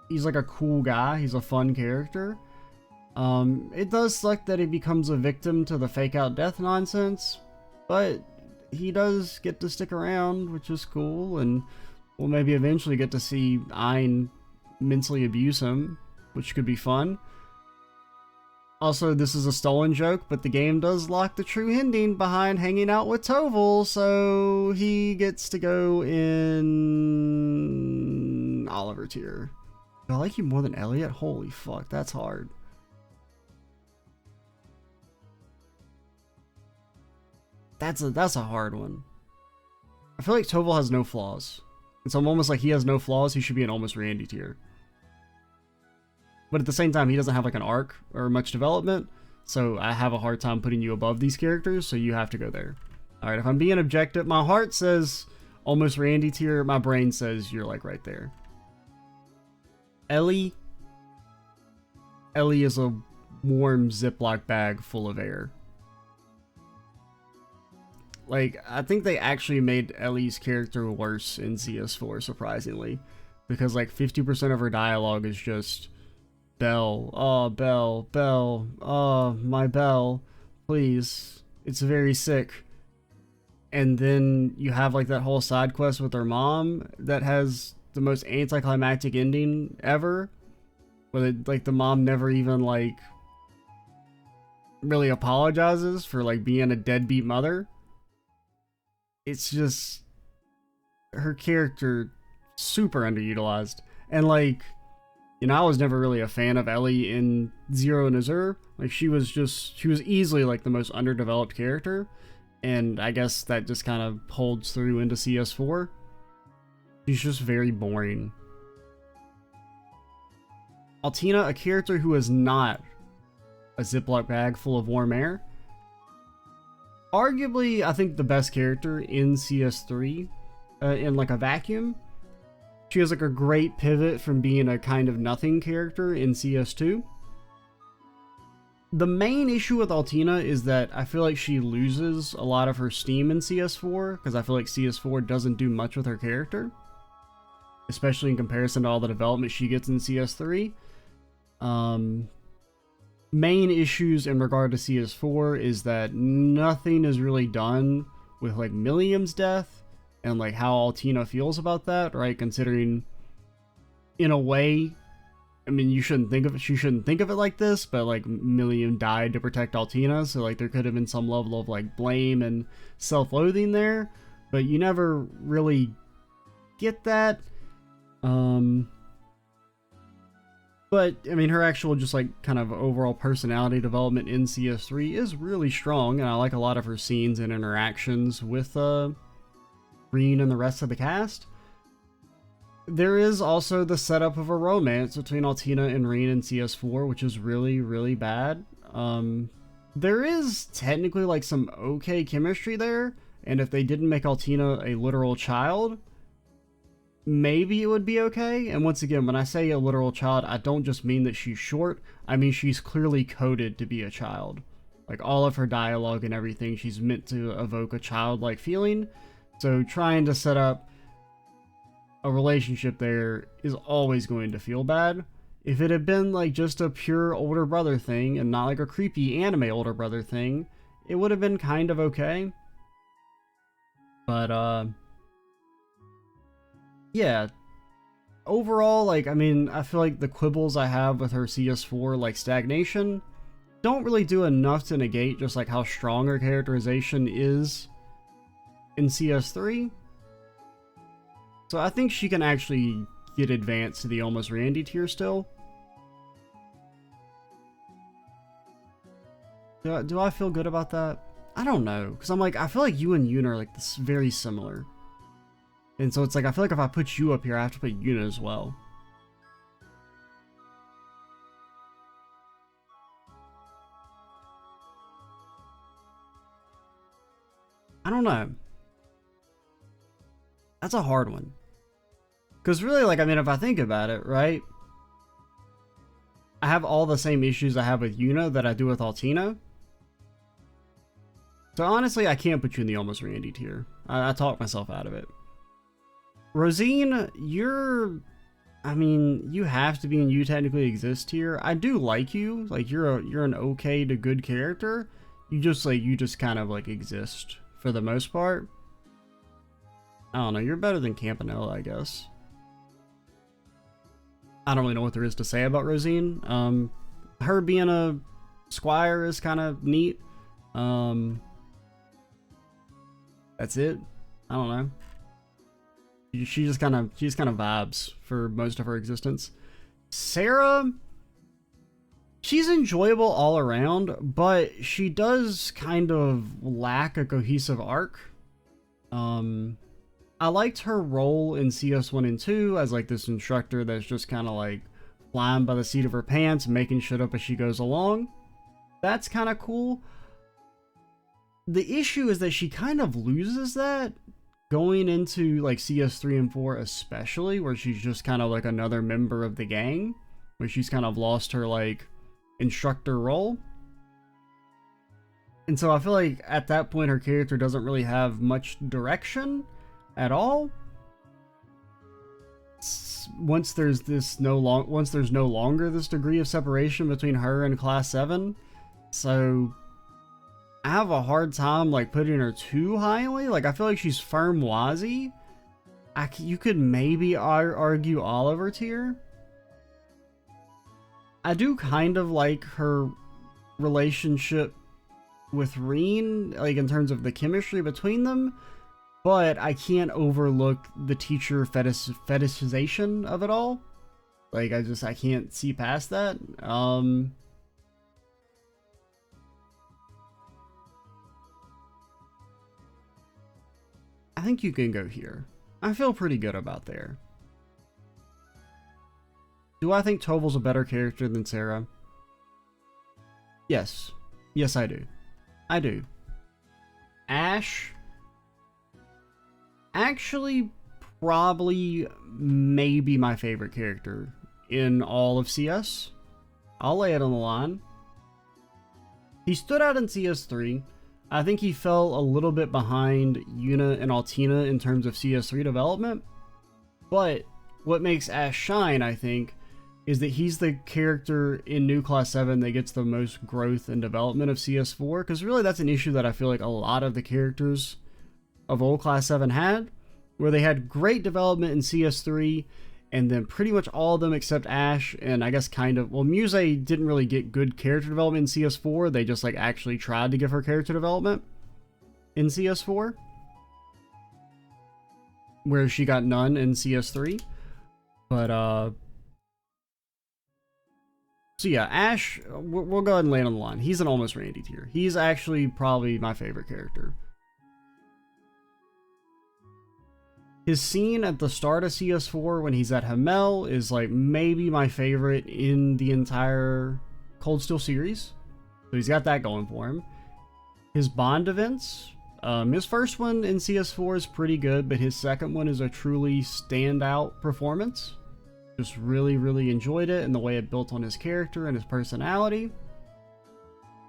he's like a cool guy. He's a fun character. It does suck that he becomes a victim to the fake out death nonsense, but he does get to stick around, which is cool, and we'll maybe eventually get to see Ein mentally abuse him, which could be fun. Also, this is a stolen joke, but the game does lock the true ending behind hanging out with Toval, so he gets to go in Oliver tier. Do I like you more than Elliot? Holy fuck, that's hard. That's a hard one. I feel like Toval has no flaws. And so I'm almost like he has no flaws, he should be an almost Randy tier. But at the same time, he doesn't have like an arc or much development, so I have a hard time putting you above these characters, so you have to go there. Alright, if I'm being objective, my heart says almost Randy tier, my brain says you're like right there. Ellie is a warm Ziploc bag full of air. Like, I think they actually made Ellie's character worse in CS4, surprisingly. Because like 50% of her dialogue is just Belle, oh, Belle, Belle, oh, my Belle, please, it's very sick. And then you have like that whole side quest with her mom that has the most anticlimactic ending ever, where like the mom never even like really apologizes for like being a deadbeat mother. It's just her character super underutilized. And like, you know, I was never really a fan of Ellie in Zero and Azure. Like, she was easily like the most underdeveloped character, and I guess that just kind of holds through into CS4. She's just very boring. Altina, a character who is not a Ziploc bag full of warm air. Arguably, I think the best character in CS3 in like a vacuum. She has like a great pivot from being a kind of nothing character in CS2. The main issue with Altina is that I feel like she loses a lot of her steam in CS4, because I feel like CS4 doesn't do much with her character, especially in comparison to all the development she gets in CS3. Main issues in regard to CS4 is that nothing is really done with like Milliam's death and like how Altina feels about that, right? Considering, in a way, I mean, she shouldn't think of it like this, but like Milliam died to protect Altina, so like there could have been some level of like blame and self-loathing there, but you never really get that. But, I mean, her actual just, like, kind of overall personality development in CS3 is really strong, and I like a lot of her scenes and interactions with, Green and the rest of the cast. There is also the setup of a romance between Altina and Reen in CS4, which is really, really bad. There is technically, like, some okay chemistry there, and if they didn't make Altina a literal child, maybe it would be okay. And once again, when I say a literal child, I don't just mean that she's short, I mean she's clearly coded to be a child. Like, all of her dialogue and everything, she's meant to evoke a childlike feeling. So trying to set up a relationship there is always going to feel bad. If it had been like just a pure older brother thing and not like a creepy anime older brother thing, it would have been kind of okay. But yeah, overall, like, I mean, I feel like the quibbles I have with her CS4, like stagnation, don't really do enough to negate just like how strong her characterization is in CS3. So I think she can actually get advanced to the almost Randy tier still. Do I feel good about that? I don't know, because I'm like, I feel like you and Yuna are like this very similar. And so it's like, I feel like if I put you up here, I have to put Yuna as well. I don't know. That's a hard one. Because really, like, I mean, if I think about it, right? I have all the same issues I have with Yuna that I do with Altina. So honestly, I can't put you in the almost Randy tier. I talked myself out of it. Rosine, I mean, you have to be in You Technically Exist tier. I do like you. Like, you're an okay to good character. You just kind of like exist for the most part. I don't know, you're better than Campanella, I guess. I don't really know what there is to say about Rosine. Her being a squire is kind of neat. That's it. I don't know. She just kind of vibes for most of her existence. Sarah, she's enjoyable all around, but she does kind of lack a cohesive arc. I liked her role in CS 1 and 2 as like this instructor that's just kind of like flying by the seat of her pants, making shit up as she goes along. That's kind of cool. The issue is that she kind of loses that going into like CS 3 and 4 especially, where she's just kind of like another member of the gang, where she's kind of lost her like instructor role. And so I feel like at that point her character doesn't really have much direction at all. Once there's no longer this degree of separation between her and Class 7, so I have a hard time like putting her too highly. Like, I feel like she's firm Wazi. You could maybe argue Oliver tier. I do kind of like her relationship with Reen, like in terms of the chemistry between them, but I can't overlook the teacher fetishization of it all. Like, I can't see past that. I think you can go here. I feel pretty good about there. Do I think Toval's a better character than Sarah? Yes. Yes, I do. I do. Ash, actually, probably maybe my favorite character in all of CS. I'll lay it on the line. He stood out in CS3. I think he fell a little bit behind Yuna and Altina in terms of CS3 development. But what makes Ash shine, I think, is that he's the character in New Class 7 that gets the most growth and development of CS4. Because really that's an issue that I feel like a lot of the characters of old Class 7 had, where they had great development in CS3, and then pretty much all of them except Ash, and I guess kind of, well, Muse didn't really get good character development in CS4, they just like actually tried to give her character development in CS4, where she got none in CS3, but so yeah, Ash, we'll go ahead and lay it on the line. He's an almost Randy tier. He's actually probably my favorite character. His scene at the start of CS4 when he's at Hamel is like maybe my favorite in the entire Cold Steel series. So he's got that going for him. His Bond events, his first one in CS4 is pretty good, but his second one is a truly standout performance. Just really, really enjoyed it and the way it built on his character and his personality.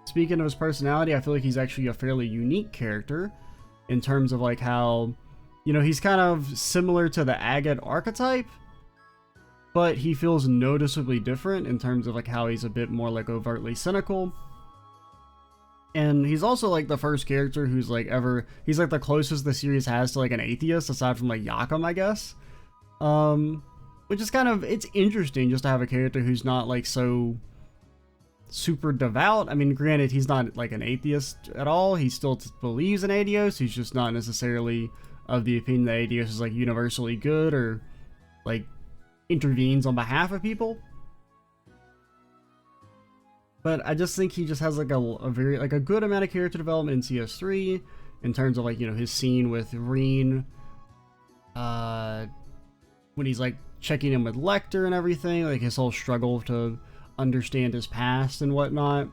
Speaking of his personality, I feel like he's actually a fairly unique character in terms of like how, you know, he's kind of similar to the Agate archetype, but he feels noticeably different in terms of like how he's a bit more like overtly cynical. And he's also like the first character who's like he's like the closest the series has to like an atheist aside from like Yakum, I guess. Which is kind of, it's interesting just to have a character who's not like so super devout. I mean, granted, he's not like an atheist at all. He still believes in Adios. He's just not necessarily of the opinion that Adios is like universally good or like intervenes on behalf of people. But I just think he just has like a very like a good amount of character development in CS3 in terms of like, you know, his scene with Reen, when he's like checking in with Lecter and everything, like his whole struggle to understand his past and whatnot,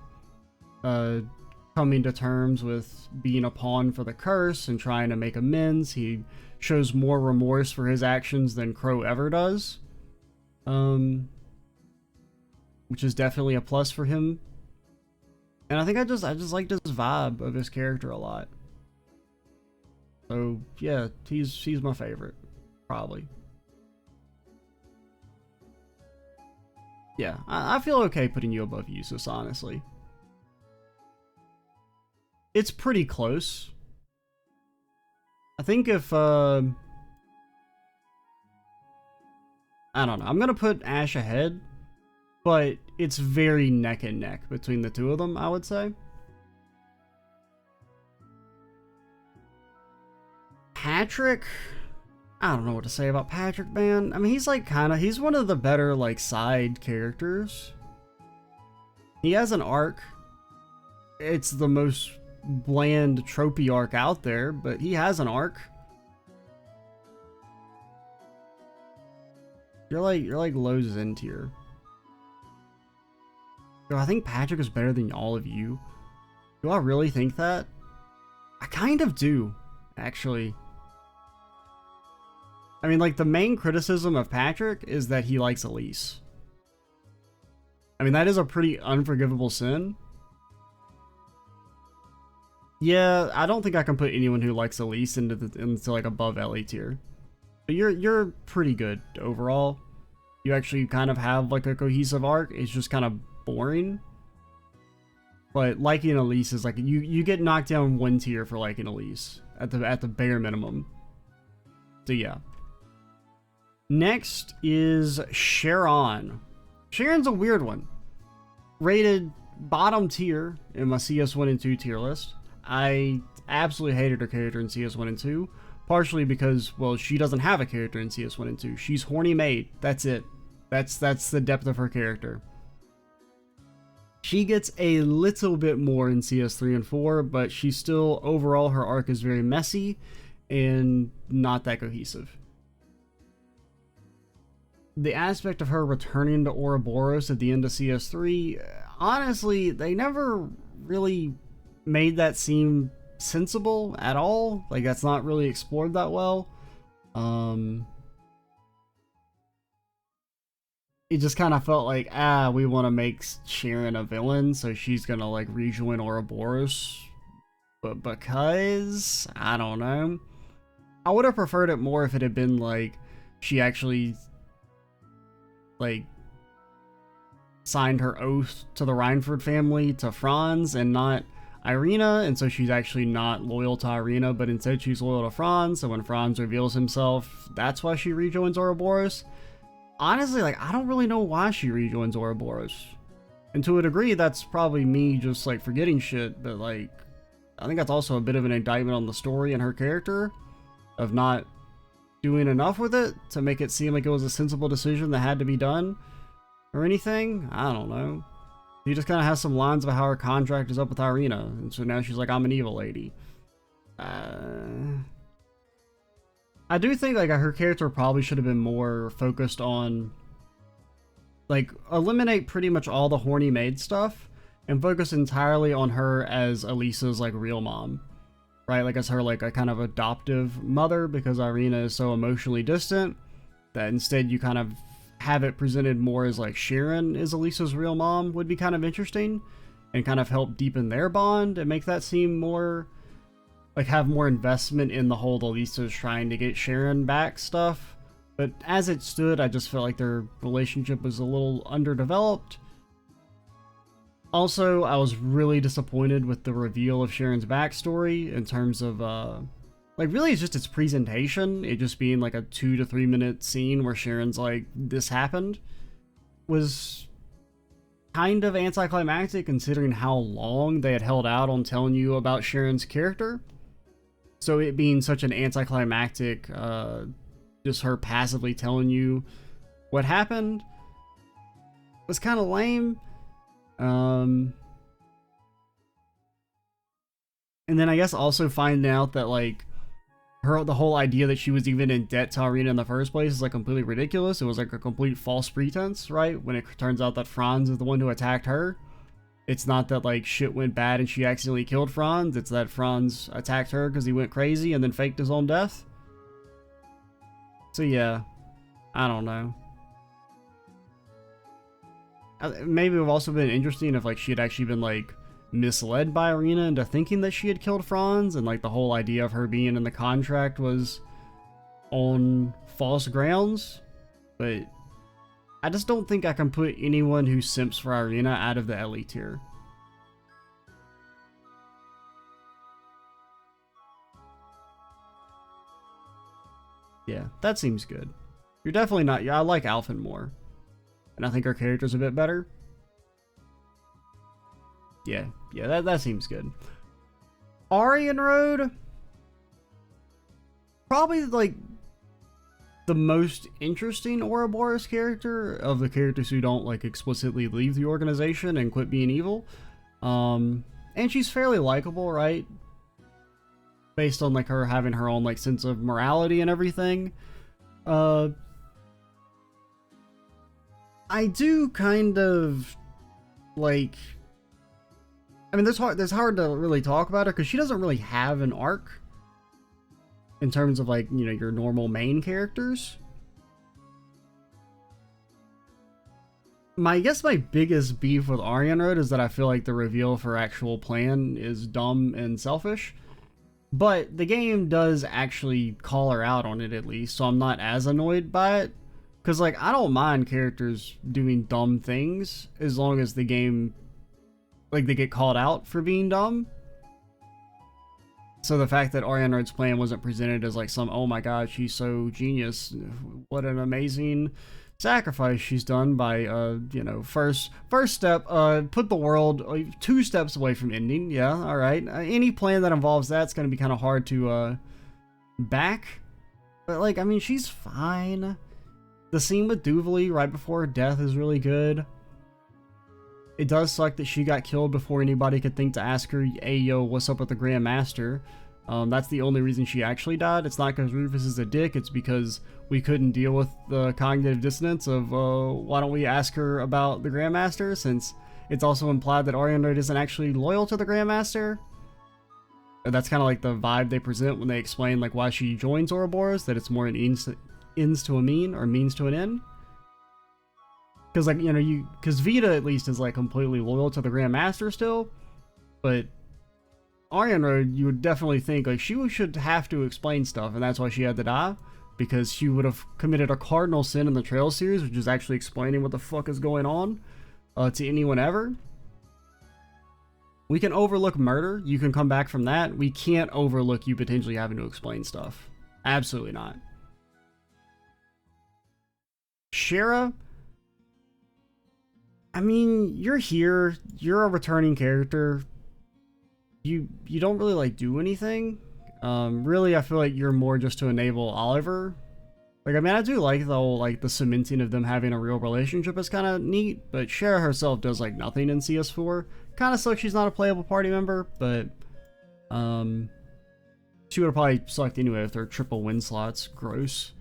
coming to terms with being a pawn for the curse and trying to make amends. He shows more remorse for his actions than Crow ever does. which is definitely a plus for him. And I think I just liked his vibe of his character a lot. So yeah, he's my favorite, probably. Yeah, I feel okay putting you above Usus, honestly. It's pretty close. I think if, I don't know, I'm gonna put Ash ahead, but it's very neck and neck between the two of them, I would say. Patrick, I don't know what to say about Patrick, man. I mean, he's like he's one of the better like side characters. He has an arc. It's the most bland tropey arc out there, but he has an arc. You're like low Zen tier. Yo, I think Patrick is better than all of you. Do I really think that? I kind of do, actually. I mean, like, the main criticism of Patrick is that he likes Elise. I mean, that is a pretty unforgivable sin. Yeah, I don't think I can put anyone who likes Elise into like above Ellie tier. But you're pretty good overall. You actually kind of have like a cohesive arc. It's just kind of boring. But liking Elise is like you get knocked down one tier for liking Elise at the bare minimum. So yeah. Next is Sharon. Sharon's a weird one. Rated bottom tier in my CS1 and 2 tier list. I absolutely hated her character in CS1 and 2. Partially because, well, she doesn't have a character in CS1 and 2. She's horny maid. That's it. That's the depth of her character. She gets a little bit more in CS3 and 4, but she's still, overall, her arc is very messy and not that cohesive. The aspect of her returning to Ouroboros at the end of CS3, honestly, they never really made that seem sensible at all. Like, that's not really explored that well. It just kind of felt like, we want to make Sharon a villain, so she's gonna like rejoin Ouroboros. But because, I don't know. I would have preferred it more if it had been like, she actually like signed her oath to the Reinford family to Franz and not Irina, and so she's actually not loyal to Irina, but instead she's loyal to Franz, so when Franz reveals himself, that's why she rejoins Ouroboros. Honestly, like, I don't really know why she rejoins Ouroboros. And to a degree, that's probably me just, like, forgetting shit, but, like, I think that's also a bit of an indictment on the story and her character, of not doing enough with it to make it seem like it was a sensible decision that had to be done, or anything. I don't know. She just kind of has some lines about how her contract is up with Irina, and so now she's like, I'm an evil lady. I do think like her character probably should have been more focused on, like, eliminate pretty much all the horny maid stuff and focus entirely on her as Elisa's like real mom, right? Like as her like a kind of adoptive mother, because Irina is so emotionally distant that instead you kind of have it presented more as like Sharon is Elisa's real mom would be kind of interesting and kind of help deepen their bond and make that seem more like have more investment in the whole Elisa's trying to get Sharon back stuff. But as it stood, I just felt like their relationship was a little underdeveloped. Also, I was really disappointed with the reveal of Sharon's backstory in terms of, like, really it's just its presentation. It just being like a 2 to 3 minute scene where Sharon's like, this happened, was kind of anticlimactic considering how long they had held out on telling you about Sharon's character. So it being such an anticlimactic, just her passively telling you what happened was kind of lame. And then I guess also finding out that like the whole idea that she was even in debt to Irina in the first place is like completely ridiculous. It was like a complete false pretense, right? When it turns out that Franz is the one who attacked her. It's not that like shit went bad and she accidentally killed Franz. It's that Franz attacked her because he went crazy and then faked his own death. So yeah, I don't know. maybe it would have also been interesting if like she had actually been like misled by Arena into thinking that she had killed Franz, and like the whole idea of her being in the contract was on false grounds. But I just don't think I can put anyone who simps for Irina out of the Ellie tier. Yeah, that seems good. You're definitely not. Yeah, I like Alphen more, and I think her character's a bit better. Yeah, that seems good. Aryan Road, probably like the most interesting Ouroboros character of the characters who don't like explicitly leave the organization and quit being evil. And she's fairly likable, right? Based on like her having her own like sense of morality and everything. I do kind of like, I mean, there's hard to really talk about her because she doesn't really have an arc in terms of like, you know, your normal main characters. I guess my biggest beef with Aryan Road is that I feel like the reveal of her actual plan is dumb and selfish. But the game does actually call her out on it at least, so I'm not as annoyed by it. Because, like, I don't mind characters doing dumb things as long as the game, like, they get called out for being dumb. So the fact that Aryan Road's plan wasn't presented as, like, some, oh my god, she's so genius, what an amazing sacrifice she's done by, you know, first step, put the world 2 steps away from ending. Yeah, alright. Any plan that involves that's gonna be kind of hard to, back. But, like, I mean, she's fine. The scene with Duvali right before her death is really good. It does suck that she got killed before anybody could think to ask her, hey, yo, what's up with the Grand Master? That's the only reason she actually died. It's not because Rufus is a dick, it's because we couldn't deal with the cognitive dissonance of, why don't we ask her about the Grandmaster, since it's also implied that Aryan Road isn't actually loyal to the Grandmaster. That's kind of like the vibe they present when they explain like why she joins Ouroboros, that it's more an ends to a mean, or means to an end. Because like, you know, because Vita at least is like completely loyal to the Grandmaster still, but Aryan Road, you would definitely think like she should have to explain stuff, and that's why she had to die, because she would have committed a cardinal sin in the Trail series, which is actually explaining what the fuck is going on to anyone ever. We can overlook murder, you can come back from that. We can't overlook you potentially having to explain stuff. Absolutely not. Shara, I mean, you're here, you're a returning character. You don't really like do anything. Really, I feel like you're more just to enable Oliver. Like, I mean, I do like the whole, like, the cementing of them having a real relationship is kind of neat, but Shara herself does, like, nothing in CS4. Kind of sucks she's not a playable party member, but, she would have probably sucked anyway if they're triple win slots. Gross.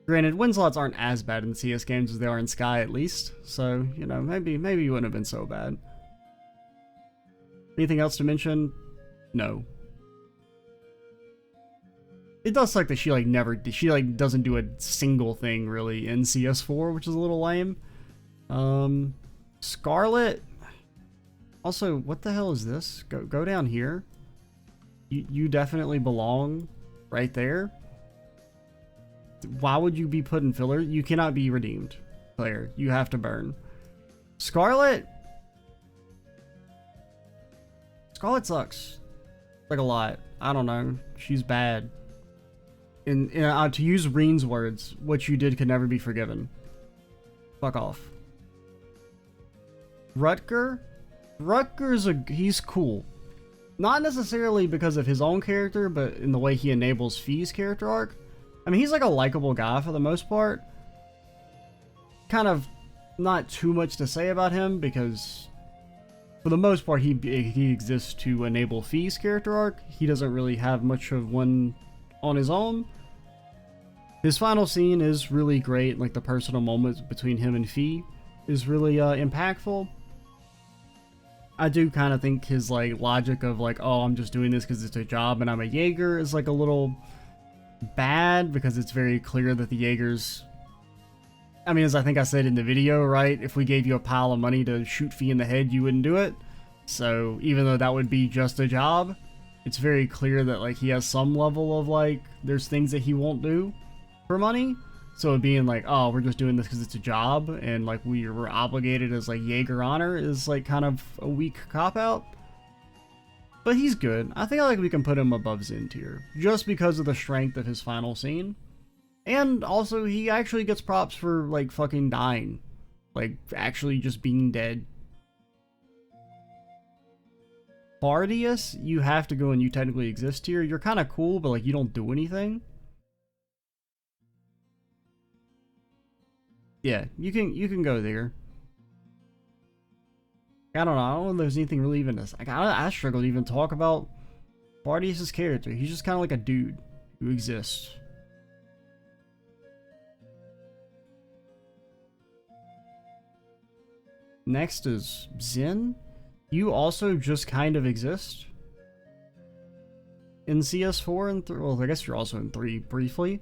Granted, win slots aren't as bad in CS games as they are in Sky, at least, so, you know, maybe you wouldn't have been so bad. Anything else to mention? No. It does suck that she like doesn't do a single thing really in CS4, which is a little lame. Scarlet. Also, what the hell is this? Go down here. You definitely belong right there. Why would you be put in filler? You cannot be redeemed, player. You have to burn. Scarlet. Scarlet sucks. Like a lot. I don't know. She's bad. And to use Reen's words, what you did could never be forgiven. Fuck off. Rutger? He's cool. Not necessarily because of his own character, but in the way he enables Fee's character arc. I mean, he's like a likable guy for the most part. Kind of not too much to say about him because for the most part, he exists to enable Fee's character arc. He doesn't really have much of one on his own. His final scene is really great. Like the personal moments between him and Fee is really impactful. I do kind of think his like logic of like, oh, I'm just doing this because it's a job and I'm a Jaeger is like a little bad, because it's very clear that the Jaegers I mean, as I think I said in the video, right? If we gave you a pile of money to shoot Fee in the head, you wouldn't do it. So even though that would be just a job, it's very clear that like he has some level of like, there's things that he won't do for money. So being like, oh, we're just doing this because it's a job and like we're obligated as like Jaeger honor is like kind of a weak cop-out. But he's good. I think like we can put him above Zen tier just because of the strength of his final scene. And also he actually gets props for like fucking dying. Like actually just being dead. Bardius, you have to go and you technically exist here. You're kind of cool, but like you don't do anything. Yeah, you can go there. I don't know if there's anything really even this. Like, I struggle to even talk about Bardius' character. He's just kind of like a dude who exists. Next is Zen. You also just kind of exist in CS4 and 3. Well, I guess you're also in 3 briefly.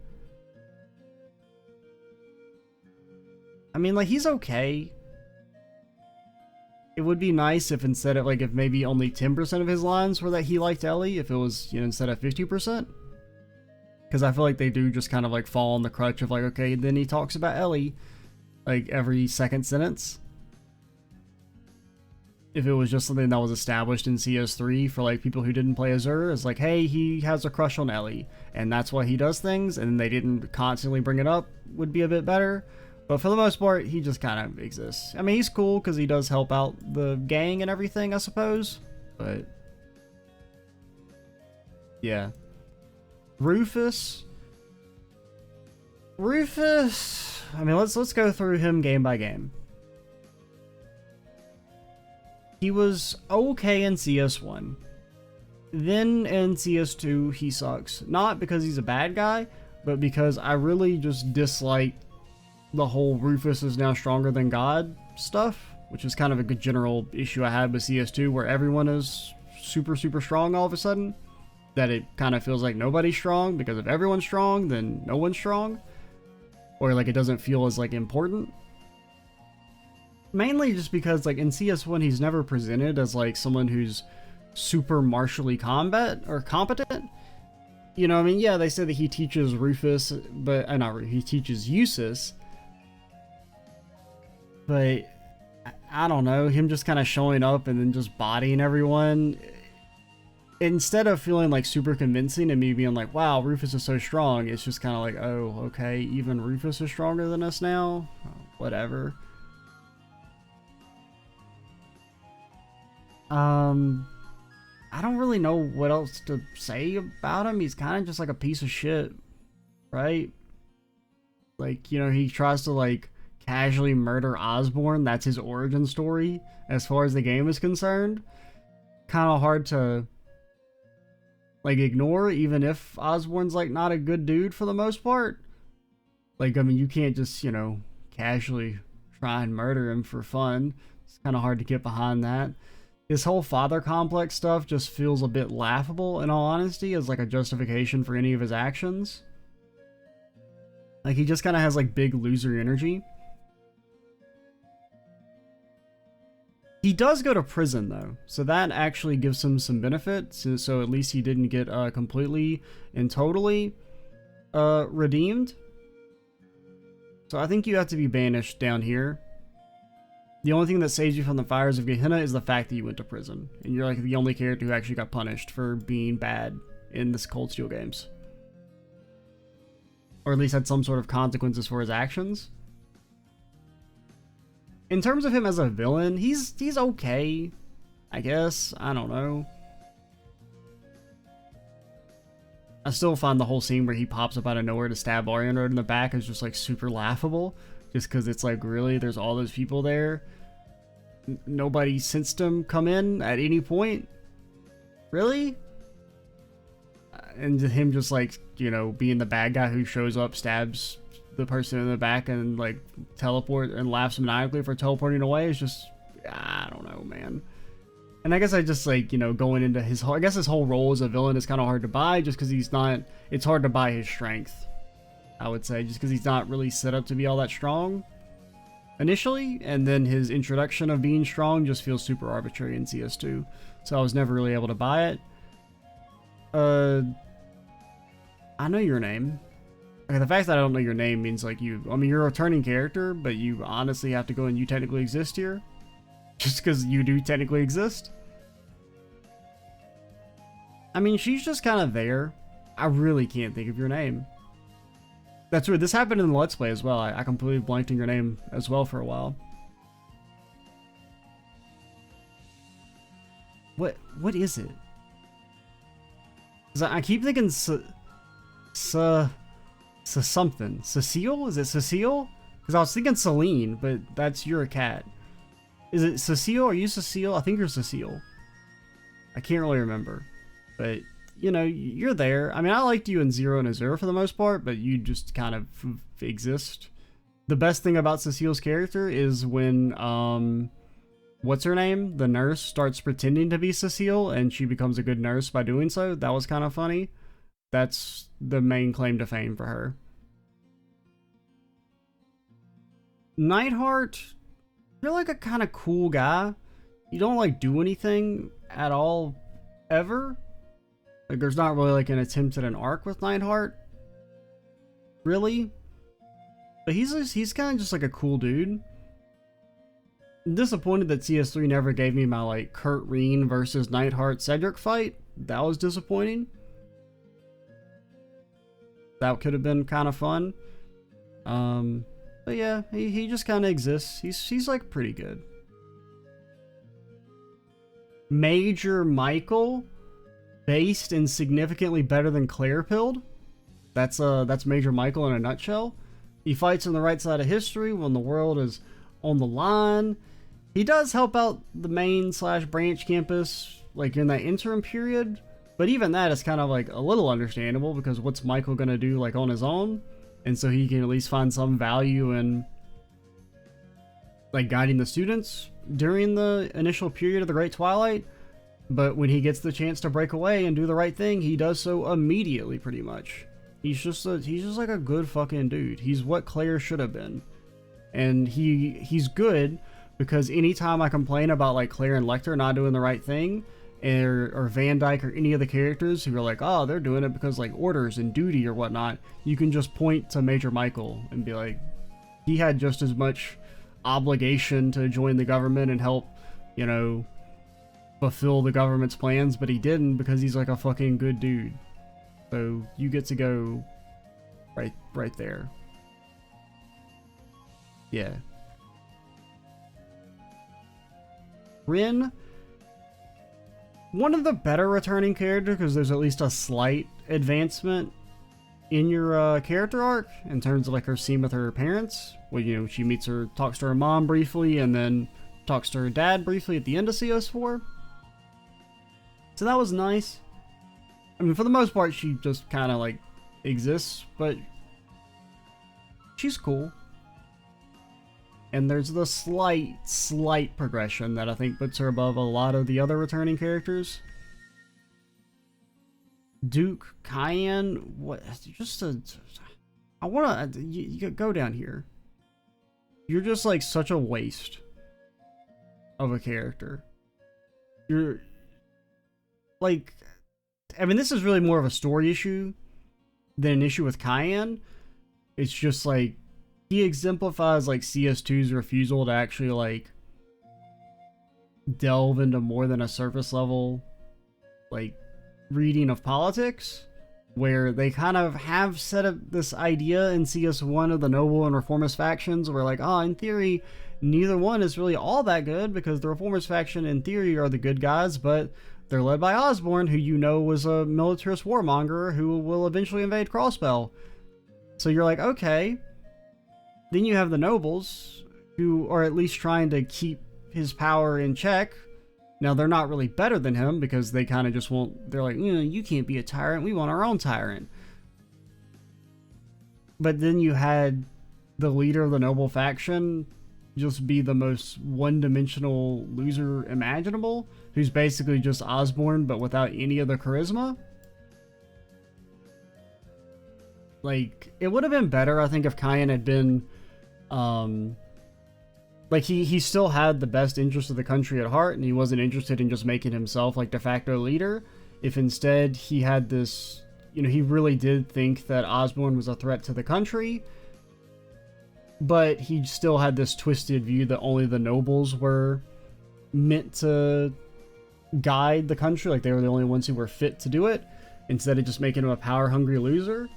I mean, like, he's okay. It would be nice if instead of, like, if maybe only 10% of his lines were that he liked Ellie, if it was, you know, instead of 50%. Because I feel like they do just kind of, like, fall on the crutch of, like, okay, then he talks about Ellie, like, every second sentence. If it was just something that was established in CS3 for, like, people who didn't play Azure, it's like, hey, he has a crush on Ellie, and that's why he does things, and they didn't constantly bring it up, would be a bit better. But for the most part, he just kind of exists. I mean, he's cool because he does help out the gang and everything, I suppose. But yeah, Rufus. I mean, let's go through him game by game. He was okay in CS1. Then in CS2, he sucks. Not because he's a bad guy, but because I really just dislike the whole Rufus is now stronger than God stuff, which is kind of a good general issue I had with CS2, where everyone is super strong all of a sudden, that it kind of feels like nobody's strong, because if everyone's strong, then no one's strong, or like it doesn't feel as like important. Mainly just because like in CS1 he's never presented as like someone who's super martially competent. You know, I mean, yeah, they say that he teaches Rufus, but he teaches Usus. But I don't know, him just kind of showing up and then just bodying everyone, instead of feeling like super convincing and me being like, wow, Rufus is so strong, it's just kind of like, oh, okay, even Rufus is stronger than us now? Whatever. I don't really know what else to say about him. He's kind of just like a piece of shit, right? Like, you know, he tries to like casually murder Osborne. That's his origin story as far as the game is concerned. Kind of hard to like ignore, even if Osborne's like not a good dude for the most part. Like, I mean, you can't just, you know, casually try and murder him for fun. It's kind of hard to get behind that. His whole father complex stuff just feels a bit laughable, in all honesty, as like a justification for any of his actions. Like, he just kind of has like big loser energy. He does go to prison though, so that actually gives him some benefit, so at least he didn't get completely and totally redeemed. So I think you have to be banished down here. The only thing that saves you from the fires of Gehenna is the fact that you went to prison, and you're like the only character who actually got punished for being bad in this Cold Steel games. Or at least had some sort of consequences for his actions. In terms of him as a villain, he's okay, I guess. I don't know. I still find the whole scene where he pops up out of nowhere to stab Ariana in the back is just like super laughable. Just because it's like, really, there's all those people there. Nobody sensed him come in at any point. Really? And him just like, you know, being the bad guy who shows up, stabs the person in the back and like teleport and laughs maniacally for teleporting away is just, I don't know, man. And I guess I just like, you know, going into his whole, I guess his whole role as a villain is kind of hard to buy just because he's not, it's hard to buy his strength, I would say, just because he's not really set up to be all that strong. initially, and then his introduction of being strong just feels super arbitrary in CS2, so I was never really able to buy it. I know your name. Okay, the fact that I don't know your name means like you're a returning character, but you honestly have to go and you technically exist here. Just because you do technically exist. I mean, she's just kind of there. I really can't think of your name. That's weird. This happened in the Let's Play as well. I completely blanked on your name as well for a while. What is it? 'Cause I keep thinking something. Cecile? Is it Cecile? Because I was thinking Celine, but you're a cat. Is it Cecile? Are you Cecile? I think you're Cecile. I can't really remember. But, you know, you're there. I mean, I liked you in 0 and Azure for the most part, but you just kind of exist. The best thing about Cecile's character is when, what's her name? The nurse starts pretending to be Cecile, and she becomes a good nurse by doing so. That was kind of funny. That's the main claim to fame for her. Neidhart, you're like a kind of cool guy. You don't like do anything at all, ever. Like there's not really like an attempt at an arc with Neidhart, really. But he's kind of just like a cool dude. I'm disappointed that CS3 never gave me my like Kurt Reen versus Neidhart Cedric fight. That was disappointing. That could have been kind of fun. But yeah, he just kind of exists. He's like pretty good. Major Michael, based and significantly better than Claire Pilled. That's Major Michael in a nutshell. He fights on the right side of history when the world is on the line. He does help out the main/branch campus, like in that interim period. But even that is kind of like a little understandable because what's Michael gonna do like on his own? And so he can at least find some value in like guiding the students during the initial period of the Great Twilight. But when he gets the chance to break away and do the right thing, he does so immediately, pretty much. He's just like a good fucking dude. He's what Claire should have been. And he's good because anytime I complain about like Claire and Lecter not doing the right thing, or Van Dyke or any of the characters who are like, oh, they're doing it because like orders and duty or whatnot, you can just point to Major Michael and be like, he had just as much obligation to join the government and help, you know, fulfill the government's plans, but he didn't because he's like a fucking good dude. So you get to go right there. Yeah. Rin, one of the better returning characters because there's at least a slight advancement in your character arc in terms of like her scene with her parents. Well, you know, she talks to her mom briefly and then talks to her dad briefly at the end of CS4. So that was nice. I mean, for the most part, she just kind of like exists, but she's cool. And there's the slight progression that I think puts her above a lot of the other returning characters. Duke, Cayenne, what? I wanna, you go down here. You're just like such a waste of a character. You're like, I mean, this is really more of a story issue than an issue with Cayenne. It's just like, he exemplifies like CS2's refusal to actually like delve into more than a surface level like reading of politics, where they kind of have set up this idea in CS1 of the noble and reformist factions where like, oh, in theory neither one is really all that good because the reformist faction in theory are the good guys, but they're led by Osborne, who you know was a militarist warmonger who will eventually invade Crossbell. So you're like, okay. Then you have the nobles, who are at least trying to keep his power in check. Now, they're not really better than him, because they kind of just won't... They're like, you know, you can't be a tyrant, we want our own tyrant. But then you had the leader of the noble faction just be the most one-dimensional loser imaginable, who's basically just Osborne, but without any of the charisma. Like, it would have been better, I think, if Cayenne had been Like, he still had the best interest of the country at heart, and he wasn't interested in just making himself like de facto leader. If instead he had this, you know, he really did think that Osborne was a threat to the country, but he still had this twisted view that only the nobles were meant to guide the country, like they were the only ones who were fit to do it, instead of just making him a power-hungry loser.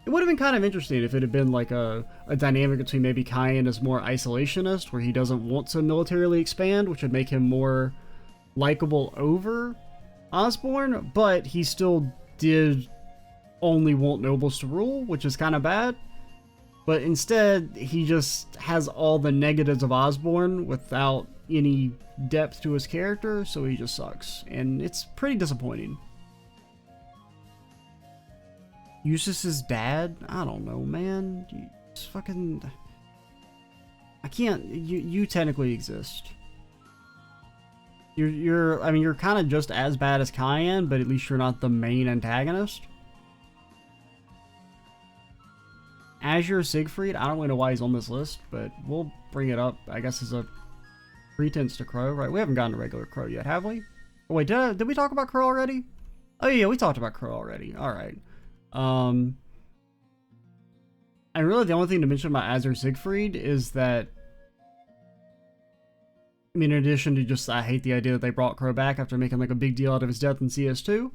It would have been kind of interesting if it had been like a dynamic between maybe Cayenne as more isolationist, where he doesn't want to militarily expand, which would make him more likable over Osborne, but he still did only want nobles to rule, which is kind of bad. But instead, he just has all the negatives of Osborne without any depth to his character, so he just sucks. And it's pretty disappointing. Eustace's dad? I don't know, man. It's fucking... I can't... You technically exist. I mean, you're kind of just as bad as Cayenne, but at least you're not the main antagonist. Azure Siegfried, I don't really know why he's on this list, but we'll bring it up, I guess, as a pretense to Crow, right? We haven't gotten to regular Crow yet, have we? Oh, wait, did we talk about Crow already? Oh, yeah, we talked about Crow already. Alright. And really the only thing to mention about Azure Siegfried is that, I mean, in addition to just, I hate the idea that they brought Crow back after making like a big deal out of his death in CS2,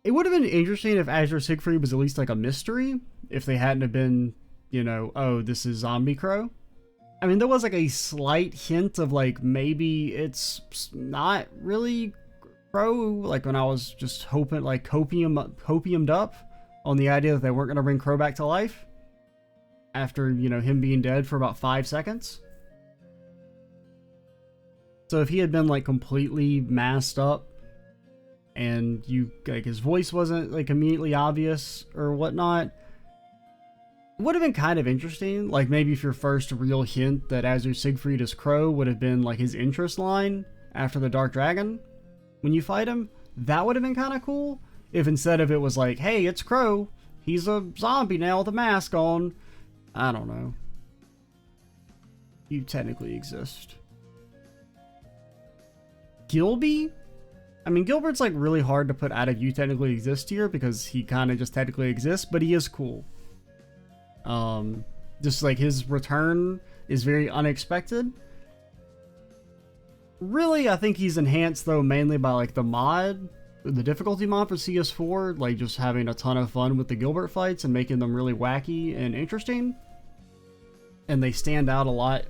it would have been interesting if Azure Siegfried was at least like a mystery, if they hadn't have been, you know, oh, this is Zombie Crow. I mean, there was like a slight hint of like, maybe it's not really Crow, like when I was just hoping, like copiumed up on the idea that they weren't going to bring Crow back to life after, you know, him being dead for about 5 seconds. So if he had been like completely masked up and you, like, his voice wasn't like immediately obvious or whatnot, it would have been kind of interesting. Like maybe if your first real hint that Azure Siegfried is Crow would have been like his interest line after the Dark Dragon when you fight him, that would have been kind of cool. If instead of it was like, hey, it's Crow, he's a zombie now with a mask on. I don't know. You technically exist. Gilby? I mean, Gilbert's like really hard to put out of you technically exist here because he kind of just technically exists, but he is cool. Just like his return is very unexpected. Really, I think he's enhanced though mainly by like the mod, the difficulty mod for CS4, like just having a ton of fun with the Gilbert fights and making them really wacky and interesting. And they stand out a lot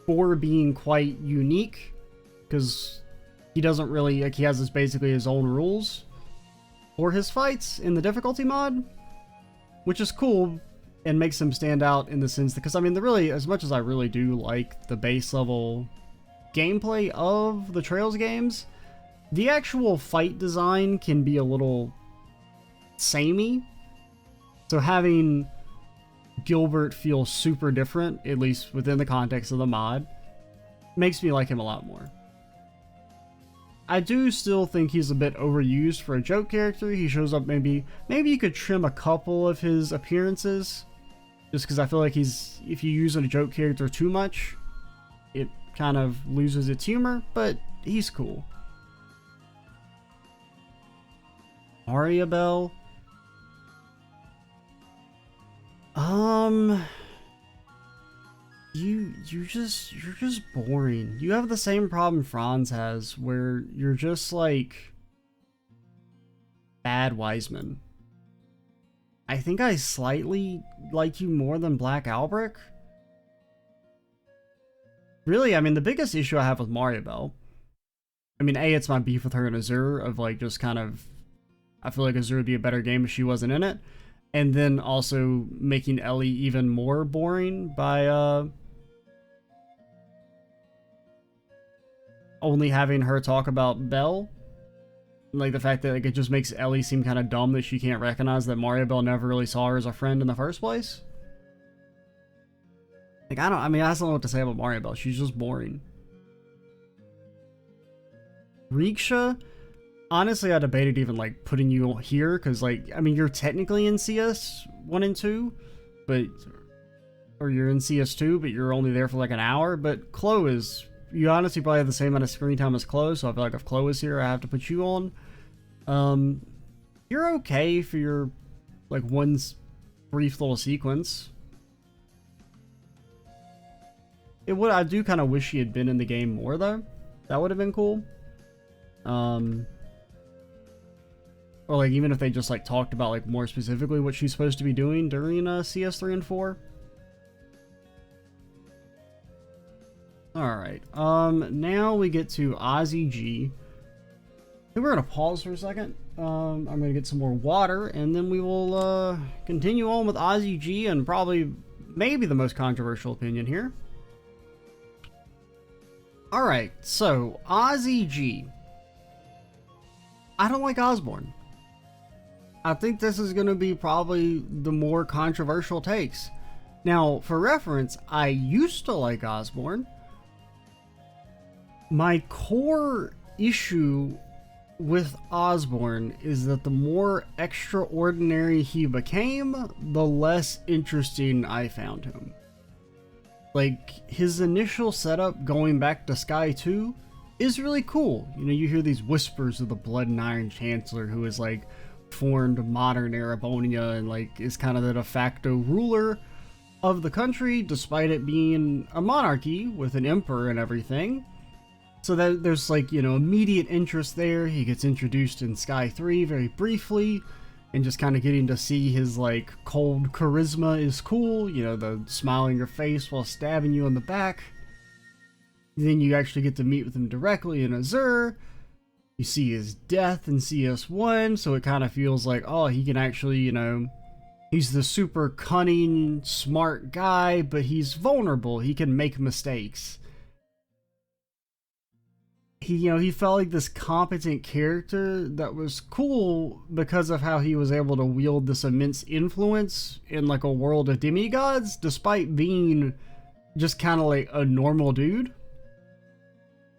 for being quite unique because he doesn't really, like, he has this basically his own rules for his fights in the difficulty mod, which is cool and makes him stand out in the sense that, because I mean, really, as much as I really do like the base level gameplay of the Trails games, the actual fight design can be a little samey. So having Gilbert feel super different, at least within the context of the mod, makes me like him a lot more. I do still think he's a bit overused for a joke character. He shows up maybe you could trim a couple of his appearances, just because I feel like if you use a joke character too much, it kind of loses its humor, but he's cool. Mariabelle? You're just boring. You have the same problem Franz has, where you're just like bad Wiseman. I think I slightly like you more than Black Albrecht. Really, I mean, the biggest issue I have with Mariabelle, I mean, A, it's my beef with her and Azure of like just kind of, I feel like Azure would be a better game if she wasn't in it. And then also making Ellie even more boring by only having her talk about Belle. Like the fact that like it just makes Ellie seem kind of dumb that she can't recognize that Mariabelle never really saw her as a friend in the first place. Like I don't know what to say about Mariabelle. She's just boring. Riksha, honestly, I debated even like putting you here because, like, I mean, you're technically in CS 1 and 2, but or you're in CS2, but you're only there for like an hour. But Chloe is, you honestly probably have the same amount of screen time as Chloe, so I feel like if Chloe is here, I have to put you on. You're okay for your like one brief little sequence. I do kind of wish she had been in the game more though. That would have been cool. Or like even if they just like talked about like more specifically what she's supposed to be doing during CS3 and 4. Alright, now we get to Ozzy G. I think we're gonna pause for a second. I'm gonna get some more water, and then we will continue on with Ozzy G and probably maybe the most controversial opinion here. Alright, so Ozzy G. I don't like Osborne. I think this is gonna be probably the more controversial takes. Now, for reference, I used to like Osborne. My core issue with Osborne is that the more extraordinary he became, the less interesting I found him. Like, his initial setup going back to Sky 2 is really cool. You know, you hear these whispers of the Blood and Iron Chancellor who is like formed modern Erebonia and like is kind of the de facto ruler of the country despite it being a monarchy with an emperor and everything. So that there's like, you know, immediate interest there. He gets introduced in Sky 3 very briefly, and just kind of getting to see his like cold charisma is cool. You know, the smile on your face while stabbing you in the back. Then you actually get to meet with him directly in Azure. You see his death in CS1, so it kind of feels like, oh, he can actually, you know, he's the super cunning, smart guy, but he's vulnerable. He can make mistakes. He felt like this competent character that was cool because of how he was able to wield this immense influence in like a world of demigods, despite being just kind of like a normal dude.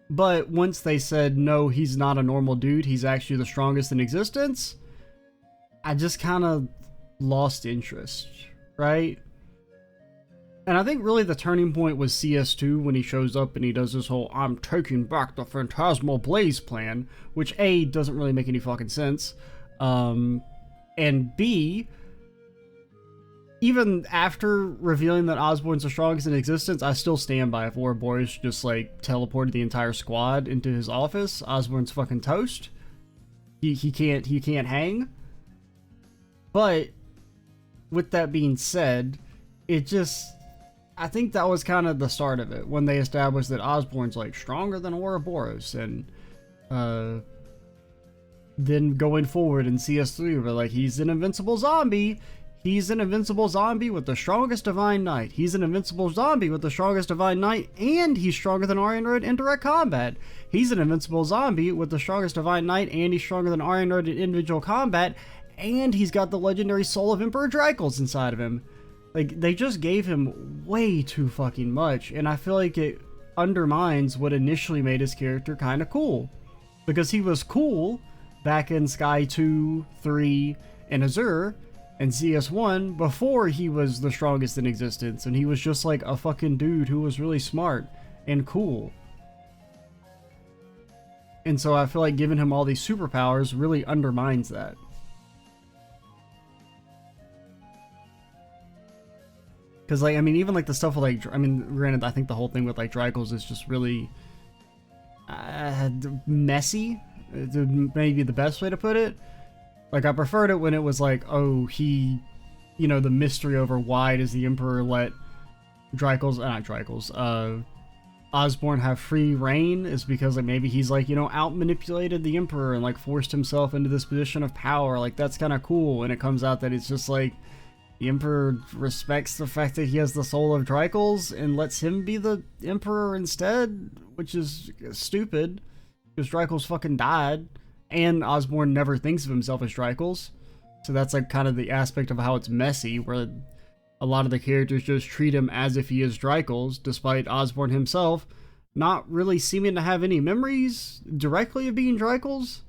But once they said, no, he's not a normal dude, he's actually the strongest in existence, I just kind of lost interest, right? And I think really the turning point was CS2 when he shows up and he does this whole I'm taking back the Phantasmal Blaze plan, which A, doesn't really make any fucking sense, and B, even after revealing that Osborne's the strongest in existence, I still stand by if Ouroboros just like teleported the entire squad into his office, Osborne's fucking toast. He can't hang. But with that being said, I think that was kind of the start of it, when they established that Osborne's like stronger than Ouroboros, and then going forward in CS3, we're like, he's an invincible zombie. He's an invincible zombie with the strongest Divine Knight. He's an invincible zombie with the strongest Divine Knight, and he's stronger than Arianrhod in direct combat. He's an invincible zombie with the strongest Divine Knight, and he's stronger than Arianrhod in individual combat, and he's got the legendary soul of Emperor Dracos inside of him. Like, they just gave him way too fucking much, and I feel like it undermines what initially made his character kind of cool. Because he was cool back in Sky 2, 3, and Azure, and CS1 before he was the strongest in existence, and he was just like a fucking dude who was really smart and cool. And so I feel like giving him all these superpowers really undermines that. Because, like, I mean, even, like, the stuff with, like, I mean, granted, I think the whole thing with, like, Dracos is just really messy. Maybe the best way to put it. Like, I preferred it when it was like, oh, he, you know, the mystery over why does the Emperor let Osborne have free reign is because, like, maybe he's, like, you know, out-manipulated the Emperor and, like, forced himself into this position of power. Like, that's kind of cool. And it comes out that it's just, like, the Emperor respects the fact that he has the soul of Dracos and lets him be the Emperor instead, which is stupid, because Dracos fucking died, and Osborne never thinks of himself as Dracos. So that's like kind of the aspect of how it's messy, where a lot of the characters just treat him as if he is Dracos, despite Osborne himself not really seeming to have any memories directly of being Dracos,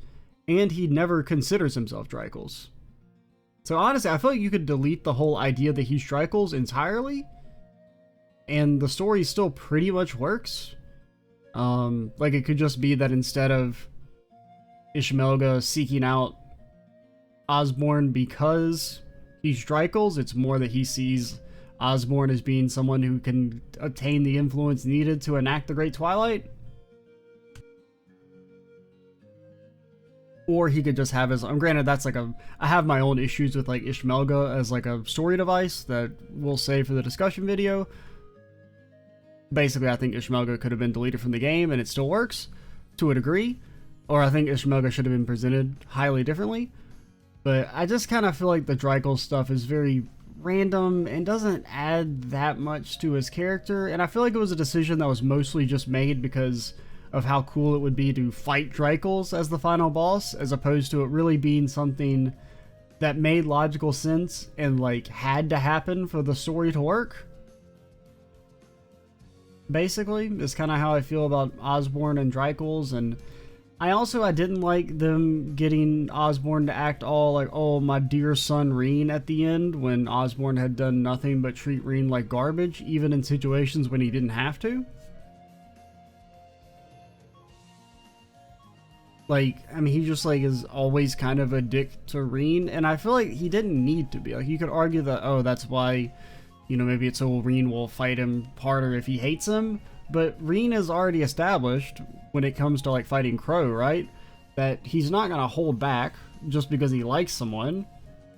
and he never considers himself Dracos. So honestly, I feel like you could delete the whole idea that he's Dracos entirely, and the story still pretty much works. Like, it could just be that instead of Ishmelga seeking out Osborne because he's Dreikel's, it's more that he sees Osborne as being someone who can obtain the influence needed to enact the Great Twilight. Or he could just have his, granted that's like I have my own issues with like Ishmelga as like a story device that we'll save for the discussion video. Basically, I think Ishmelga could have been deleted from the game and it still works to a degree. Or I think Ishmelga should have been presented highly differently. But I just kind of feel like the Dreikel stuff is very random and doesn't add that much to his character. And I feel like it was a decision that was mostly just made because of how cool it would be to fight Dreikels as the final boss, as opposed to it really being something that made logical sense and like had to happen for the story to work. Basically, is kind of how I feel about Osborne and Dreikels. And I didn't like them getting Osborne to act all like, oh, my dear son Reen at the end, when Osborne had done nothing but treat Reen like garbage, even in situations when he didn't have to. Like, I mean, he just, like, is always kind of a dick to Reen, and I feel like he didn't need to be. Like, you could argue that, oh, that's why, you know, maybe it's so Reen will fight him harder if he hates him, but Reen is already established, when it comes to, like, fighting Crow, right, that he's not gonna hold back just because he likes someone.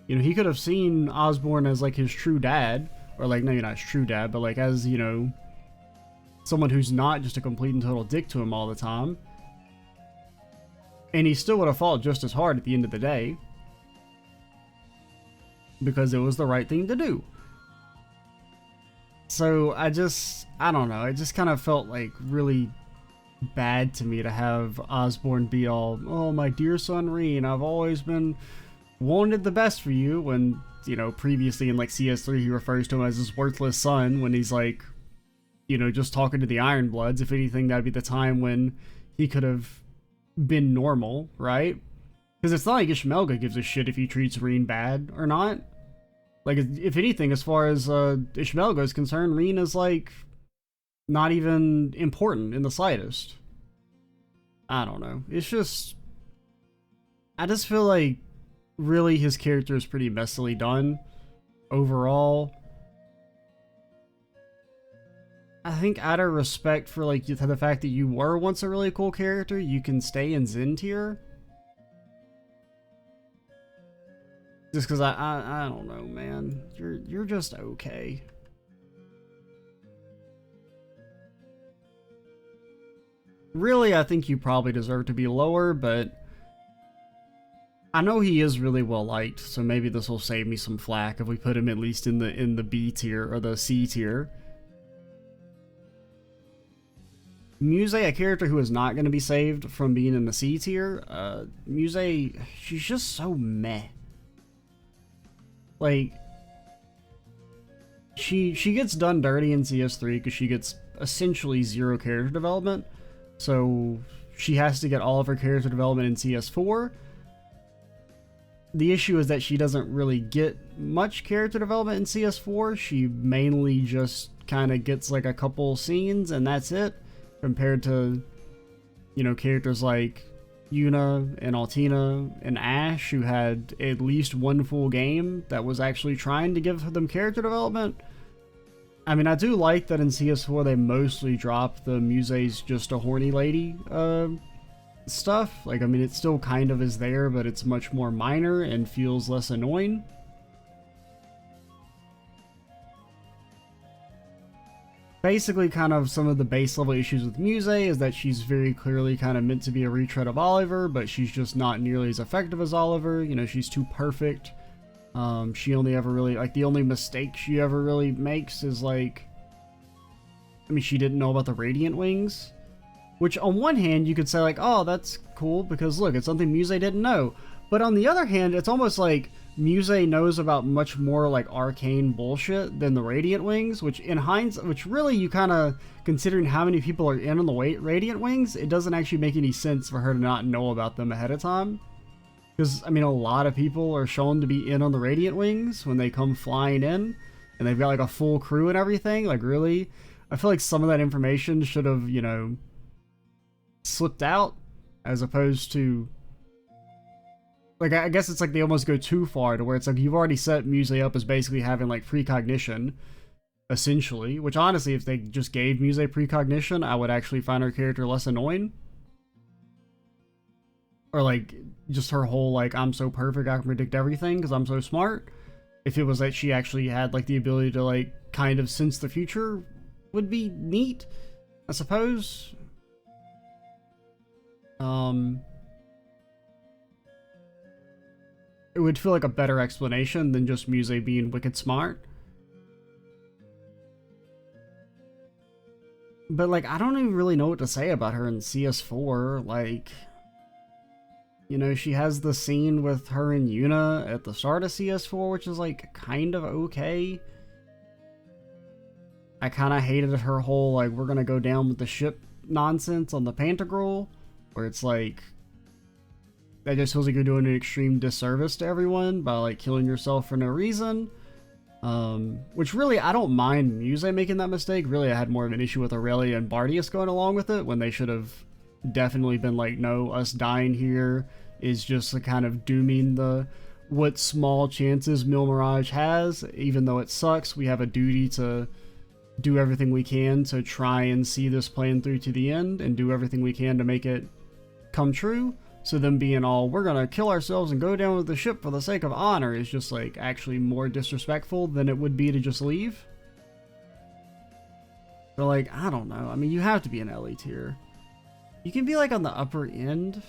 You know, he could have seen Osborne as, like, his true dad, or, like, maybe not his true dad, but, like, as, you know, someone who's not just a complete and total dick to him all the time. And he still would have fought just as hard at the end of the day. Because it was the right thing to do. So I don't know, it just kind of felt like really bad to me to have Osborne be all, oh, my dear son Reen, I've always been wanted the best for you, when, you know, previously in like CS3 he refers to him as his worthless son, when he's like, you know, just talking to the Ironbloods. If anything, that'd be the time when he could have been normal, right? Because it's not like Ishmelga gives a shit if he treats Reen bad or not. Like, if anything, as far as Ishmelga is concerned, Reen is like not even important in the slightest. I don't know. It's just, I just feel like really his character is pretty messily done overall. I think out of respect for like the fact that you were once a really cool character, you can stay in Zen tier. Just because I don't know, man. You're just okay. Really, I think you probably deserve to be lower, but I know he is really well liked, so maybe this will save me some flack if we put him at least in the B tier or the C tier. Muse, a character who is not going to be saved from being in the C tier. Muse, she's just so meh. Like, she gets done dirty in CS3 because she gets essentially zero character development. So she has to get all of her character development in CS4. The issue is that she doesn't really get much character development in CS4. She mainly just kind of gets like a couple scenes and that's it. Compared to, you know, characters like Yuna and Altina and Ashe, who had at least one full game that was actually trying to give them character development. I mean, I do like that in CS4 they mostly drop the Muse's just a horny lady stuff. Like, I mean, it still kind of is there, but it's much more minor and feels less annoying. Basically, kind of some of the base level issues with Muse is that she's very clearly kind of meant to be a retread of Oliver, but she's just not nearly as effective as Oliver. You know, she's too perfect. She only ever really, like, the only mistake she ever really makes is, like, I mean, she didn't know about the Radiant Wings, which on one hand you could say, like, oh, that's cool because look, it's something Muse didn't know. But on the other hand, it's almost like Muse knows about much more like arcane bullshit than the Radiant Wings, which in hindsight, which really you kind of, considering how many people are in on the Radiant Wings, it doesn't actually make any sense for her to not know about them ahead of time. Because, I mean, a lot of people are shown to be in on the Radiant Wings when they come flying in. and they've got like a full crew and everything. Like, really? I feel like some of that information should have, you know, slipped out, as opposed to, like, I guess it's like they almost go too far to where it's like you've already set Muse up as basically having like precognition, essentially, which honestly, if they just gave Muse precognition, I would actually find her character less annoying. Or like just her whole like, I'm so perfect, I can predict everything because I'm so smart. If it was that she actually had like the ability to like kind of sense the future, would be neat, I suppose. It would feel like a better explanation than just Muse being wicked smart. But like, I don't even really know what to say about her in CS4. Like, you know, she has the scene with her and Yuna at the start of CS4, which is like kind of okay. I kind of hated her whole like, we're gonna go down with the ship nonsense on the Pantagruel, where it's like, that just feels like you're doing an extreme disservice to everyone by like killing yourself for no reason. Which really, I don't mind Muse making that mistake. Really, I had more of an issue with Aurelia and Bardius going along with it, when they should have definitely been like, no, us dying here is just a kind of dooming the what small chances Mil Mirage has. Even though it sucks, we have a duty to do everything we can to try and see this plan through to the end and do everything we can to make it come true. So them being all, we're gonna kill ourselves and go down with the ship for the sake of honor, is just like actually more disrespectful than it would be to just leave. So like, I don't know. I mean, you have to be an LE tier. You can be like on the upper end.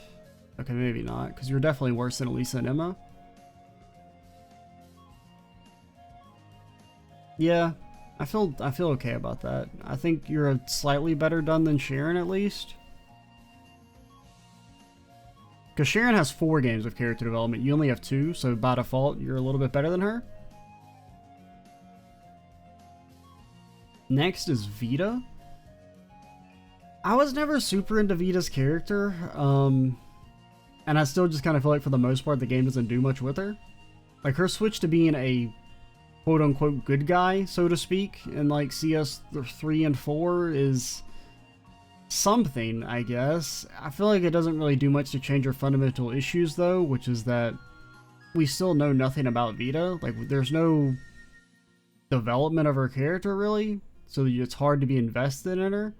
Okay, maybe not, because you're definitely worse than Elisa and Emma. Yeah, I feel okay about that. I think you're a slightly better done than Sharon, at least. Because Sharon has 4 games of character development. You only have 2, so by default, you're a little bit better than her. Next is Vita. I was never super into Vita's character, and I still just kind of feel like for the most part the game doesn't do much with her. Like, her switch to being a quote-unquote good guy, so to speak, in like CS 3 and 4 is something, I guess. I feel like it doesn't really do much to change her fundamental issues, though, which is that we still know nothing about Vita. Like, there's no development of her character, really, so it's hard to be invested in her.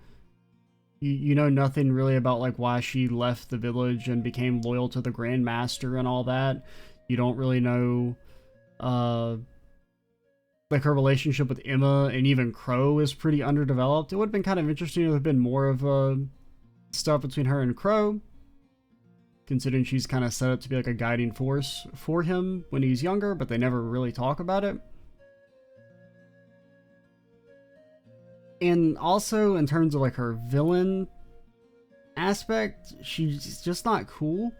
You know nothing really about like why she left the village and became loyal to the Grandmaster and all that. You don't really know like her relationship with Emma and even Crow is pretty underdeveloped. It would have been kind of interesting to have been more of stuff between her and Crow, considering she's kind of set up to be like a guiding force for him when he's younger, but they never really talk about it. And also, in terms of like her villain aspect, she's just not cool.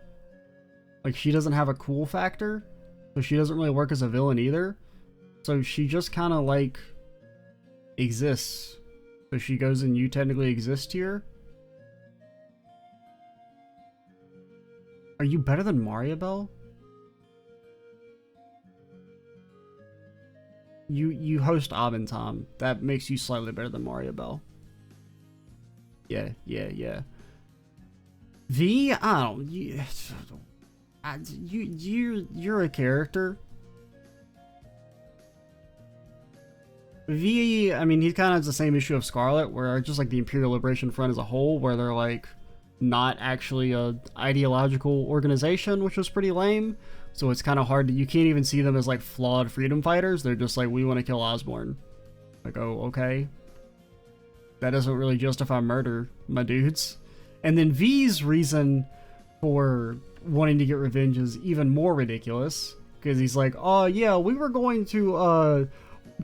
Like, she doesn't have a cool factor, so she doesn't really work as a villain either. So she just kind of like exists. So she goes in you technically exist here. Are you better than Mariabelle? You host Abentom. That makes you slightly better than Mariabelle. Yeah. V, I don't. You're a character. V, I mean, he kind of has the same issue of Scarlet, where just like the Imperial Liberation Front as a whole, where they're like not actually a ideological organization, which was pretty lame. So it's kind of hard to, you can't even see them as like flawed freedom fighters. They're just like, we want to kill Osborne. Like, oh, okay. That doesn't really justify murder, my dudes. And then V's reason for wanting to get revenge is even more ridiculous, because he's like, oh yeah, we were going to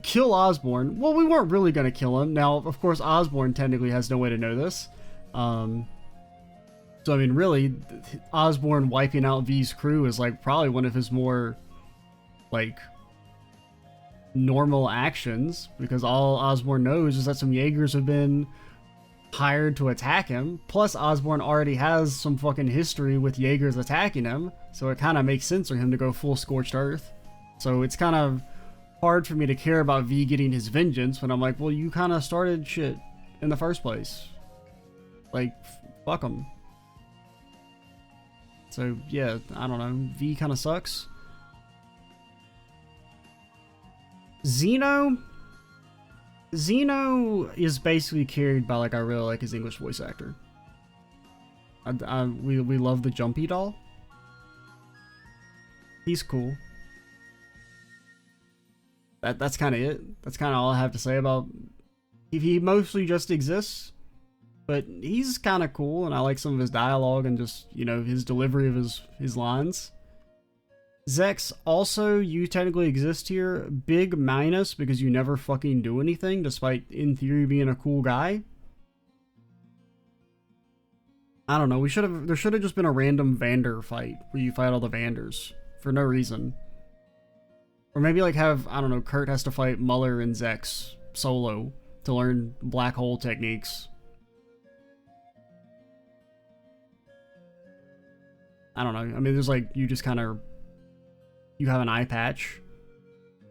kill Osborne. Well, we weren't really going to kill him. Now, of course, Osborne technically has no way to know this. So, I mean, really, Osborne wiping out V's crew is, like, probably one of his more, like, normal actions, because all Osborne knows is that some Jaegers have been hired to attack him. Plus, Osborne already has some fucking history with Jaegers attacking him, so it kind of makes sense for him to go full Scorched Earth. So it's kind of hard for me to care about V getting his vengeance when I'm like, well, you kind of started shit in the first place. Like, fuck him. So, yeah, I don't know. V kind of sucks. Zeno is basically carried by, like, I really like his English voice actor. We love the Jumpy doll. He's cool. That's kind of it. That's kind of all I have to say about. He mostly just exists, but he's kind of cool, and I like some of his dialogue and just, you know, his delivery of his lines. Zex, also, you technically exist here. Big minus because you never fucking do anything, despite in theory being a cool guy. I don't know. There should have just been a random Vander fight where you fight all the Vanders for no reason. Or maybe like have, I don't know, Kurt has to fight Muller and Zex solo to learn black hole techniques. I don't know. I mean, there's like, you just kind of, you have an eye patch.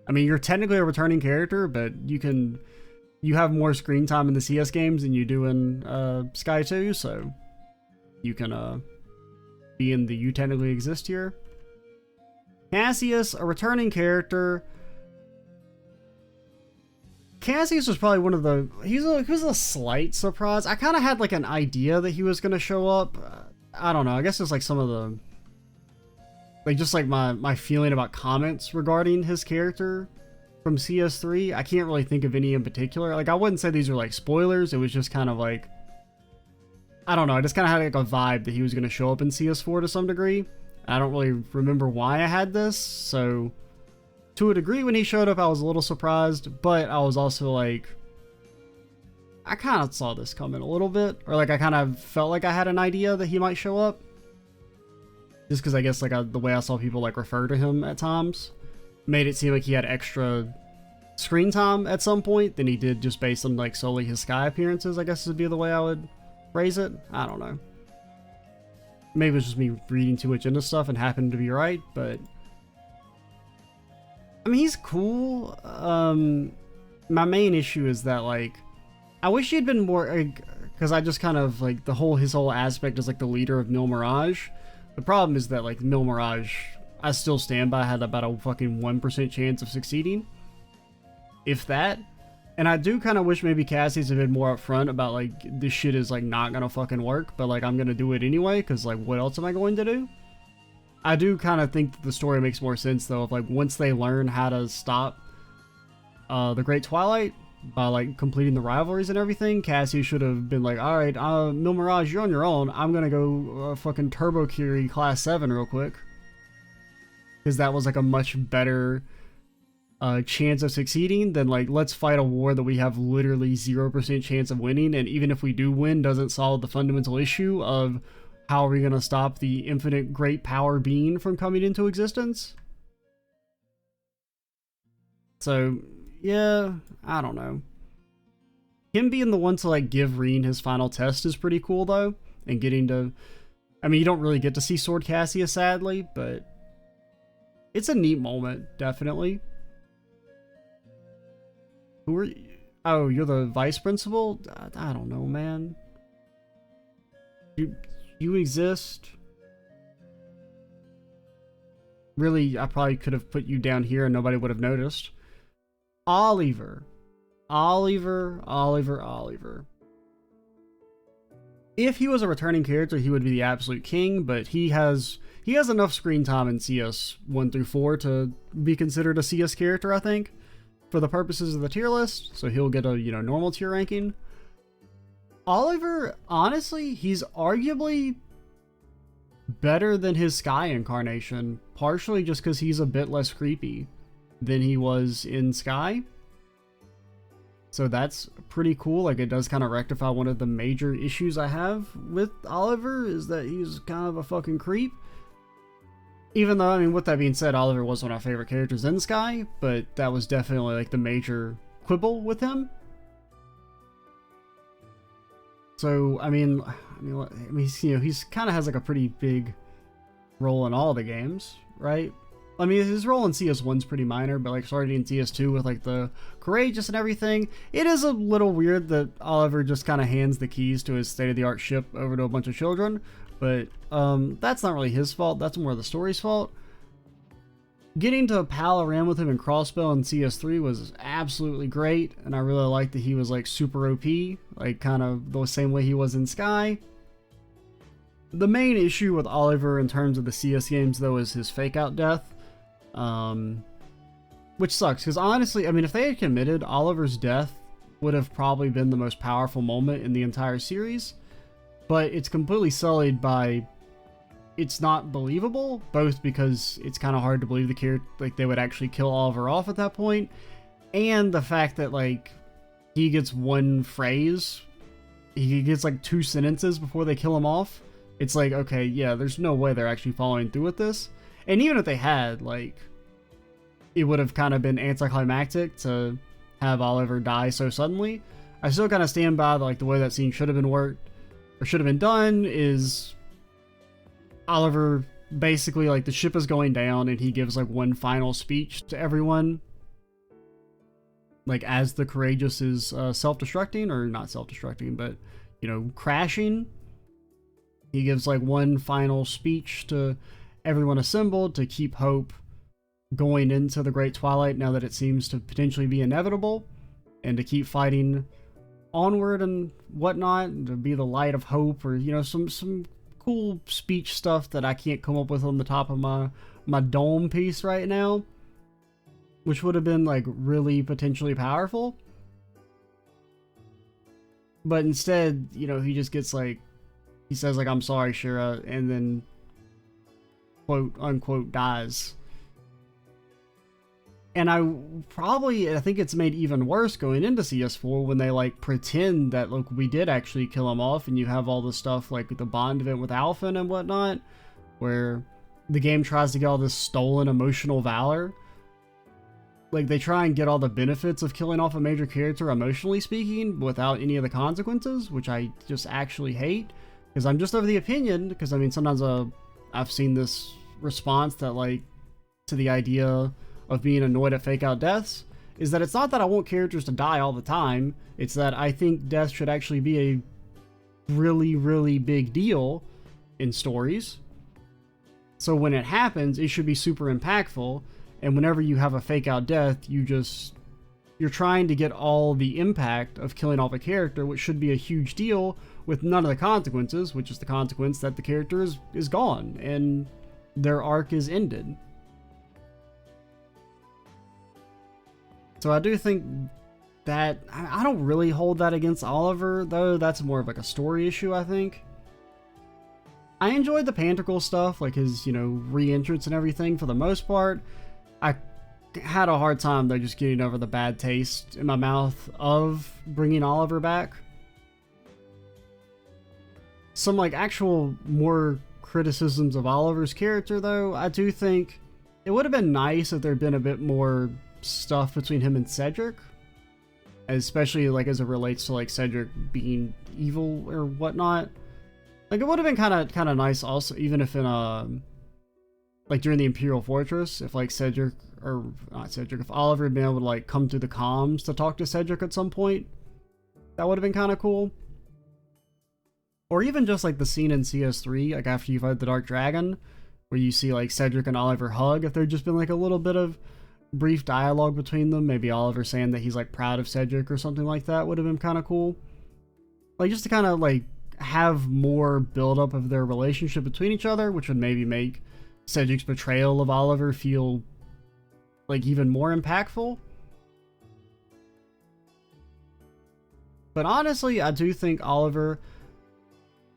I mean, you're technically a returning character, but you have more screen time in the CS games than you do in Sky 2, so you can be in the You Technically Exist here. Cassius, a returning character. Cassius was probably one of the... He was a slight surprise. I kind of had like an idea that he was going to show up. I don't know. I guess it's like some of the... Like just like my feeling about comments regarding his character from CS3. I can't really think of any in particular. Like I wouldn't say these are like spoilers. It was just kind of like... I don't know. I just kind of had like a vibe that he was going to show up in CS4 to some degree. I don't really remember why I had this, so to a degree when he showed up I was a little surprised, but I was also like, I kind of saw this coming a little bit, or like I kind of felt like I had an idea that he might show up, just because I guess like the way I saw people like refer to him at times made it seem like he had extra screen time at some point than he did just based on like solely his Sky appearances, I guess would be the way I would phrase it. I don't know. Maybe it was just me reading too much into stuff and happened to be right, but I mean, he's cool. My main issue is that like, I wish he'd been more, because I just kind of like his whole aspect as like the leader of Mil Mirage. The problem is that like Mil Mirage, I still stand by, had about a fucking 1% chance of succeeding, if that. And I do kind of wish maybe Cassie's a bit more upfront about like, this shit is like not gonna fucking work, but like I'm gonna do it anyway, because like what else am I going to do? I do kind of think that the story makes more sense though, if like once they learn how to stop the Great Twilight by like completing the rivalries and everything, Cassie should have been like, alright, Mil Mirage, you're on your own, I'm gonna go fucking turbo carry Class 7 real quick. Because that was like a much better chance of succeeding than like, let's fight a war that we have literally 0% chance of winning, and even if we do win, doesn't solve the fundamental issue of how are we going to stop the infinite great power being from coming into existence. So yeah, I don't know. Him being the one to like give Reen his final test is pretty cool though, and getting to, I mean, you don't really get to see Sword Cassia sadly, but it's a neat moment, definitely. Who are you? Oh, you're the vice principal? I don't know, man. You exist? Really, I probably could have put you down here and nobody would have noticed. Oliver. If he was a returning character, he would be the absolute king, but he has enough screen time in CS 1 through 4 to be considered a CS character, I think, for the purposes of the tier list, so he'll get a, you know, normal tier ranking. Oliver, honestly, he's arguably better than his Sky incarnation, partially just because he's a bit less creepy than he was in Sky. So that's pretty cool. Like, it does kind of rectify one of the major issues I have with Oliver, is that he's kind of a fucking creep. Even though, I mean, with that being said, Oliver was one of my favorite characters in Sky, but that was definitely like the major quibble with him. So, I mean, you know, he's kind of has like a pretty big role in all the games, right? I mean, his role in CS1's pretty minor, but like starting in CS2 with like the Courageous and everything, it is a little weird that Oliver just kind of hands the keys to his state-of-the-art ship over to a bunch of children, but that's not really his fault, that's more the story's fault. Getting to pal around with him in Crossbow in CS3 was absolutely great, and I really liked that he was like super OP, like kind of the same way he was in Sky. The main issue with Oliver in terms of the CS games though is his fake out death. Which sucks, because honestly, I mean, if they had committed, Oliver's death would have probably been the most powerful moment in the entire series, but it's completely sullied by it's not believable, both because it's kind of hard to believe the character, like, they would actually kill Oliver off at that point, and the fact that, like, he gets one phrase, he gets, like, 2 sentences before they kill him off. It's like, okay, yeah, there's no way they're actually following through with this. And even if they had, like, it would have kind of been anticlimactic to have Oliver die so suddenly. I still kind of stand by, like, the way that scene should have been worked, or should have been done, is Oliver basically, like, the ship is going down and he gives, like, one final speech to everyone, like, as the Courageous is self-destructing, or not self-destructing, but, you know, crashing. He gives, like, one final speech to everyone assembled to keep hope going into the Great Twilight now that it seems to potentially be inevitable, and to keep fighting onward and whatnot, and to be the light of hope, or, you know, some cool speech stuff that I can't come up with on the top of my dome piece right now, which would have been, like, really potentially powerful. But instead, you know, he just gets, like, he says, like, I'm sorry, Shira, and then quote unquote dies. And I think it's made even worse going into CS4 when they, like, pretend that, look, we did actually kill him off, and you have all this stuff like the Bond event with Alphen and whatnot, where the game tries to get all this stolen emotional valor. Like, they try and get all the benefits of killing off a major character, emotionally speaking, without any of the consequences, which I just actually hate, because I'm just of the opinion, because, I mean, sometimes I've seen this response that, like, to the idea of being annoyed at fake out deaths, is that it's not that I want characters to die all the time, it's that I think death should actually be a really, really big deal in stories. So when it happens, it should be super impactful, and whenever you have a fake out death, you're trying to get all the impact of killing off a character, which should be a huge deal, with none of the consequences, which is the consequence that the character is gone, and their arc is ended. So I do think that, I don't really hold that against Oliver, though. That's more of like a story issue, I think. I enjoyed the Panticle stuff, like his, you know, re-entrance and everything for the most part. I had a hard time, though, just getting over the bad taste in my mouth of bringing Oliver back. Some, like, actual more criticisms of Oliver's character, though, I do think it would have been nice if there'd been a bit more stuff between him and Cedric, especially, like, as it relates to, like, Cedric being evil or whatnot. Like, it would have been kind of nice also, even if in like during the Imperial Fortress, if, like, Cedric, or not Cedric, if Oliver had been able to, like, come through the comms to talk to Cedric at some point, that would have been kind of cool. Or even just, like, the scene in CS3, like, after you fight the Dark Dragon, where you see, like, Cedric and Oliver hug, if there'd just been, like, a little bit of brief dialogue between them, maybe Oliver saying that he's, like, proud of Cedric or something like that, would have been kind of cool. Like, just to kind of, like, have more build-up of their relationship between each other, which would maybe make Cedric's betrayal of Oliver feel, like, even more impactful. But honestly, I do think Oliver,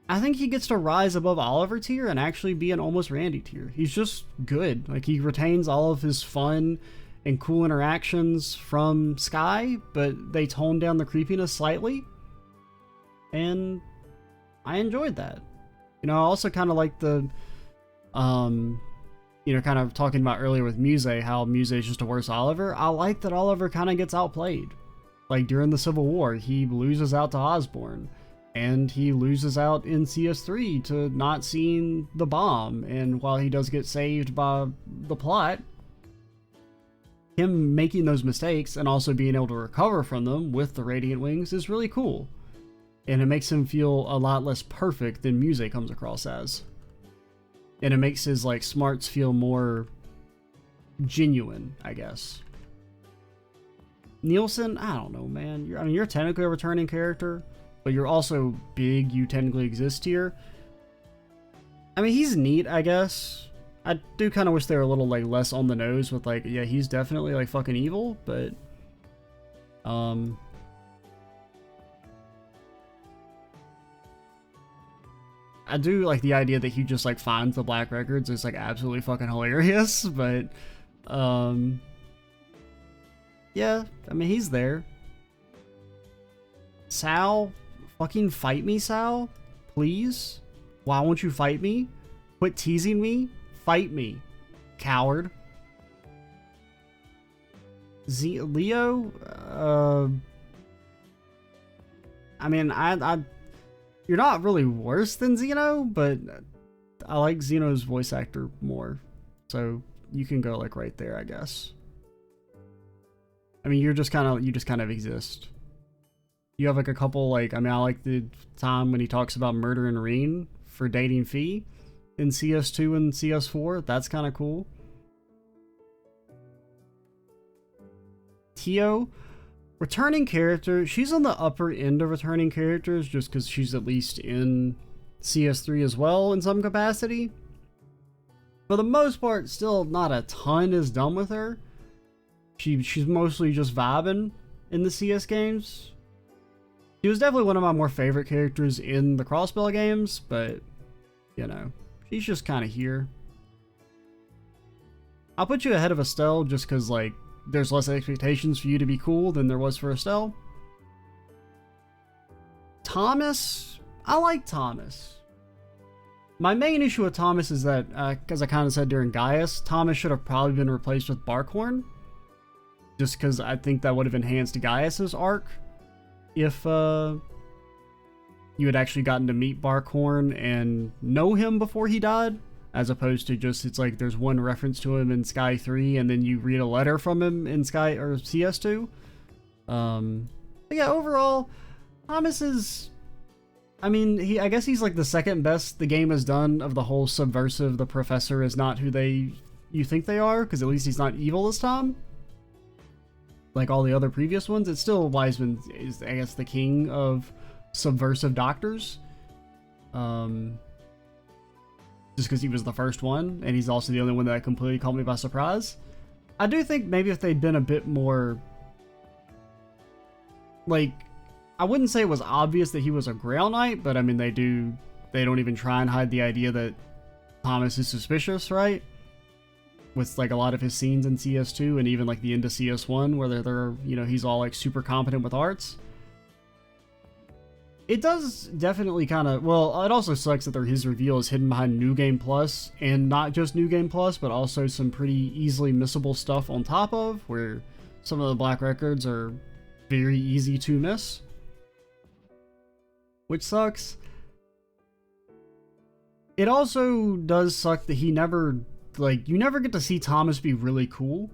I think he gets to rise above Oliver tier and actually be an almost Randy tier. He's just good. Like, he retains all of his fun and cool interactions from Sky, but they tone down the creepiness slightly. And I enjoyed that. You know, I also kind of like the, you know, kind of talking about earlier with Muse, how Muse is just a worse Oliver. I like that Oliver kind of gets outplayed. Like, during the Civil War, he loses out to Osborn. And he loses out in CS3 to not seeing the bomb, and while he does get saved by the plot, him making those mistakes and also being able to recover from them with the Radiant Wings is really cool. And it makes him feel a lot less perfect than Muse comes across as. And it makes his like smarts feel more genuine, I guess. Nielsen, I don't know, man. You're technically a returning character, but you're also big. You technically exist here. I mean, he's neat, I guess. I do kind of wish they were a little like less on the nose with like, yeah, he's definitely like fucking evil, but I do like the idea that he just like finds the black records. It's like absolutely fucking hilarious, but yeah, I mean, he's there. Sal, fucking fight me, Sal, please. Why won't you fight me? Quit teasing me. Fight me, coward. Leo, I mean, you're not really worse than Zeno, but I like Zeno's voice actor more, so you can go like right there, I guess. I mean, you just kind of exist. You have like a couple like, I mean, I like the time when he talks about murdering Reen for dating Fee in CS2 and CS4. That's kind of cool. Tio, returning character. She's on the upper end of returning characters just because she's at least in CS3 as well in some capacity. For the most part, still not a ton is done with her. She's mostly just vibing in the CS games. She was definitely one of my more favorite characters in the Crossbell games, but, you know, she's just kind of here. I'll put you ahead of Estelle just because, like, there's less expectations for you to be cool than there was for Estelle. Thomas, I like Thomas. My main issue with Thomas is that, as I kind of said during Gaius, Thomas should have probably been replaced with Barkhorn. Just because I think that would have enhanced Gaius's arc if you had actually gotten to meet Barkhorn and know him before he died, as opposed to just, it's like there's one reference to him in Sky 3 and then you read a letter from him in Sky or CS2. But yeah, overall, Thomas is, I mean, I guess he's like the second best the game has done of the whole subversive. The professor is not who you think they are, because at least he's not evil this time. Like all the other previous ones, it's still Wiseman is, I guess, the king of subversive doctors. Just because he was the first one, and he's also the only one that completely caught me by surprise. I do think maybe if they'd been a bit more, like, I wouldn't say it was obvious that he was a Grail Knight, but I mean, they don't even try and hide the idea that Thomas is suspicious, right? With like a lot of his scenes in CS2 and even like the end of CS1 where they're, you know, he's all like super competent with arts. It does definitely kind of, well, it also sucks that his reveal is hidden behind New Game Plus, and not just New Game Plus, but also some pretty easily missable stuff on top of, where some of the black records are very easy to miss. Which sucks. It also does suck that he never, like, you never get to see Thomas be really cool,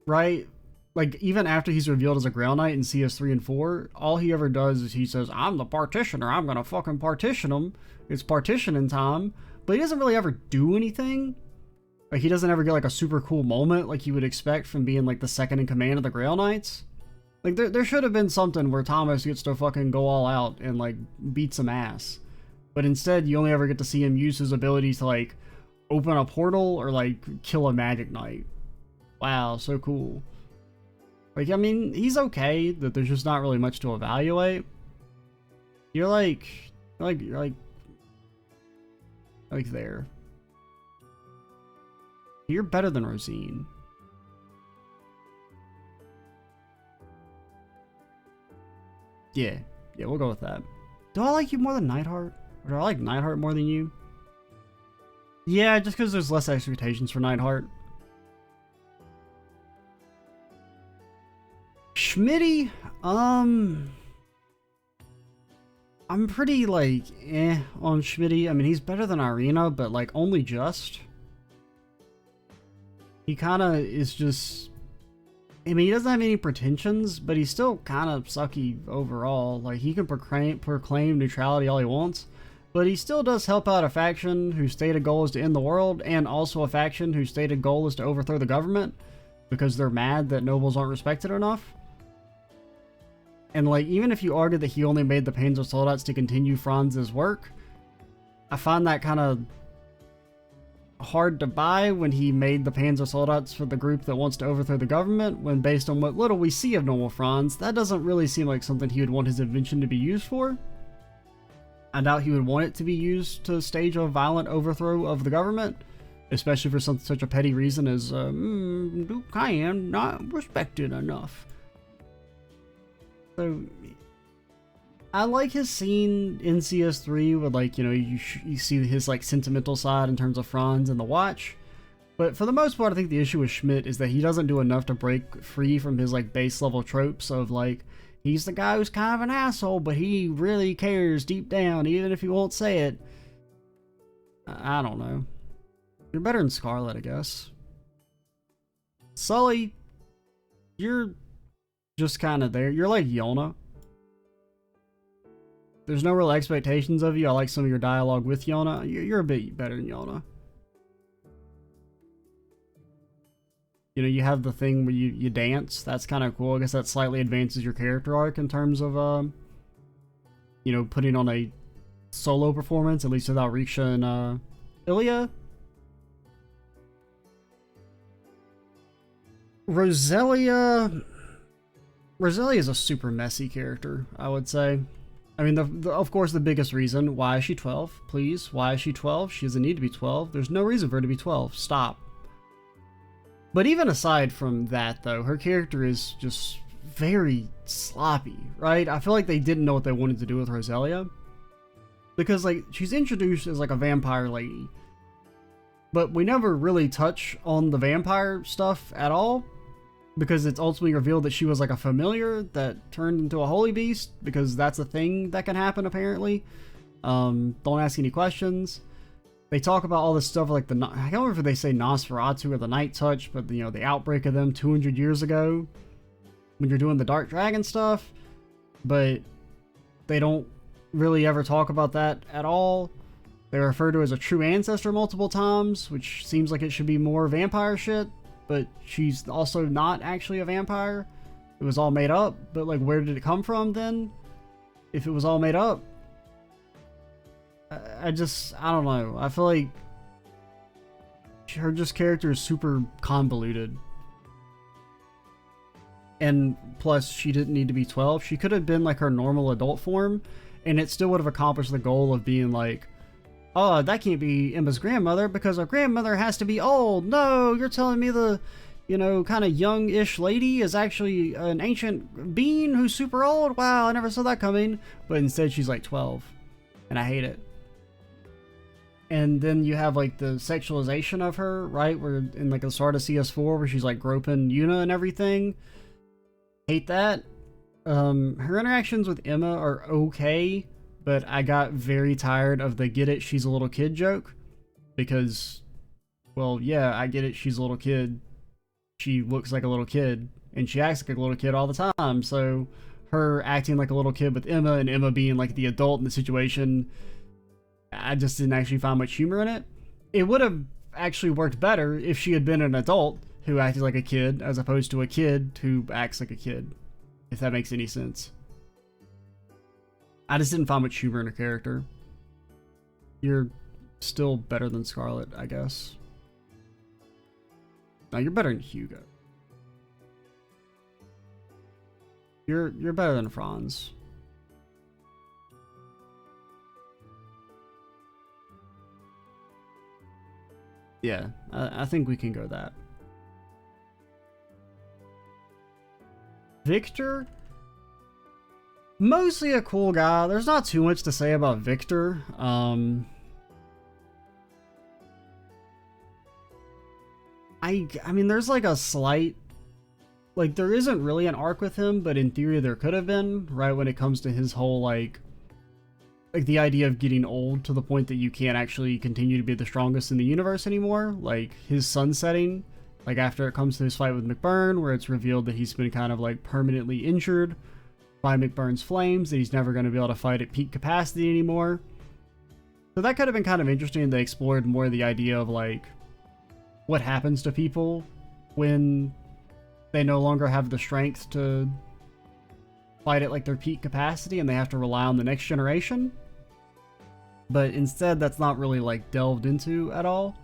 right? Like, even after he's revealed as a Grail Knight in CS3 and 4, all he ever does is he says, I'm the partitioner, I'm gonna fucking partition him. It's partitioning time. But he doesn't really ever do anything. Like, he doesn't ever get, like, a super cool moment like you would expect from being, like, the second in command of the Grail Knights. Like, there should have been something where Thomas gets to fucking go all out and, like, beat some ass. But instead, you only ever get to see him use his ability to, like, open a portal or, like, kill a Magic Knight. Wow, so cool. Like, I mean, he's okay, that there's just not really much to evaluate. You're like there. You're better than Rosine. Yeah, we'll go with that. Do I like you more than Nightheart? Or do I like Nightheart more than you? Yeah, just because there's less expectations for Nightheart. Schmitty, I'm pretty, like, on Schmitty. I mean, he's better than Irina, but, like, only just. he kind of is just, I mean, he doesn't have any pretensions, but he's still kind of sucky overall. Like, he can proclaim neutrality all he wants, but he still does help out a faction whose stated goal is to end the world, and also a faction whose stated goal is to overthrow the government because they're mad that nobles aren't respected enough. And like, even if you argue that he only made the Panzer Soldats to continue Franz's work, I find that kind of hard to buy when he made the Panzer Soldats for the group that wants to overthrow the government, when based on what little we see of normal Franz, that doesn't really seem like something he would want his invention to be used for. I doubt he would want it to be used to stage a violent overthrow of the government, especially for such a petty reason as, Duke Cayenne not respected enough. So, I like his scene in CS3 with, like, you know, you see his, like, sentimental side in terms of Franz and the Watch. But for the most part, I think the issue with Schmidt is that he doesn't do enough to break free from his, like, base level tropes of, like, he's the guy who's kind of an asshole, but he really cares deep down, even if he won't say it. I don't know. You're better than Scarlet, I guess. Sully, you're just kind of there. You're like Yona. There's no real expectations of you. I like some of your dialogue with Yona. You're a bit better than Yona. You know, you have the thing where you dance. That's kind of cool. I guess that slightly advances your character arc in terms of, you know, putting on a solo performance, at least without Riksha and Ilya. Roselia is a super messy character, I would say. I mean, of course, the biggest reason, why is she 12? Please, why is she 12? She doesn't need to be 12. There's no reason for her to be 12. Stop. But even aside from that, though, her character is just very sloppy, right? I feel like they didn't know what they wanted to do with Roselia. Because, like, she's introduced as, like, a vampire lady. But we never really touch on the vampire stuff at all. Because it's ultimately revealed that she was like a familiar that turned into a holy beast, because that's a thing that can happen apparently. Don't ask any questions. They talk about all this stuff like I can't remember if they say Nosferatu or the Night Touch, but you know, the outbreak of them 200 years ago when you're doing the Dark Dragon stuff, but they don't really ever talk about that at all. They refer to her as a true ancestor multiple times, which seems like it should be more vampire shit. But she's also not actually a vampire. It was all made up. But, like, where did it come from then? If it was all made up? I don't know. I feel like her character is super convoluted. And plus, she didn't need to be 12. She could have been, like, her normal adult form, and it still would have accomplished the goal of being, like, oh, that can't be Emma's grandmother because her grandmother has to be old. No, you're telling me the, you know, kind of young-ish lady is actually an ancient being who's super old? Wow, I never saw that coming. But instead she's like 12. And I hate it. And then you have like the sexualization of her, right? Where in like the start of CS4 where she's like groping Yuna and everything. Hate that. Her interactions with Emma are okay. But I got very tired of the get it, she's a little kid joke. Because, well, yeah, I get it, she's a little kid. She looks like a little kid. And she acts like a little kid all the time. So, her acting like a little kid with Emma and Emma being like the adult in the situation, I just didn't actually find much humor in it. It would have actually worked better if she had been an adult who acted like a kid, as opposed to a kid who acts like a kid. If that makes any sense. I just didn't find much humor in her character. You're still better than Scarlet, I guess. No, you're better than Hugo. You're better than Franz. Yeah, I think we can go that. Victor? Mostly a cool guy. There's not too much to say about Victor. I mean, there's like a slight, like there isn't really an arc with him, but in theory there could have been, right? When it comes to his whole like the idea of getting old to the point that you can't actually continue to be the strongest in the universe anymore. Like his sunsetting Like after it comes to his fight with McBurn, where it's revealed that he's been kind of like permanently injured by McBurn's flames, that he's never going to be able to fight at peak capacity anymore. So that could have been kind of interesting. They explored more the idea of like what happens to people when they no longer have the strength to fight at like their peak capacity and they have to rely on the next generation. But instead, that's not really like delved into at all.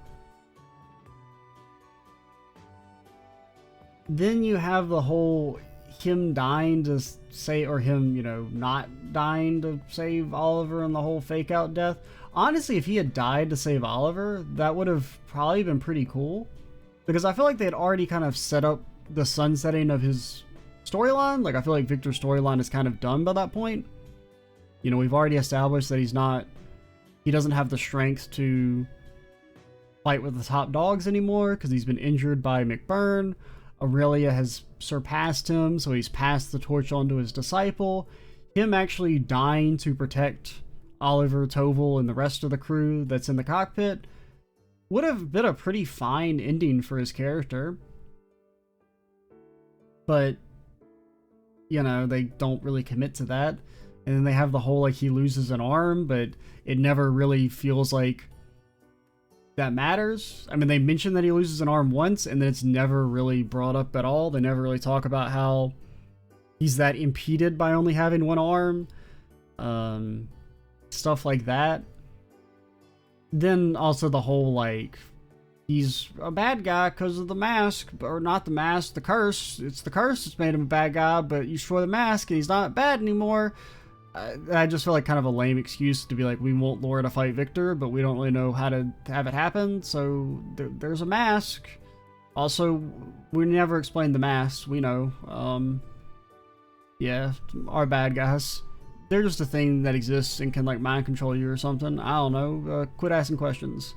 Then you have the whole him dying to say, or him, you know, not dying to save Oliver and the whole fake out death. Honestly, if he had died to save Oliver, that would have probably been pretty cool. Because I feel like they had already kind of set up the sunsetting of his storyline. Like, I feel like Victor's storyline is kind of done by that point. You know, we've already established that he doesn't have the strength to fight with the top dogs anymore because he's been injured by McBurn. Aurelia has surpassed him, so he's passed the torch on to his disciple. Him actually dying to protect Oliver, Toval, and the rest of the crew that's in the cockpit would have been a pretty fine ending for his character. But, you know, they don't really commit to that. And then they have the whole, like, he loses an arm, but it never really feels like that matters. I mean, they mention that he loses an arm once, and then it's never really brought up at all. They never really talk about how he's that impeded by only having one arm. Stuff like that. Then also the whole, like, he's a bad guy because of the mask, or not the mask, the curse. It's the curse that's made him a bad guy, but you destroy the mask and he's not bad anymore. I just feel like kind of a lame excuse to be like, we want Laura to fight Victor, but we don't really know how to have it happen, so there's a mask. Also, we never explained the mask, we know. Yeah, our bad guys. They're just a thing that exists and can, like, mind control you or something. I don't know. Quit asking questions.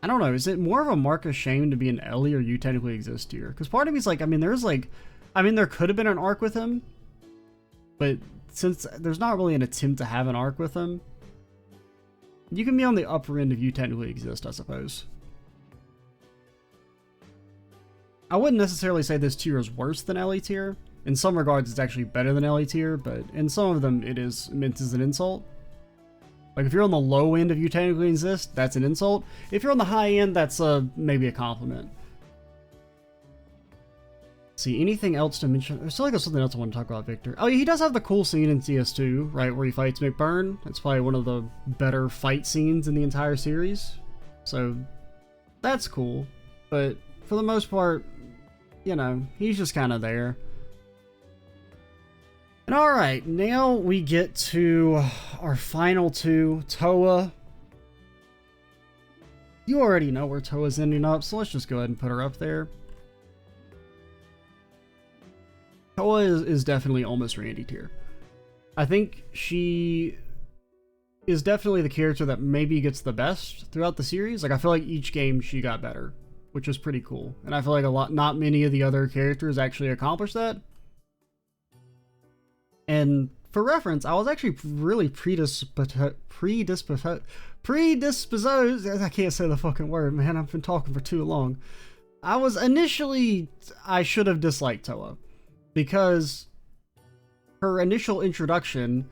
I don't know. Is it more of a mark of shame to be an Ellie, or you technically exist here? Because part of me is like, I mean, there could have been an arc with him, but since there's not really an attempt to have an arc with him, you can be on the upper end of you technically exist, I suppose. I wouldn't necessarily say this tier is worse than Ellie tier. In some regards, it's actually better than Ellie tier, but in some of them, it is meant as an insult. Like, if you're on the low end of you technically exist, that's an insult. If you're on the high end, that's maybe a compliment. See, anything else to mention? I feel like there's something else I want to talk about Victor. Oh, yeah, he does have the cool scene in CS2, right, where he fights McBurn. It's probably one of the better fight scenes in the entire series. So, that's cool. But, for the most part, you know, he's just kind of there. And alright, now we get to our final two, Toa. You already know where Toa's ending up, so let's just go ahead and put her up there. Toa is definitely almost Randy tier. I think she is definitely the character that maybe gets the best throughout the series. Like, I feel like each game she got better, which is pretty cool. And I feel like not many of the other characters actually accomplish that. And for reference, I was actually really predisposed. I can't say the fucking word, man. I've been talking for too long. I should have disliked Toa, because her initial introduction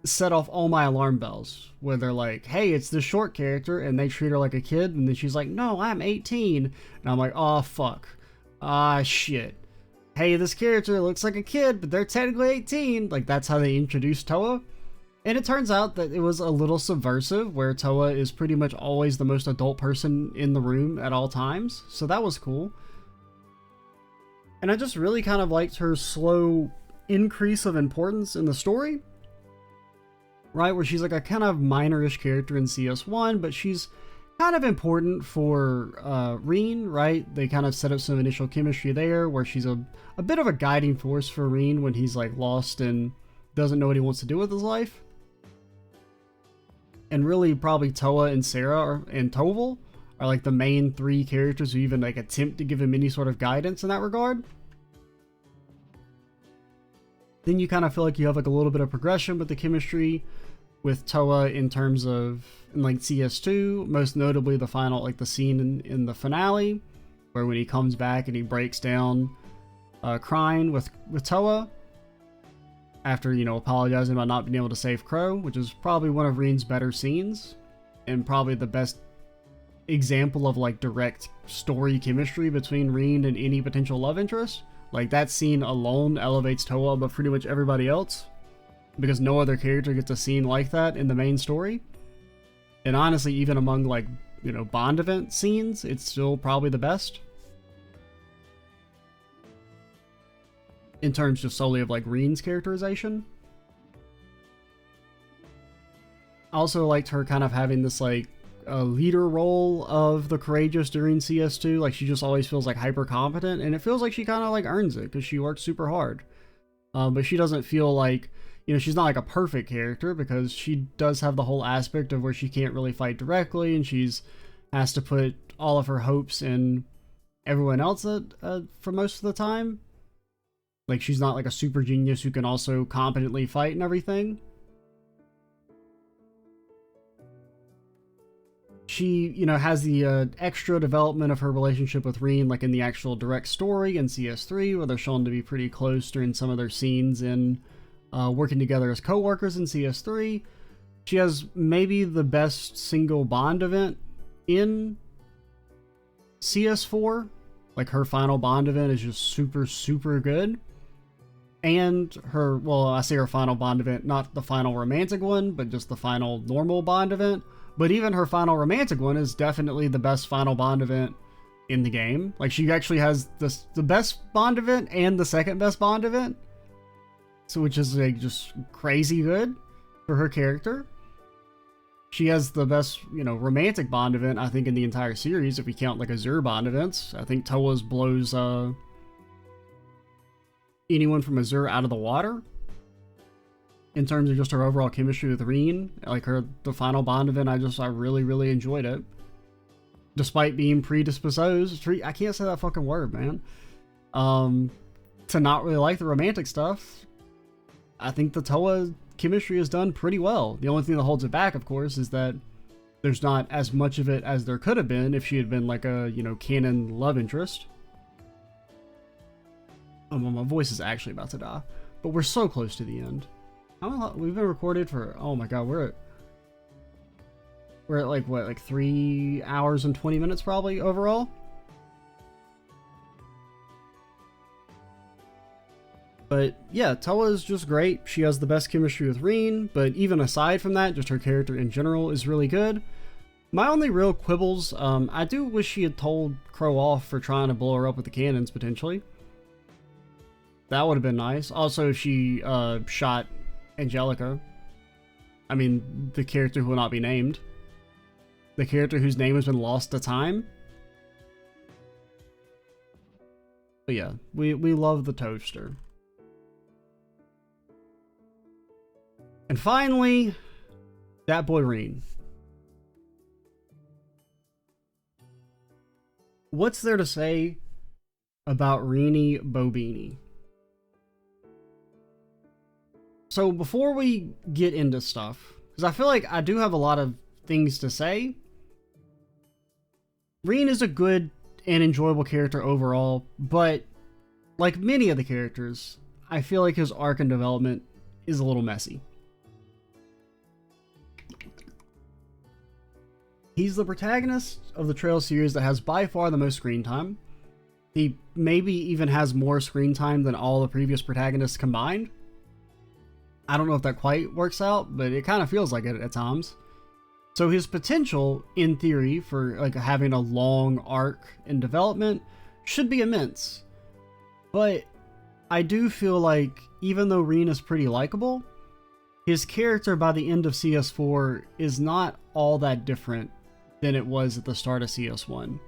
set off all my alarm bells, where they're like, hey, it's this short character, and they treat her like a kid, and then she's like, no, I'm 18. And I'm like, oh, fuck. Ah, shit. Hey, this character looks like a kid, but they're technically 18. Like, that's how they introduced Toa. And it turns out that it was a little subversive, where Toa is pretty much always the most adult person in the room at all times. So that was cool. And I just really kind of liked her slow increase of importance in the story. Right, where she's like a kind of minor-ish character in CS1, but she's kind of important for Reen, right? They kind of set up some initial chemistry there, where she's a bit of a guiding force for Reen when he's like lost and doesn't know what he wants to do with his life. And really, probably Toa and Sarah and Toval are like the main three characters who even like attempt to give him any sort of guidance in that regard. Then you kind of feel like you have like a little bit of progression with the chemistry with Toa in terms of in like CS2, most notably the final, like the scene in the finale, where when he comes back and he breaks down crying with Toa after, you know, apologizing about not being able to save Crow, which is probably one of Reen's better scenes and probably the best example of like direct story chemistry between Reen and any potential love interest. Like that scene alone elevates Toa above pretty much everybody else, because no other character gets a scene like that in the main story. And honestly, even among like, you know, Bond event scenes, it's still probably the best. In terms just solely of like Reen's characterization. I also liked her kind of having this like leader role of the courageous during CS2. Like she just always feels like hyper competent, and it feels like she kind of like earns it because she works super hard. But she doesn't feel like, you know, she's not like a perfect character, because she does have the whole aspect of where she can't really fight directly, and she's has to put all of her hopes in everyone else for most of the time. Like she's not like a super genius who can also competently fight and everything. She, you know, has the extra development of her relationship with Reen, like in the actual direct story in CS3, where they're shown to be pretty close during some of their scenes in working together as co-workers in CS3. She has maybe the best single Bond event in CS4. Like her final Bond event is just super, super good. And her, well, I say her final Bond event, not the final romantic one, but just the final normal Bond event. But even her final romantic one is definitely the best final Bond event in the game. Like she actually has the best Bond event and the second best Bond event. So which is like just crazy good for her character. She has the best, you know, romantic Bond event, I think, in the entire series, if we count like Azure Bond events. I think Toa's blows anyone from Azure out of the water in terms of just her overall chemistry with Reen. Like the final Bond event, I really, really enjoyed it. Despite being predisposed, I can't say that fucking word, man, to not really like the romantic stuff. I think the Toa chemistry is done pretty well. The only thing that holds it back, of course, is that there's not as much of it as there could have been if she had been like a, you know, canon love interest. Oh, my voice is actually about to die, but we're so close to the end. We've been recorded for, oh my god, we're at like what, like 3 hours and 20 minutes probably overall. But yeah, Toa is just great. She has the best chemistry with Reen, but even aside from that, just her character in general is really good. My only real quibbles, I do wish she had told Crow off for trying to blow her up with the cannons, potentially. That would have been nice. Also, if she shot Angelica. I mean, the character who will not be named. The character whose name has been lost to time. But yeah, we love the toaster. And finally, that boy Reen. What's there to say about Reenie Bobini? So before we get into stuff, because I feel like I do have a lot of things to say, Reen is a good and enjoyable character overall, but like many of the characters, I feel like his arc and development is a little messy. He's the protagonist of the Trails series that has by far the most screen time. He maybe even has more screen time than all the previous protagonists combined. I don't know if that quite works out, but it kind of feels like it at times. So his potential, in theory, for like having a long arc in development should be immense. But I do feel like even though Reen is pretty likable, his character by the end of CS4 is not all that different than it was at the start of CS1.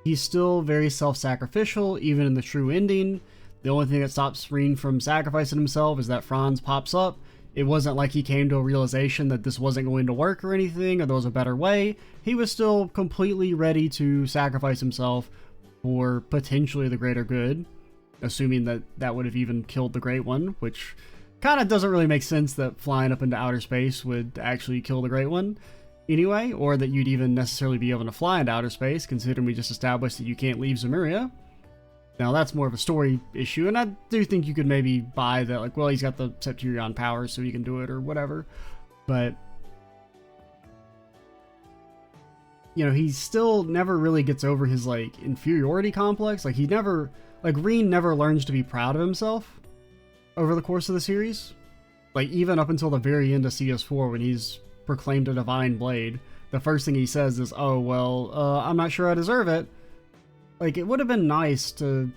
He's still very self-sacrificial, even in the true ending. The only thing that stops Reen from sacrificing himself is that Franz pops up. It wasn't like he came to a realization that this wasn't going to work or anything, or there was a better way. He was still completely ready to sacrifice himself for potentially the greater good, assuming that that would have even killed the Great One, which kind of doesn't really make sense that flying up into outer space would actually kill the Great One anyway, or that you'd even necessarily be able to fly into outer space, considering we just established that you can't leave Zemuria. Now, that's more of a story issue, and I do think you could maybe buy that, like, well, he's got the Septurion powers, so he can do it, or whatever. But, you know, he still never really gets over his, like, inferiority complex. Like, Reen never learns to be proud of himself over the course of the series. Like, even up until the very end of CS4, when he's proclaimed a divine blade, the first thing he says is, oh, well, I'm not sure I deserve it. Like, it would have been nice to,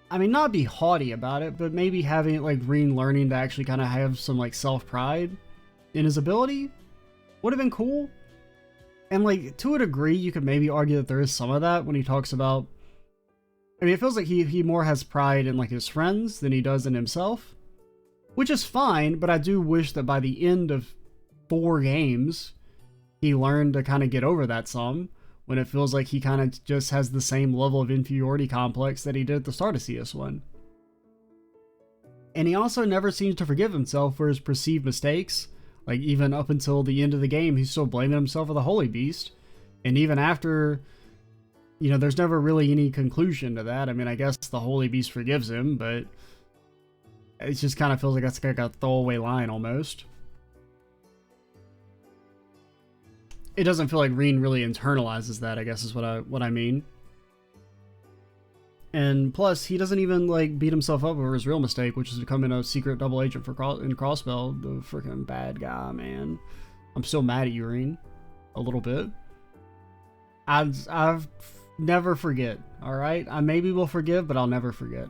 I mean, not be haughty about it, but maybe having, like, Reen learning to actually kind of have some, like, self-pride in his ability would have been cool. And, like, to a degree, you could maybe argue that there is some of that when he talks about, I mean, it feels like he more has pride in, like, his friends than he does in himself, which is fine, but I do wish that by the end of 4 games, he learned to kind of get over that some, when it feels like he kind of just has the same level of inferiority complex that he did at the start of CS1. And he also never seems to forgive himself for his perceived mistakes. Like, even up until the end of the game, he's still blaming himself for the Holy Beast. And even after, you know, there's never really any conclusion to that. I mean, I guess the Holy Beast forgives him, but it just kind of feels like that's like a throwaway line almost. It doesn't feel like Reen really internalizes that, I guess is what I mean. And plus, he doesn't even, like, beat himself up over his real mistake, which is becoming a secret double agent for in Crossbell, the freaking bad guy, man. I'm still mad at you, Reen. A little bit. I've never forget, alright? I maybe will forgive, but I'll never forget.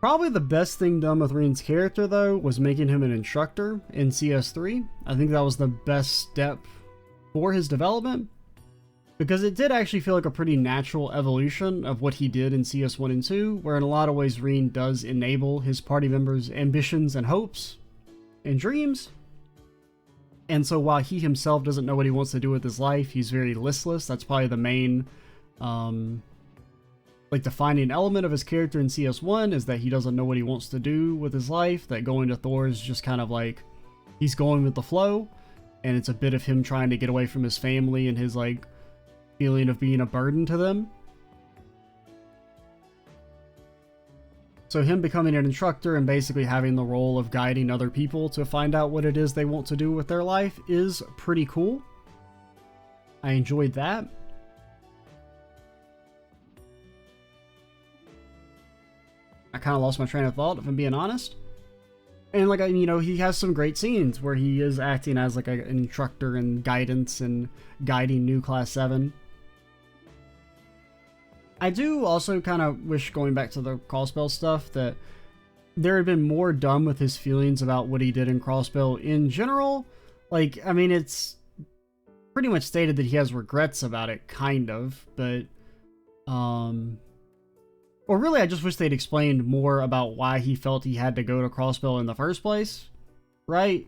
Probably the best thing done with Reen's character, though, was making him an instructor in CS3. I think that was the best step for his development, because it did actually feel like a pretty natural evolution of what he did in CS1 and 2, where in a lot of ways Reen does enable his party members' ambitions and hopes and dreams. And so while he himself doesn't know what he wants to do with his life, he's very listless. That's probably the main like defining element of his character in CS1 is that he doesn't know what he wants to do with his life, that going to Thor is just kind of like, he's going with the flow, and it's a bit of him trying to get away from his family and his, like, feeling of being a burden to them. So him becoming an instructor and basically having the role of guiding other people to find out what it is they want to do with their life is pretty cool. I enjoyed that. I kind of lost my train of thought, if I'm being honest. And, like, you know, he has some great scenes where he is acting as, like, an instructor and guidance and guiding new Class 7. I do also kind of wish, going back to the Crossbell stuff, that there had been more done with his feelings about what he did in Crossbell in general. Like, I mean, it's pretty much stated that he has regrets about it, kind of, but, or really, I just wish they'd explained more about why he felt he had to go to Crossbell in the first place, right?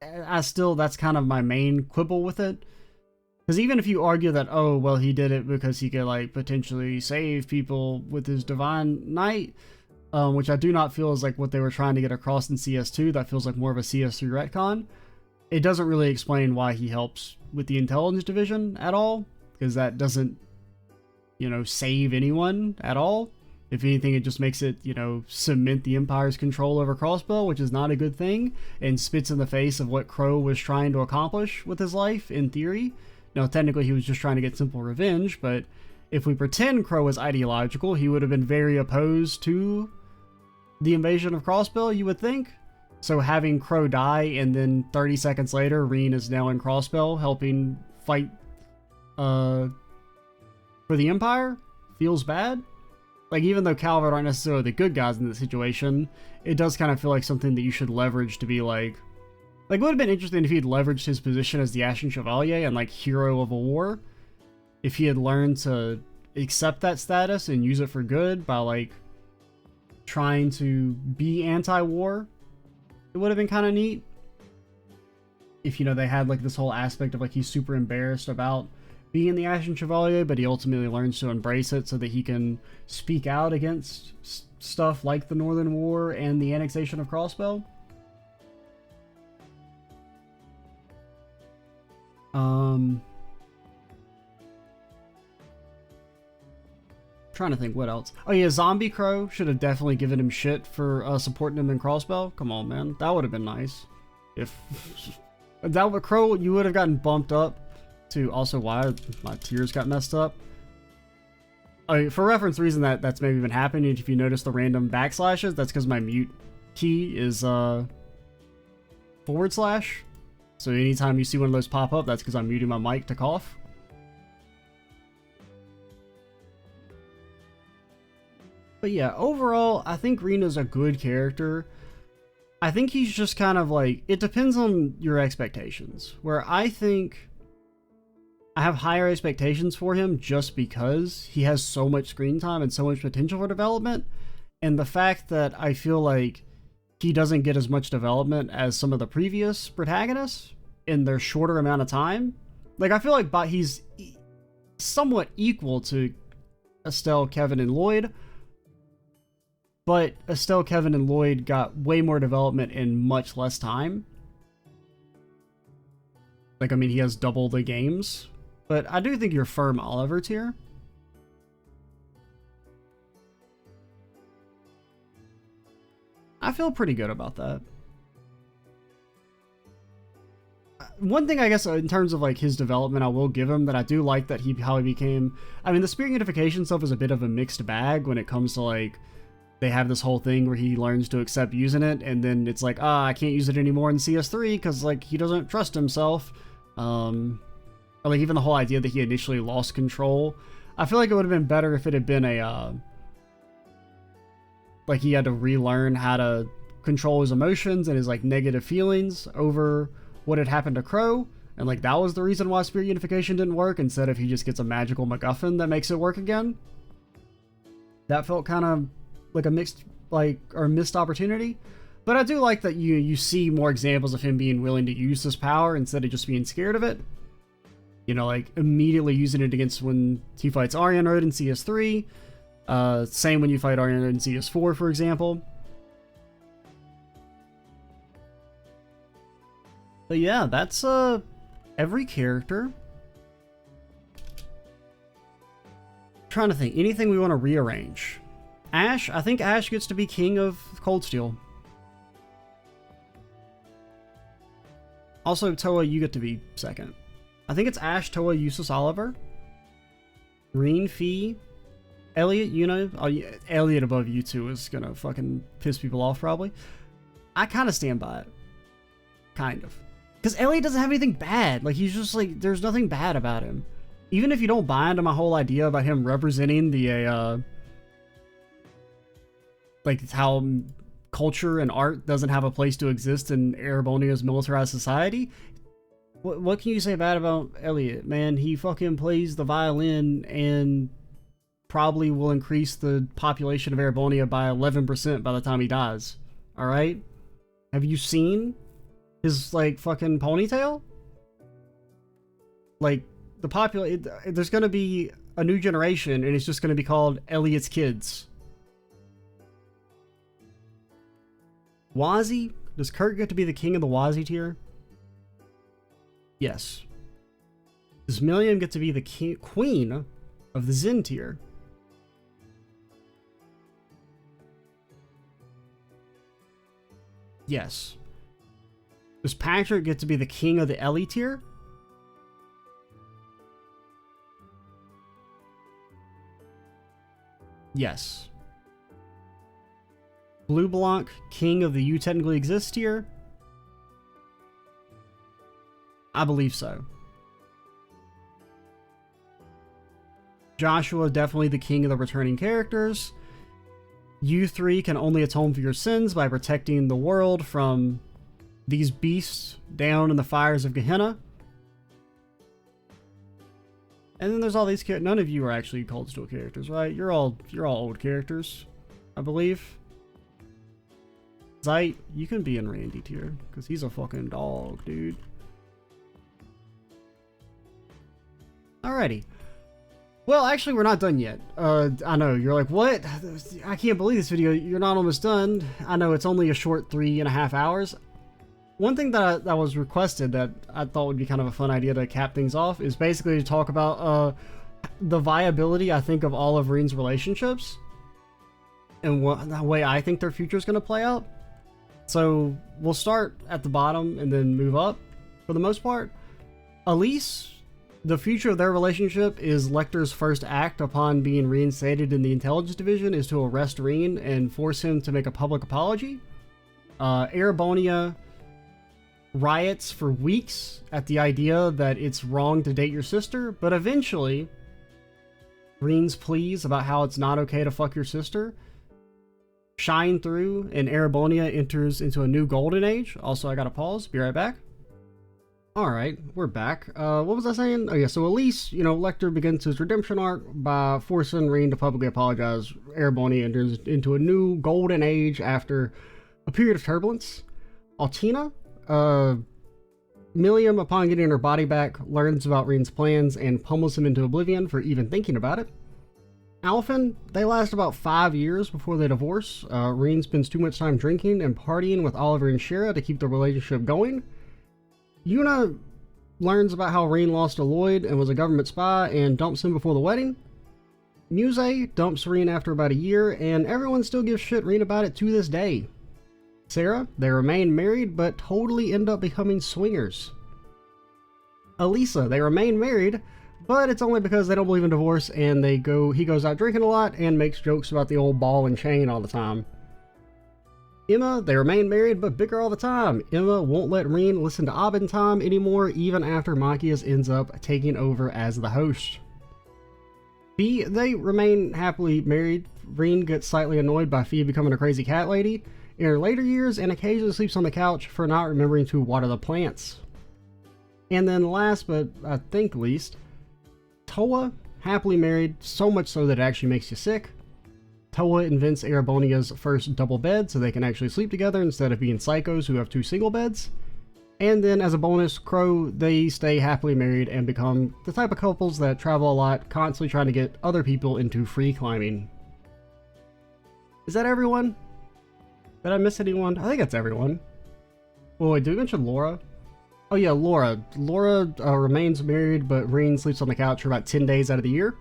That's kind of my main quibble with it. Because even if you argue that, oh, well, he did it because he could, like, potentially save people with his Divine Knight, which I do not feel is, like, what they were trying to get across in CS2. That feels like more of a CS3 retcon. It doesn't really explain why he helps with the Intelligence Division at all, because that doesn't, you know, save anyone at all. If anything, it just makes it, you know, cement the Empire's control over Crossbell, which is not a good thing, and spits in the face of what Crow was trying to accomplish with his life, in theory. Now, technically, he was just trying to get simple revenge, but if we pretend Crow was ideological, he would have been very opposed to the invasion of Crossbell, you would think. So having Crow die, and then 30 seconds later, Reen is now in Crossbell, helping fight, for the Empire, feels bad. Like, even though Calvert aren't necessarily the good guys in this situation, it does kind of feel like something that you should leverage to be like, it would have been interesting if he'd leveraged his position as the Ashen Chevalier and, like, hero of a war. If he had learned to accept that status and use it for good by, like, trying to be anti-war, it would have been kind of neat. If, you know, they had, like, this whole aspect of, like, he's super embarrassed about being the Ashen Chevalier, but he ultimately learns to embrace it so that he can speak out against stuff like the Northern War and the annexation of Crossbell. Trying to think what else. Oh yeah, Zombie Crow should have definitely given him shit for supporting him in Crossbell. Come on, man, that would have been nice. If that were Crow, you would have gotten bumped up to also why my tiers got messed up. For reference reason, that's maybe been happening. If you notice the random backslashes, that's because my mute key is /. So anytime you see one of those pop up, that's because I'm muting my mic to cough. But yeah, overall, I think Rina's a good character. I think he's just kind of like, it depends on your expectations. Where I think I have higher expectations for him just because he has so much screen time and so much potential for development. And the fact that I feel like he doesn't get as much development as some of the previous protagonists in their shorter amount of time. Like, I feel like he's somewhat equal to Estelle, Kevin, and Lloyd. But Estelle, Kevin, and Lloyd got way more development in much less time. Like, I mean, he has double the games. But I do think you're firm Oliver tier. I feel pretty good about that. One thing, I guess, in terms of like his development, I will give him that I do like that how he became. I mean, the Spirit Unification stuff is a bit of a mixed bag when it comes to like, they have this whole thing where he learns to accept using it, and then it's like, I can't use it anymore in CS3 because like he doesn't trust himself. Or like even the whole idea that he initially lost control. I feel like it would have been better if it had been a like he had to relearn how to control his emotions and his like negative feelings over what had happened to Crow, and like that was the reason why Spirit Unification didn't work, instead of he just gets a magical MacGuffin that makes it work again. That felt kind of like a mixed missed opportunity. But I do like that you see more examples of him being willing to use this power instead of just being scared of it. You know, like immediately using it against when he fights Aryan Road in CS3. Same when you fight Aryan Road in CS4, for example. But yeah, that's every character. Trying to think, anything we want to rearrange. Ash, I think Ash gets to be king of Cold Steel. Also, Toa, you get to be second. I think it's Ash, Toa, Eustace, Oliver. Reen, Fee, Elliot, Elliot above you two is gonna fucking piss people off probably. I kind of stand by it. Kind of. Because Elliot doesn't have anything bad. Like, he's just like, there's nothing bad about him. Even if you don't buy into my whole idea about him representing the, like how culture and art doesn't have a place to exist in Erebonia's militarized society. What can you say bad about Elliot, man? He fucking plays the violin and probably will increase the population of Erebonia by 11% by the time he dies. Alright? Have you seen his, like, fucking ponytail? Like, there's gonna be a new generation and it's just gonna be called Elliot's Kids. Wazzy? Does Kurt get to be the king of the Wazzy tier? Yes. Does Milliam get to be the queen of the Zen tier? Yes. Does Patrick get to be the king of the Ellie tier? Yes. Blue Blanc, king of the You Technically Exist tier? I believe so. Joshua, definitely the king of the returning characters. You three can only atone for your sins by protecting the world from these beasts down in the fires of Gehenna. And then there's all these characters. None of you are actually Cold Steel characters, right? You're all old characters, I believe. Zeit, you can be in Randy tier, because he's a fucking dog, dude. Alrighty. Well, actually, we're not done yet. I know, you're like, what? I can't believe this video. You're not almost done. I know, it's only a short 3.5 hours. One thing that was requested that I thought would be kind of a fun idea to cap things off is basically to talk about the viability, I think, of all of Reen's relationships and the way I think their future is going to play out. So we'll start at the bottom and then move up for the most part. Elise, the future of their relationship is Lecter's first act upon being reinstated in the intelligence division is to arrest Reen and force him to make a public apology. Erebonia riots for weeks at the idea that it's wrong to date your sister, but eventually Reen's pleas about how it's not okay to fuck your sister shine through, and Erebonia enters into a new golden age. Also, I gotta pause, be right back. Alright, we're back. What was I saying? Oh yeah, so Elise, Lecter begins his redemption arc by forcing Reen to publicly apologize. Erebonia enters into a new golden age after a period of turbulence. Altina, Milliam, upon getting her body back, learns about Reen's plans and pummels him into oblivion for even thinking about it. Alphen, they last about 5 years before they divorce. Reen spends too much time drinking and partying with Oliver and Shira to keep the relationship going. Yuna learns about how Reen lost to Lloyd and was a government spy and dumps him before the wedding. Muse dumps Reen after about a year, and everyone still gives shit Reen about it to this day. Sarah, they remain married but totally end up becoming swingers. Elisa, they remain married, but it's only because they don't believe in divorce and he goes out drinking a lot and makes jokes about the old ball and chain all the time. Emma, they remain married but bicker all the time. Emma won't let Reen listen to Abin Time anymore even after Machias ends up taking over as the host. Fee, they remain happily married. Reen gets slightly annoyed by Fee becoming a crazy cat lady in her later years and occasionally sleeps on the couch for not remembering to water the plants. And then last but I think least, Toa, happily married, so much so that it actually makes you sick. Toa invents Erebonia's first double bed so they can actually sleep together instead of being psychos who have 2 single beds. And then as a bonus, Crow, they stay happily married and become the type of couples that travel a lot, constantly trying to get other people into free climbing. Is that everyone? Did I miss anyone? I think that's everyone. Oh wait, did we mention Laura? Oh yeah, Laura. Laura remains married, but Reen sleeps on the couch for about 10 days out of the year.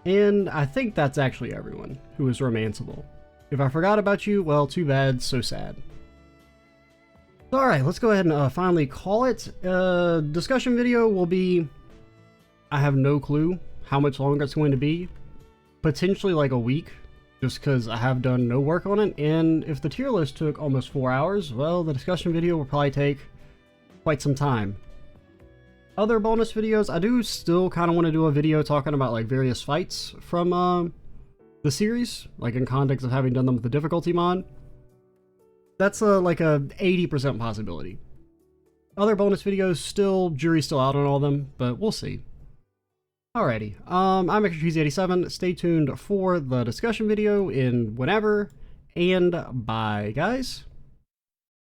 And I think that's actually everyone who is romanceable. If I forgot about you, well, too bad, so sad. Alright, let's go ahead and finally call it. Discussion video will be, I have no clue how much longer it's going to be. Potentially like a week, just because I have done no work on it. And if the tier list took almost 4 hours, well, the discussion video will probably take quite some time. Other bonus videos, I do still kind of want to do a video talking about like various fights from the series, like in context of having done them with the difficulty mod. That's like a 80% possibility. Other bonus videos, jury's still out on all of them, but we'll see. Alrighty, I'm XtraCheesy87. Stay tuned for the discussion video in whenever, and bye guys.